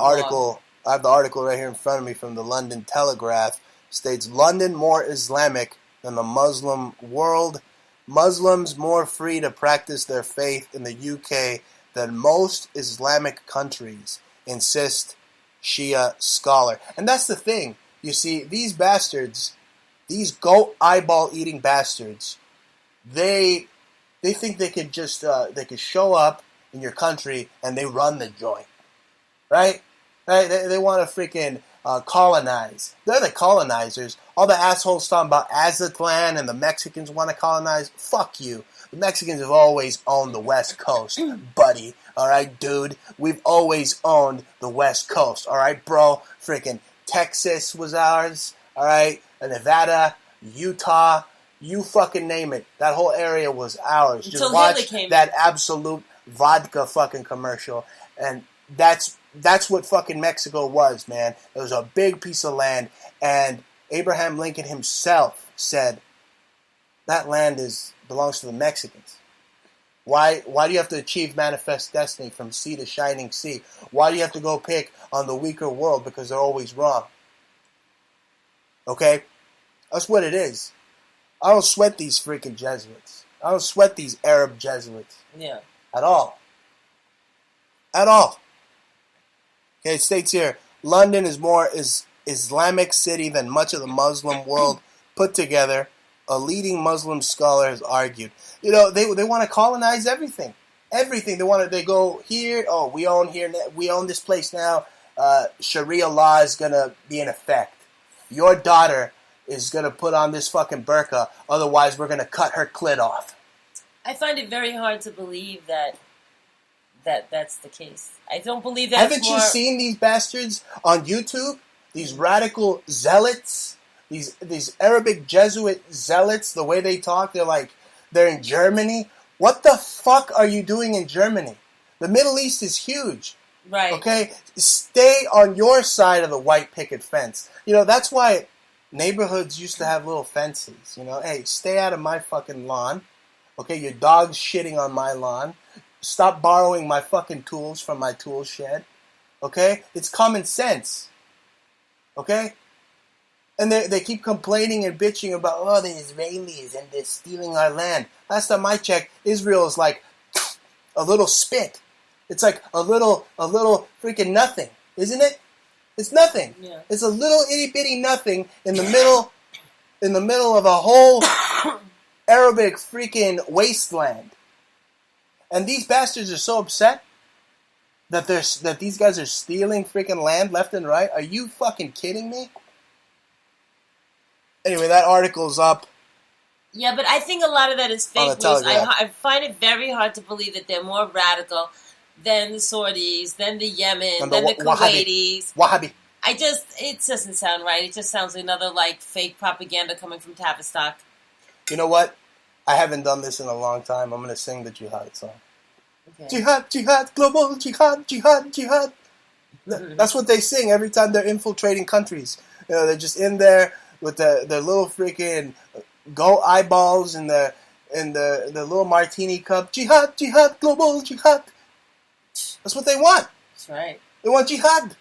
[SPEAKER 1] article right here in front of me from the London Telegraph. It states London more Islamic than the Muslim world. Muslims more free to practice their faith in the UK than most Islamic countries, insist Shia scholar. And that's the thing. You see, these bastards, these goat eyeball eating bastards, they think they could just they could show up in your country and they run the joint, right? They want to freaking colonize. They're the colonizers. All the assholes talking about Aztlan and the Mexicans want to colonize. Fuck you. The Mexicans have always owned the West Coast, buddy. All right, dude. We've always owned the West Coast. All right, bro. Freaking Texas was ours. All right, Nevada, Utah. You fucking name it. That whole area was ours. Just watch that Absolute vodka fucking commercial, and that's what fucking Mexico was, man. It was a big piece of land, and Abraham Lincoln himself said that land belongs to the Mexicans. Why do you have to achieve manifest destiny from sea to shining sea? Why do you have to go pick on the weaker world because they're always wrong? Okay? That's what it is. I don't sweat these freaking Jesuits. I don't sweat these Arab Jesuits.
[SPEAKER 2] Yeah.
[SPEAKER 1] At all. At all. Okay, it states here, London is more Islamic city than much of the Muslim world put together. A leading Muslim scholar has argued. You know, they want to colonize everything. Everything. They go here, oh, we own this place now. Sharia law is going to be in effect. Your daughter is going to put on this fucking burqa, otherwise we're going to cut her clit off.
[SPEAKER 2] I find it very hard to believe that's the case. I don't believe that.
[SPEAKER 1] Haven't you seen these bastards on YouTube? These radical zealots, these Arabic Jesuit zealots, the way they talk, they're in Germany. What the fuck are you doing in Germany? The Middle East is huge.
[SPEAKER 2] Right.
[SPEAKER 1] Okay? Stay on your side of the white picket fence. You know, that's why neighborhoods used to have little fences. You know, hey, stay out of my fucking lawn. Okay, your dog's shitting on my lawn. Stop borrowing my fucking tools from my tool shed. Okay? It's common sense. Okay? And they keep complaining and bitching about, the Israelis and they're stealing our land. Last time I checked, Israel is like a little spit. It's like a little freaking nothing, isn't it? It's nothing.
[SPEAKER 2] Yeah.
[SPEAKER 1] It's a little itty bitty nothing in the middle of a whole Arabic freaking wasteland. And these bastards are so upset that these guys are stealing freaking land left and right. Are you fucking kidding me? Anyway, that article's up.
[SPEAKER 2] Yeah, but I think a lot of that is fake news. I find it very hard to believe that they're more radical than the Saudis, than the Yemen, than the Kuwaitis.
[SPEAKER 1] Wahhabi.
[SPEAKER 2] It doesn't sound right. It just sounds like another fake propaganda coming from Tavistock.
[SPEAKER 1] You know what? I haven't done this in a long time. I'm going to sing the jihad song. Okay. Jihad, jihad, global jihad, jihad, jihad. That's what they sing every time they're infiltrating countries. They're just in there with their little freaking goat eyeballs and the little martini cup. Jihad, jihad, global jihad. That's what they want.
[SPEAKER 2] That's right.
[SPEAKER 1] They want jihad.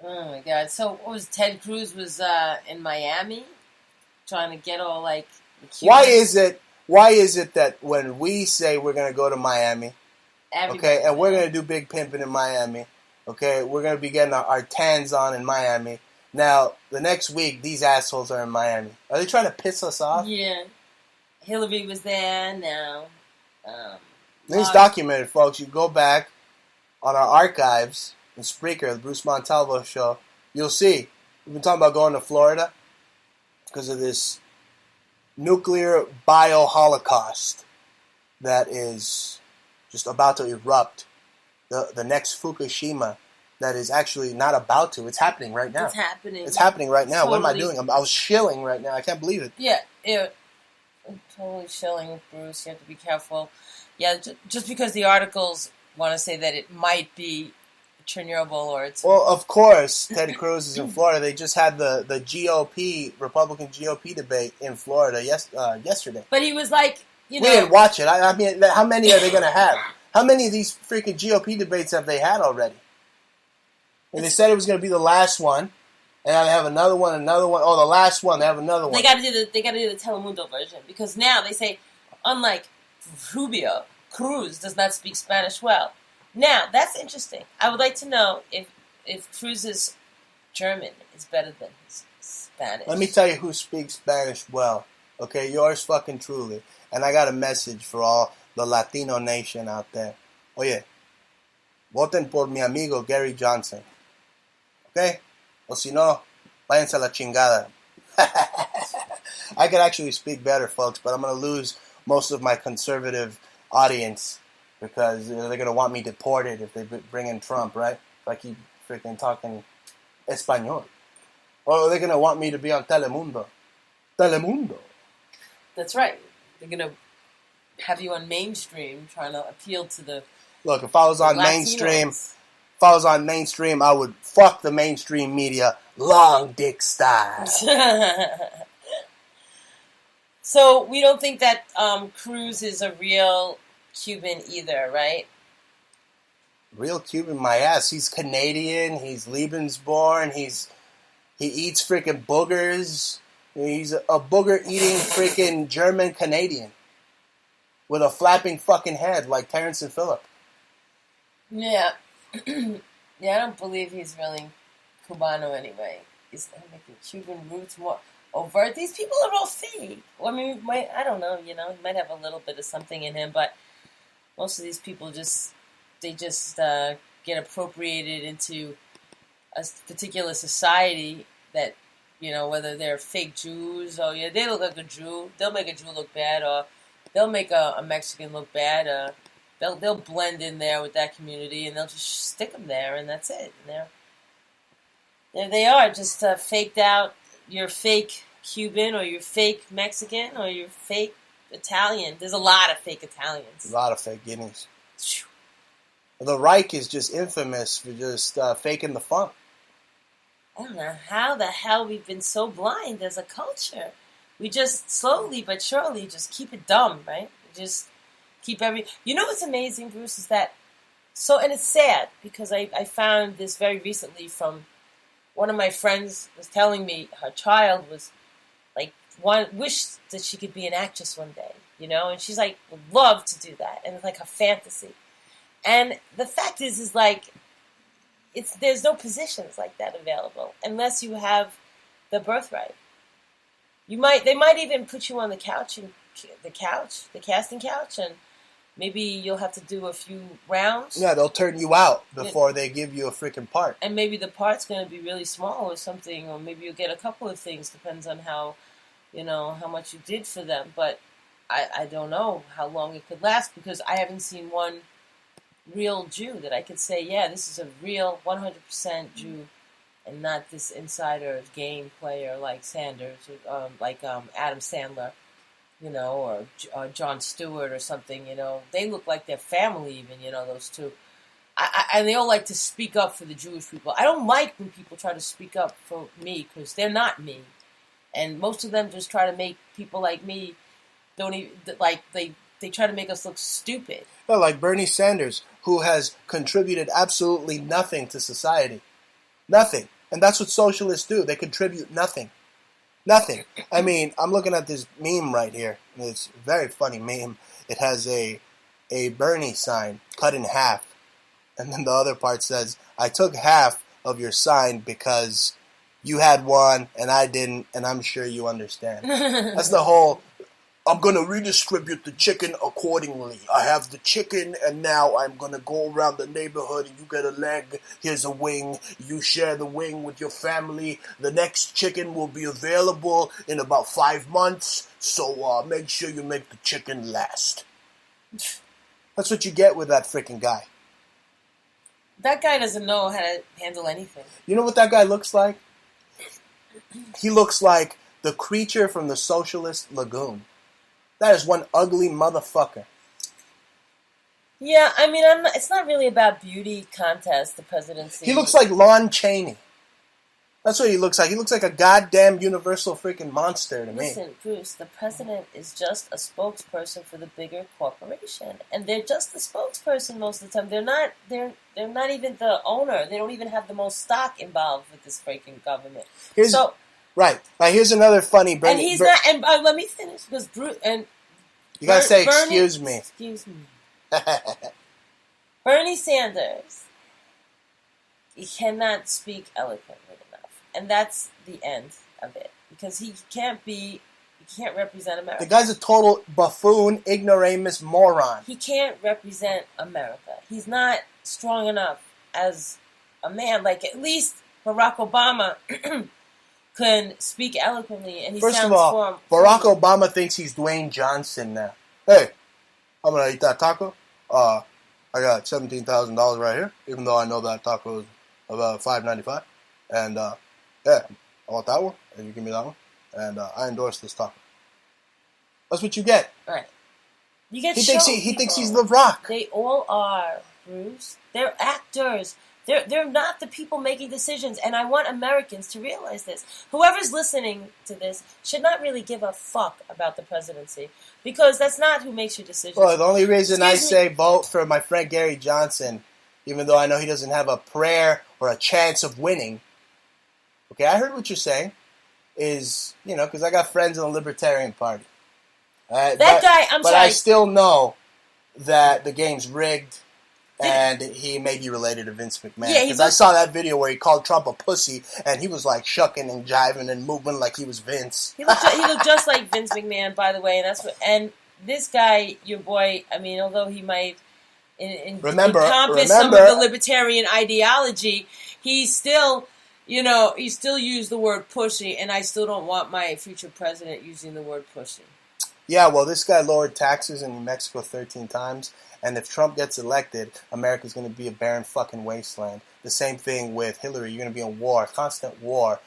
[SPEAKER 2] Oh my God! So what was Ted Cruz was in Miami, trying to get all like.
[SPEAKER 1] Why is it that when we say we're gonna go to Miami, okay, and we're gonna do big pimping in Miami, okay, we're gonna be getting our tans on in Miami. Now the next week, these assholes are in Miami. Are they trying to piss us off?
[SPEAKER 2] Yeah, Hillary was there now.
[SPEAKER 1] It's documented, folks. You go back on our archives in Spreaker, the Bruce Montalvo Show. You'll see. We've been talking about going to Florida because of this nuclear bio-holocaust that is just about to erupt. The next Fukushima that is actually not about to. It's happening right now.
[SPEAKER 2] It's happening.
[SPEAKER 1] It's happening right now.
[SPEAKER 2] Totally.
[SPEAKER 1] What am I doing? I was shilling right now. I can't believe it.
[SPEAKER 2] Yeah. I'm totally shilling, Bruce. You have to be careful. Yeah, just because the articles want to say that it might be Chernobyl or it's...
[SPEAKER 1] Well, of course, Ted Cruz is in Florida. They just had the GOP, Republican GOP debate in Florida yesterday.
[SPEAKER 2] But he was like,
[SPEAKER 1] We didn't watch it. I mean, how many are they going to have? How many of these freaking GOP debates have they had already? And they said it was going to be the last one. And now they have another one. Oh, the last one. They have another one.
[SPEAKER 2] They got to do the Telemundo version. Because now they say, unlike Rubio, Cruz does not speak Spanish well. Now, that's interesting. I would like to know if Cruz's German is better than his Spanish.
[SPEAKER 1] Let me tell you who speaks Spanish well. Okay, yours fucking truly. And I got a message for all the Latino nation out there. Oye, voten por mi amigo Gary Johnson. Okay? O si no, váyanse a la chingada. I could actually speak better, folks, but I'm going to lose most of my conservative audience because they're going to want me deported if they bring in Trump, right? If I keep freaking talking Espanol. Or they're going to want me to be on Telemundo. Telemundo.
[SPEAKER 2] That's right. They're going to have you on mainstream trying to appeal to the
[SPEAKER 1] Look, if I was on mainstream, I would fuck the mainstream media long dick style.
[SPEAKER 2] So we don't think that Cruz is a real Cuban either, right?
[SPEAKER 1] Real Cuban, my ass. He's Canadian. He's Lebensborn. He eats freaking boogers. He's a booger-eating freaking German Canadian with a flapping fucking head like Terrence and Phillip.
[SPEAKER 2] Yeah. Yeah, I don't believe he's really Cubano anyway. He's making Cuban roots more overt. These people are all fake. I mean, I don't know, he might have a little bit of something in him, but most of these people just get appropriated into a particular society that, whether they're fake Jews or, they look like a Jew, they'll make a Jew look bad, or they'll make a Mexican look bad, they'll blend in there with that community, and they'll just stick them there, and that's it. And there they are, just faked out. You're fake Cuban, or you're fake Mexican, or you're fake Italian. There's a lot of fake Italians.
[SPEAKER 1] A lot of fake Guineas. The Reich is just infamous for just faking the funk.
[SPEAKER 2] I don't know how the hell we've been so blind as a culture. We just slowly but surely just keep it dumb, right? We just keep what's amazing, Bruce, is that and it's sad because I found this very recently from one of my friends was telling me her child was like wished that she could be an actress one day, and she's like would love to do that, and it's like a fantasy. And the fact is like there's no positions like that available unless you have the birthright. They might even put you on the casting couch, and maybe you'll have to do a few rounds.
[SPEAKER 1] Yeah, they'll turn you out before they give you a freaking part.
[SPEAKER 2] And maybe the part's going to be really small or something, or maybe you'll get a couple of things, depends on how much you did for them. But I don't know how long it could last, because I haven't seen one real Jew that I could say, yeah, this is a real 100% Jew, and not this insider game player like Sanders, like Adam Sandler, or Jon Stewart or something. They look like they're family even, those two. and they all like to speak up for the Jewish people. I don't like when people try to speak up for me because they're not me, and most of them just try to make people like me don't even like they try to make us look stupid.
[SPEAKER 1] Well, like Bernie Sanders, who has contributed absolutely nothing to society, nothing, and that's what socialists do. They contribute nothing. Nothing. I mean, I'm looking at this meme right here. It's a very funny meme. It has a Bernie sign cut in half. And then the other part says, I took half of your sign because you had one and I didn't, and I'm sure you understand. That's the whole, I'm going to redistribute the chicken accordingly. I have the chicken, and now I'm going to go around the neighborhood, and you get a leg, here's a wing. You share the wing with your family. The next chicken will be available in about 5 months, so make sure you make the chicken last. That's what you get with that freaking guy.
[SPEAKER 2] That guy doesn't know how to handle anything.
[SPEAKER 1] You know what that guy looks like? He looks like the creature from the Socialist Lagoon. That is one ugly motherfucker.
[SPEAKER 2] Yeah, I mean, it's not really about beauty contest, the presidency.
[SPEAKER 1] He looks like Lon Chaney. That's what he looks like. He looks like a goddamn universal freaking monster to me.
[SPEAKER 2] Listen, Bruce, the president is just a spokesperson for the bigger corporation, and they're just the spokesperson most of the time. They're not even the owner. They don't even have the most stock involved with this freaking government.
[SPEAKER 1] Right. Here's another funny Bernie.
[SPEAKER 2] And he's not. And let me finish because Bruce and
[SPEAKER 1] you gotta say
[SPEAKER 2] Bernie,
[SPEAKER 1] excuse me.
[SPEAKER 2] Excuse me. Bernie Sanders. He cannot speak eloquently enough, and that's the end of it because he can't represent America.
[SPEAKER 1] The guy's a total buffoon, ignoramus, moron.
[SPEAKER 2] He can't represent America. He's not strong enough as a man. Like at least Barack Obama. Can speak eloquently, and he
[SPEAKER 1] First
[SPEAKER 2] sounds
[SPEAKER 1] of all, Barack Obama thinks he's Dwayne Johnson now. Hey, I'm gonna eat that taco. I got $17,000 right here, even though I know that taco is about $5.95. And yeah, I want that one, and you give me that one, and I endorse this taco. That's what you get.
[SPEAKER 2] Right. You get.
[SPEAKER 1] He thinks he's The Rock.
[SPEAKER 2] They all are, Bruce. They're actors. They're not the people making decisions, and I want Americans to realize this. Whoever's listening to this should not really give a fuck about the presidency, because that's not who makes your decisions.
[SPEAKER 1] Well, the only reason I say vote for my friend Gary Johnson, even though I know he doesn't have a prayer or a chance of winning, okay, I heard what you're saying, is, because I got friends in the Libertarian Party. But I still know that the game's rigged. And he may be related to Vince McMahon.
[SPEAKER 2] Yeah,
[SPEAKER 1] because I saw that video where he called Trump a pussy, and he was like shucking and jiving and moving like he was Vince.
[SPEAKER 2] He looked just like Vince McMahon, by the way, and this guy, your boy. I mean, although he might encompass some of the libertarian ideology, he still used the word pussy, and I still don't want my future president using the word pussy.
[SPEAKER 1] Yeah, well, this guy lowered taxes in New Mexico 13 times. And if Trump gets elected, America's going to be a barren fucking wasteland. The same thing with Hillary. You're going to be in war, constant war.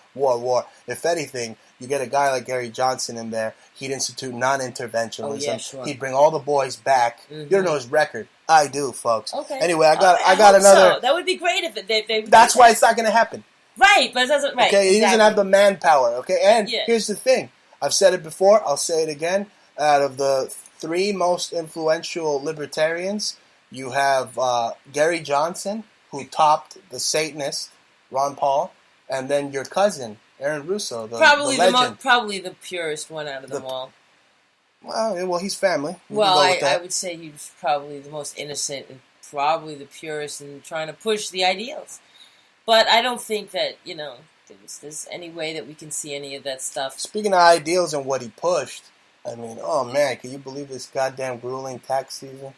[SPEAKER 1] If anything, you get a guy like Gary Johnson in there, he'd institute non-interventionism.
[SPEAKER 2] Oh, yeah, sure.
[SPEAKER 1] He'd bring all the boys back.
[SPEAKER 2] Mm-hmm.
[SPEAKER 1] You don't know his record. I do, folks.
[SPEAKER 2] Okay.
[SPEAKER 1] Anyway, I got another.
[SPEAKER 2] So. That would be great if they
[SPEAKER 1] That's why it's not going to happen.
[SPEAKER 2] Right, but it doesn't. Right.
[SPEAKER 1] Okay, he doesn't have the manpower. Okay, and
[SPEAKER 2] yeah.
[SPEAKER 1] Here's the thing. I've said it before. I'll say it again. Out of the 3 most influential libertarians, you have Gary Johnson, who topped the Satanist, Ron Paul, and then your cousin, Aaron Russo, the legend.
[SPEAKER 2] Probably the purest one out of them all.
[SPEAKER 1] Well, he's family.
[SPEAKER 2] I would say he's probably the most innocent and probably the purest in trying to push the ideals. But I don't think that, there's any way that we can see any of that stuff.
[SPEAKER 1] Speaking of ideals and what he pushed, I mean, oh man, can you believe this goddamn grueling tax season?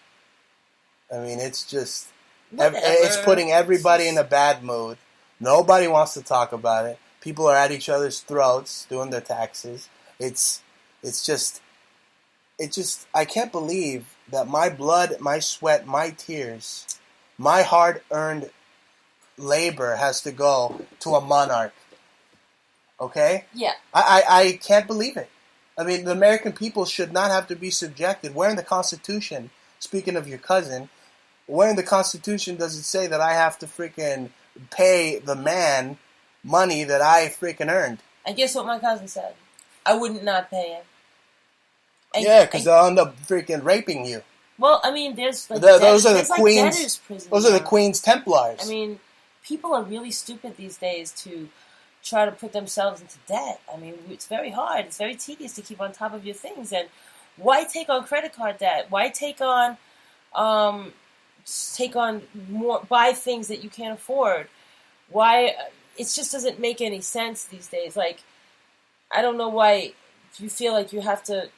[SPEAKER 1] I mean, it's just, it's putting everybody in a bad mood. Nobody wants to talk about it. People are at each other's throats doing their taxes. It's just, I can't believe that my blood, my sweat, my tears, my hard-earned labor has to go to a monarch. Okay?
[SPEAKER 2] Yeah.
[SPEAKER 1] I can't believe it. I mean, the American people should not have to be subjected. Where in the Constitution, speaking of your cousin, Where in the Constitution does it say that I have to freaking pay the man money that I freaking earned?
[SPEAKER 2] I guess what my cousin said. I wouldn't not pay him.
[SPEAKER 1] Yeah, because they'll end up freaking raping you.
[SPEAKER 2] Well, I mean, there's like
[SPEAKER 1] those are the
[SPEAKER 2] like
[SPEAKER 1] Queen's.
[SPEAKER 2] debtors' prison
[SPEAKER 1] Those
[SPEAKER 2] now.
[SPEAKER 1] are the Queen's Templars.
[SPEAKER 2] I mean, people are really stupid these days to try to put themselves into debt. I mean, it's very hard. It's very tedious to keep on top of your things. And why take on credit card debt? Why take on more, buy things that you can't afford? Why? It just doesn't make any sense these days. Like, I don't know why you feel like you have to.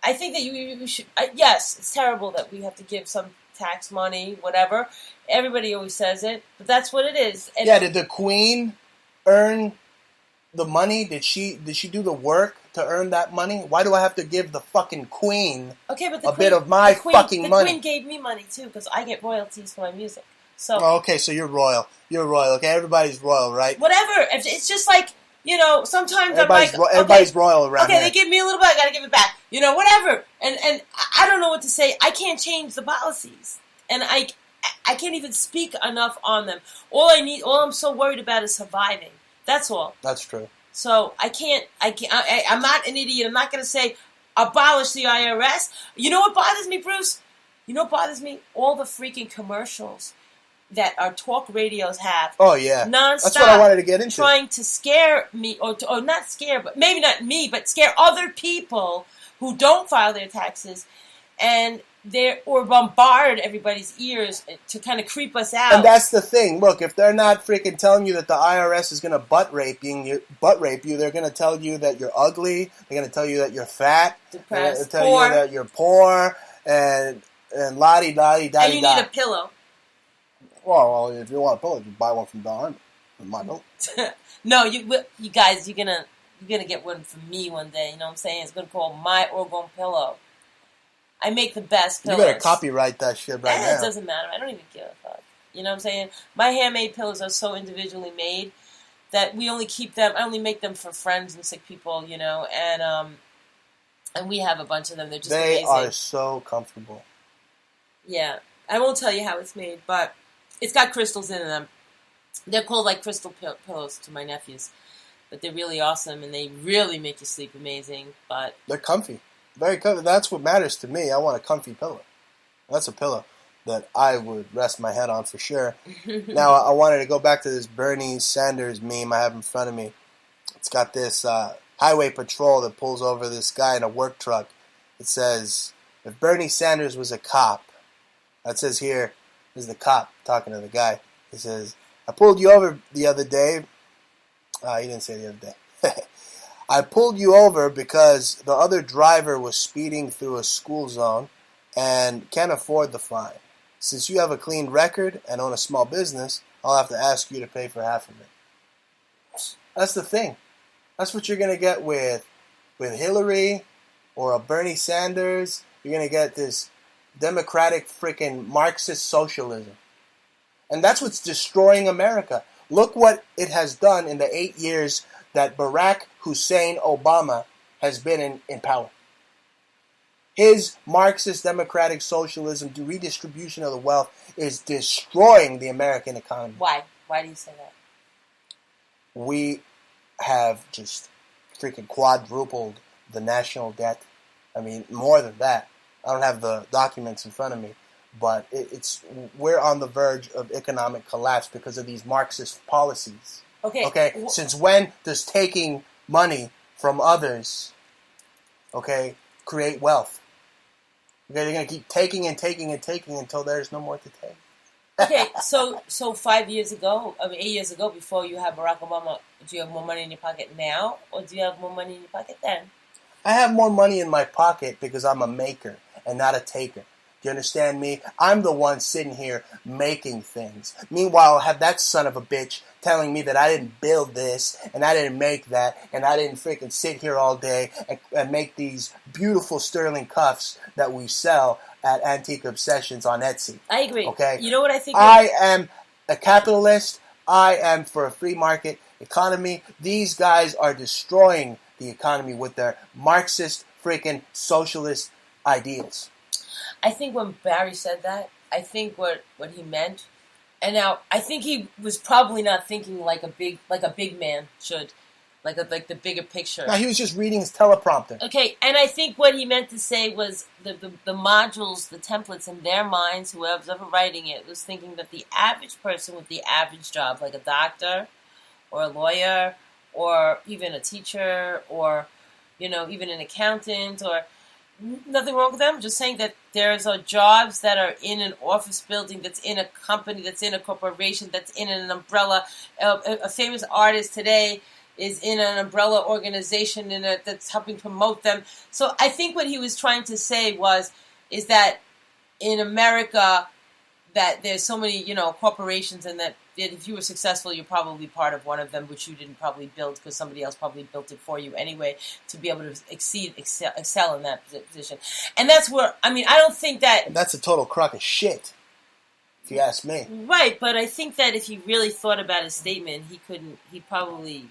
[SPEAKER 2] I think that you should. Yes, it's terrible that we have to give some tax money, whatever. Everybody always says it, but that's what it is. And
[SPEAKER 1] yeah, did the Queen earn the money? Did she do the work to earn that money? Why do I have to give the fucking Queen bit of my fucking money?
[SPEAKER 2] The Queen gave me money too because I get royalties for my music. So
[SPEAKER 1] okay, so you're royal. You're royal. Okay, everybody's royal, right?
[SPEAKER 2] Whatever. It's just like. Sometimes
[SPEAKER 1] everybody's royal around here.
[SPEAKER 2] Okay, they give me a little bit, I gotta give it back. Whatever. And I don't know what to say. I can't change the policies. And I can't even speak enough on them. All I'm so worried about is surviving. That's all.
[SPEAKER 1] That's true.
[SPEAKER 2] So I'm not an idiot. I'm not gonna say abolish the IRS. You know what bothers me, Bruce? You know what bothers me? All the freaking commercials that our talk radios have.
[SPEAKER 1] Oh, yeah.
[SPEAKER 2] Nonstop.
[SPEAKER 1] That's what I wanted to get into.
[SPEAKER 2] Trying to scare me, or not scare, but maybe not me, but scare other people who don't file their taxes, or bombard everybody's ears to kind of creep us out.
[SPEAKER 1] And that's the thing. Look, if they're not freaking telling you that the IRS is going to butt rape you, they're going to tell you that you're ugly. They're going to tell you that you're fat.
[SPEAKER 2] Depressed.
[SPEAKER 1] They're going to tell you that you're poor and la-di-da-di-da-di-da.
[SPEAKER 2] And you need a pillow.
[SPEAKER 1] Well, if you want a pillow, you buy one from Don. My pillow.
[SPEAKER 2] No, you guys, you're gonna get one from me one day. You know what I'm saying? It's gonna be called My Orgone Pillow. I make the best pillows.
[SPEAKER 1] You better copyright that shit right now.
[SPEAKER 2] It doesn't matter. I don't even give a fuck. You know what I'm saying? My handmade pillows are so individually made that we only keep them. I only make them for friends and sick people. And we have a bunch of them. They're just amazing. They
[SPEAKER 1] are so comfortable.
[SPEAKER 2] Yeah, I won't tell you how it's made, but. It's got crystals in them. They're called like crystal pillows to my nephews. But they're really awesome and they really make you sleep amazing. But
[SPEAKER 1] they're comfy. Very comfy. That's what matters to me. I want a comfy pillow. That's a pillow that I would rest my head on for sure. Now, I wanted to go back to this Bernie Sanders meme I have in front of me. It's got this highway patrol that pulls over this guy in a work truck. It says, if Bernie Sanders was a cop, that says here, this is the cop talking to the guy. He says, I pulled you over the other day. He didn't say the other day. I pulled you over because the other driver was speeding through a school zone and can't afford the fine. Since you have a clean record and own a small business, I'll have to ask you to pay for half of it. That's the thing. That's what you're going to get with Hillary or a Bernie Sanders. You're going to get this democratic freaking Marxist socialism. And that's what's destroying America. Look what it has done in the 8 years that Barack Hussein Obama has been in power. His Marxist democratic socialism, the redistribution of the wealth, is destroying the American economy.
[SPEAKER 2] Why? Why do you say that?
[SPEAKER 1] We have just freaking quadrupled the national debt. I mean, more than that. I don't have the documents in front of me, but we're on the verge of economic collapse because of these Marxist policies. Okay. Since when does taking money from others, create wealth? Okay, they're gonna keep taking and taking and taking until there's no more to take.
[SPEAKER 2] Okay, so 8 years ago, before you had Barack Obama, do you have more money in your pocket now, or do you have more money in your pocket then?
[SPEAKER 1] I have more money in my pocket because I'm a maker and not a taker. Do you understand me? I'm the one sitting here making things. Meanwhile, I have that son of a bitch telling me that I didn't build this and I didn't make that and I didn't freaking sit here all day and make these beautiful sterling cuffs that we sell at Antique Obsessions on Etsy.
[SPEAKER 2] I agree.
[SPEAKER 1] Okay?
[SPEAKER 2] You know what I think?
[SPEAKER 1] I am a capitalist. I am for a free market economy. These guys are destroying the economy with their Marxist freaking socialist ideals.
[SPEAKER 2] I think when Barry said that, I think what he meant, and now I think he was probably not thinking like a big man should, like the bigger picture.
[SPEAKER 1] No, he was just reading his teleprompter.
[SPEAKER 2] Okay, and I think what he meant to say was the modules, the templates in their minds, whoever's ever writing it, was thinking that the average person with the average job, like a doctor or a lawyer or even a teacher or, even an accountant or nothing wrong with them, just saying that there's jobs that are in an office building, that's in a company, that's in a corporation, that's in an umbrella. A famous artist today is in an umbrella organization that's helping promote them. So I think what he was trying to say is that in America, that there's so many, corporations, and that if you were successful, you're probably part of one of them, which you didn't probably build because somebody else probably built it for you anyway, to be able to excel in that position. And that's where, I don't think that...
[SPEAKER 1] And that's a total crock of shit, if you ask me.
[SPEAKER 2] Right, but I think that if he really thought about his statement, he'd probably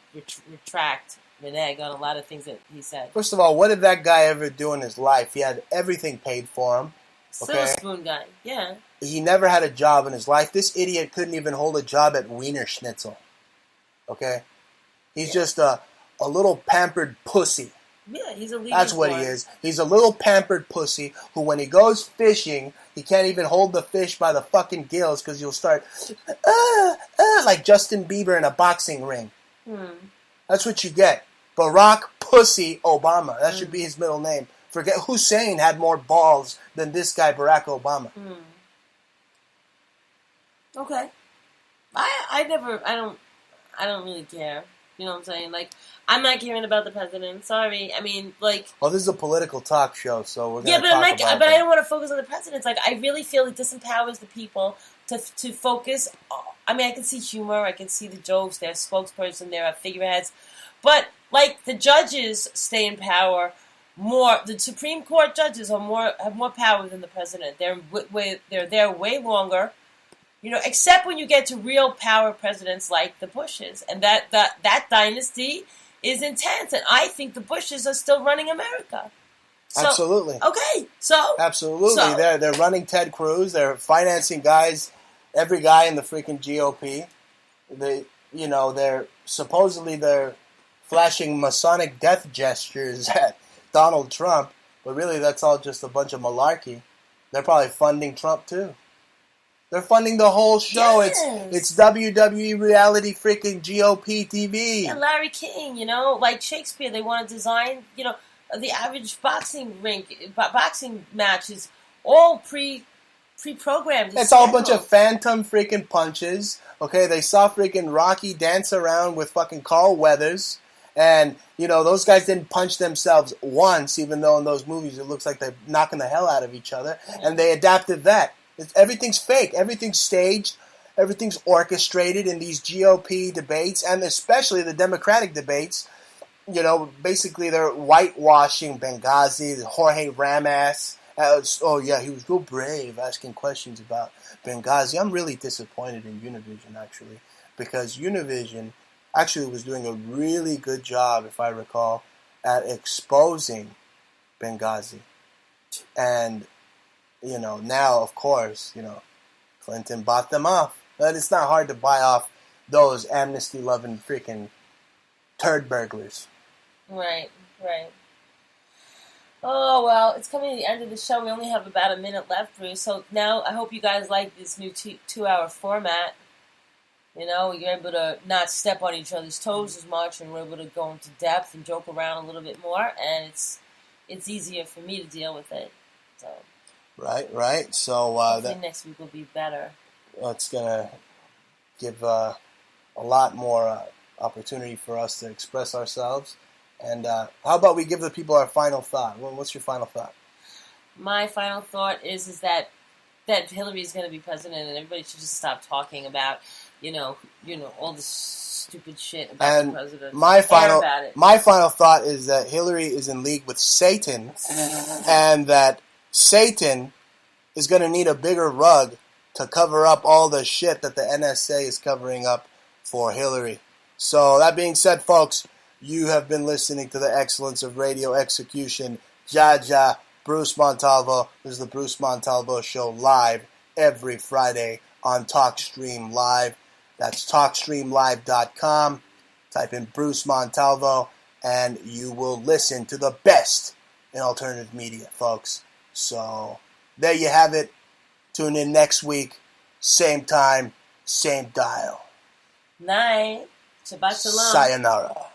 [SPEAKER 2] renege on a lot of things that he said.
[SPEAKER 1] First of all, what did that guy ever do in his life? He had everything paid for him.
[SPEAKER 2] Silver spoon guy, yeah.
[SPEAKER 1] He never had a job in his life. This idiot couldn't even hold a job at Wiener Schnitzel. Okay? He's just a little pampered pussy.
[SPEAKER 2] Yeah, he's a leader.
[SPEAKER 1] That's what he is. He's a little pampered pussy who, when he goes fishing, he can't even hold the fish by the fucking gills because he'll start, like Justin Bieber in a boxing ring. That's what you get. Barack Pussy Obama. That should be his middle name. Forget Hussein had more balls than this guy, Barack Obama.
[SPEAKER 2] Okay. I don't really care. You know what I'm saying? Like, I'm not caring about the president. Sorry.
[SPEAKER 1] Well, this is a political talk show, so we're going to
[SPEAKER 2] talk
[SPEAKER 1] about
[SPEAKER 2] but I don't want to focus on the president. It's like, I really feel it disempowers the people to focus. I can see humor. I can see the jokes. They're spokesperson. They're figureheads. But, like, the judges stay in power more. The Supreme Court judges have more power than the president. They're there way longer. Except when you get to real power presidents like the Bushes. And that dynasty is intense. And I think the Bushes are still running America. So,
[SPEAKER 1] absolutely.
[SPEAKER 2] Okay. So.
[SPEAKER 1] Absolutely. They're running Ted Cruz. They're financing every guy in the freaking GOP. They're flashing Masonic death gestures at Donald Trump. But really, that's all just a bunch of malarkey. They're probably funding Trump, too. They're funding the whole show.
[SPEAKER 2] Yes.
[SPEAKER 1] It's WWE reality freaking GOP TV.
[SPEAKER 2] And Larry King, like Shakespeare, they want to design, the average boxing match is all pre-programmed.
[SPEAKER 1] It's all a bunch of phantom freaking punches. Okay, they saw freaking Rocky dance around with fucking Carl Weathers. And, those guys didn't punch themselves once, even though in those movies it looks like they're knocking the hell out of each other. And they adapted that. Everything's fake. Everything's staged. Everything's orchestrated in these GOP debates, and especially the Democratic debates. Basically they're whitewashing Benghazi, the Jorge Ramos. He was real brave asking questions about Benghazi. I'm really disappointed in Univision, actually, because Univision actually was doing a really good job, if I recall, at exposing Benghazi. And now, of course, Clinton bought them off. But it's not hard to buy off those amnesty-loving freaking turd burglars.
[SPEAKER 2] Right. Oh, well, it's coming to the end of the show. We only have about a minute left, Bruce. So now I hope you guys like this new 2-hour format. You're able to not step on each other's toes as much, and we're able to go into depth and joke around a little bit more, and it's easier for me to deal with it. So.
[SPEAKER 1] Right. So
[SPEAKER 2] next week will be better.
[SPEAKER 1] It's gonna give a lot more opportunity for us to express ourselves. And how about we give the people our final thought? What's your final thought?
[SPEAKER 2] My final thought is that Hillary is going to be president, and everybody should just stop talking about all this stupid shit about the president.
[SPEAKER 1] My final thought is that Hillary is in league with Satan, and that Satan is going to need a bigger rug to cover up all the shit that the NSA is covering up for Hillary. So that being said, folks, you have been listening to the excellence of radio execution. Bruce Montalvo. This is the Bruce Montalvo Show live every Friday on TalkStream Live. That's TalkStreamLive.com. Type in Bruce Montalvo, and you will listen to the best in alternative media, folks. So there you have it. Tune in next week, same time, same dial.
[SPEAKER 2] Night. Shabbat shalom.
[SPEAKER 1] Sayonara.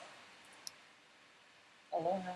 [SPEAKER 2] Aloha.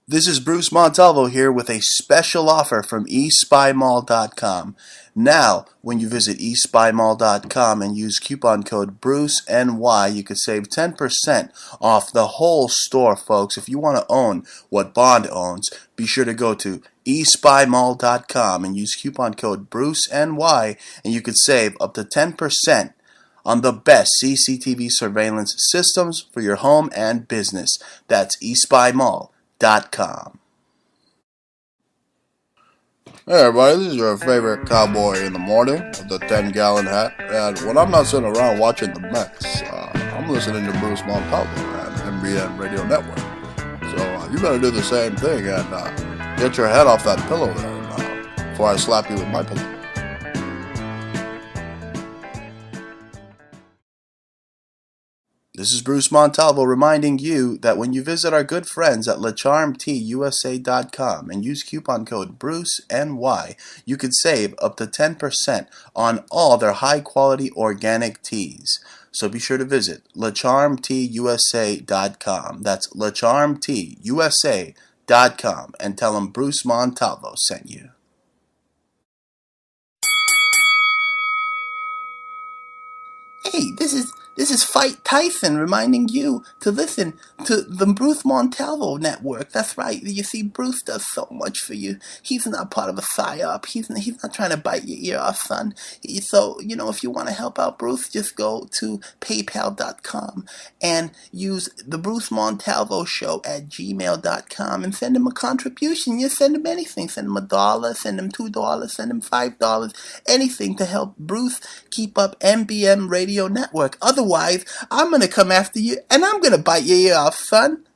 [SPEAKER 1] This is Bruce Montalvo here with a special offer from eSpyMall.com. Now, when you visit eSpyMall.com and use coupon code BruceNY, you could save 10% off the whole store, folks. If you want to own what Bond owns, be sure to go to eSpyMall.com and use coupon code BruceNY, and you could save up to 10% on the best CCTV surveillance systems for your home and business. That's eSpyMall.com. Hey everybody, this is your favorite cowboy in the morning with the 10-gallon hat, and when I'm not sitting around watching the Mets, I'm listening to Bruce Montalvo and MBN Radio Network. So you better do the same thing and get your head off that pillow there before I slap you with my pillow. This is Bruce Montalvo reminding you that when you visit our good friends at LeCharmTUSA.com and use coupon code BruceNY, you could save up to 10% on all their high-quality organic teas. So be sure to visit LeCharmTUSA.com. That's LeCharmTUSA.com and tell them Bruce Montalvo sent you. Hey, this is Fight Tyson reminding you to listen to the Bruce Montalvo Network. That's right. You see, Bruce does so much for you. He's not part of a psyop. He's not trying to bite your ear off, son. So, if you want to help out Bruce, just go to PayPal.com and use the Bruce Montalvo Show at gmail.com and send him a contribution. You send him anything. Send him $1, send him $2, send him $5, anything to help Bruce keep up MBM Radio Network. Otherwise, I'm going to come after you and I'm going to bite your ear off, son.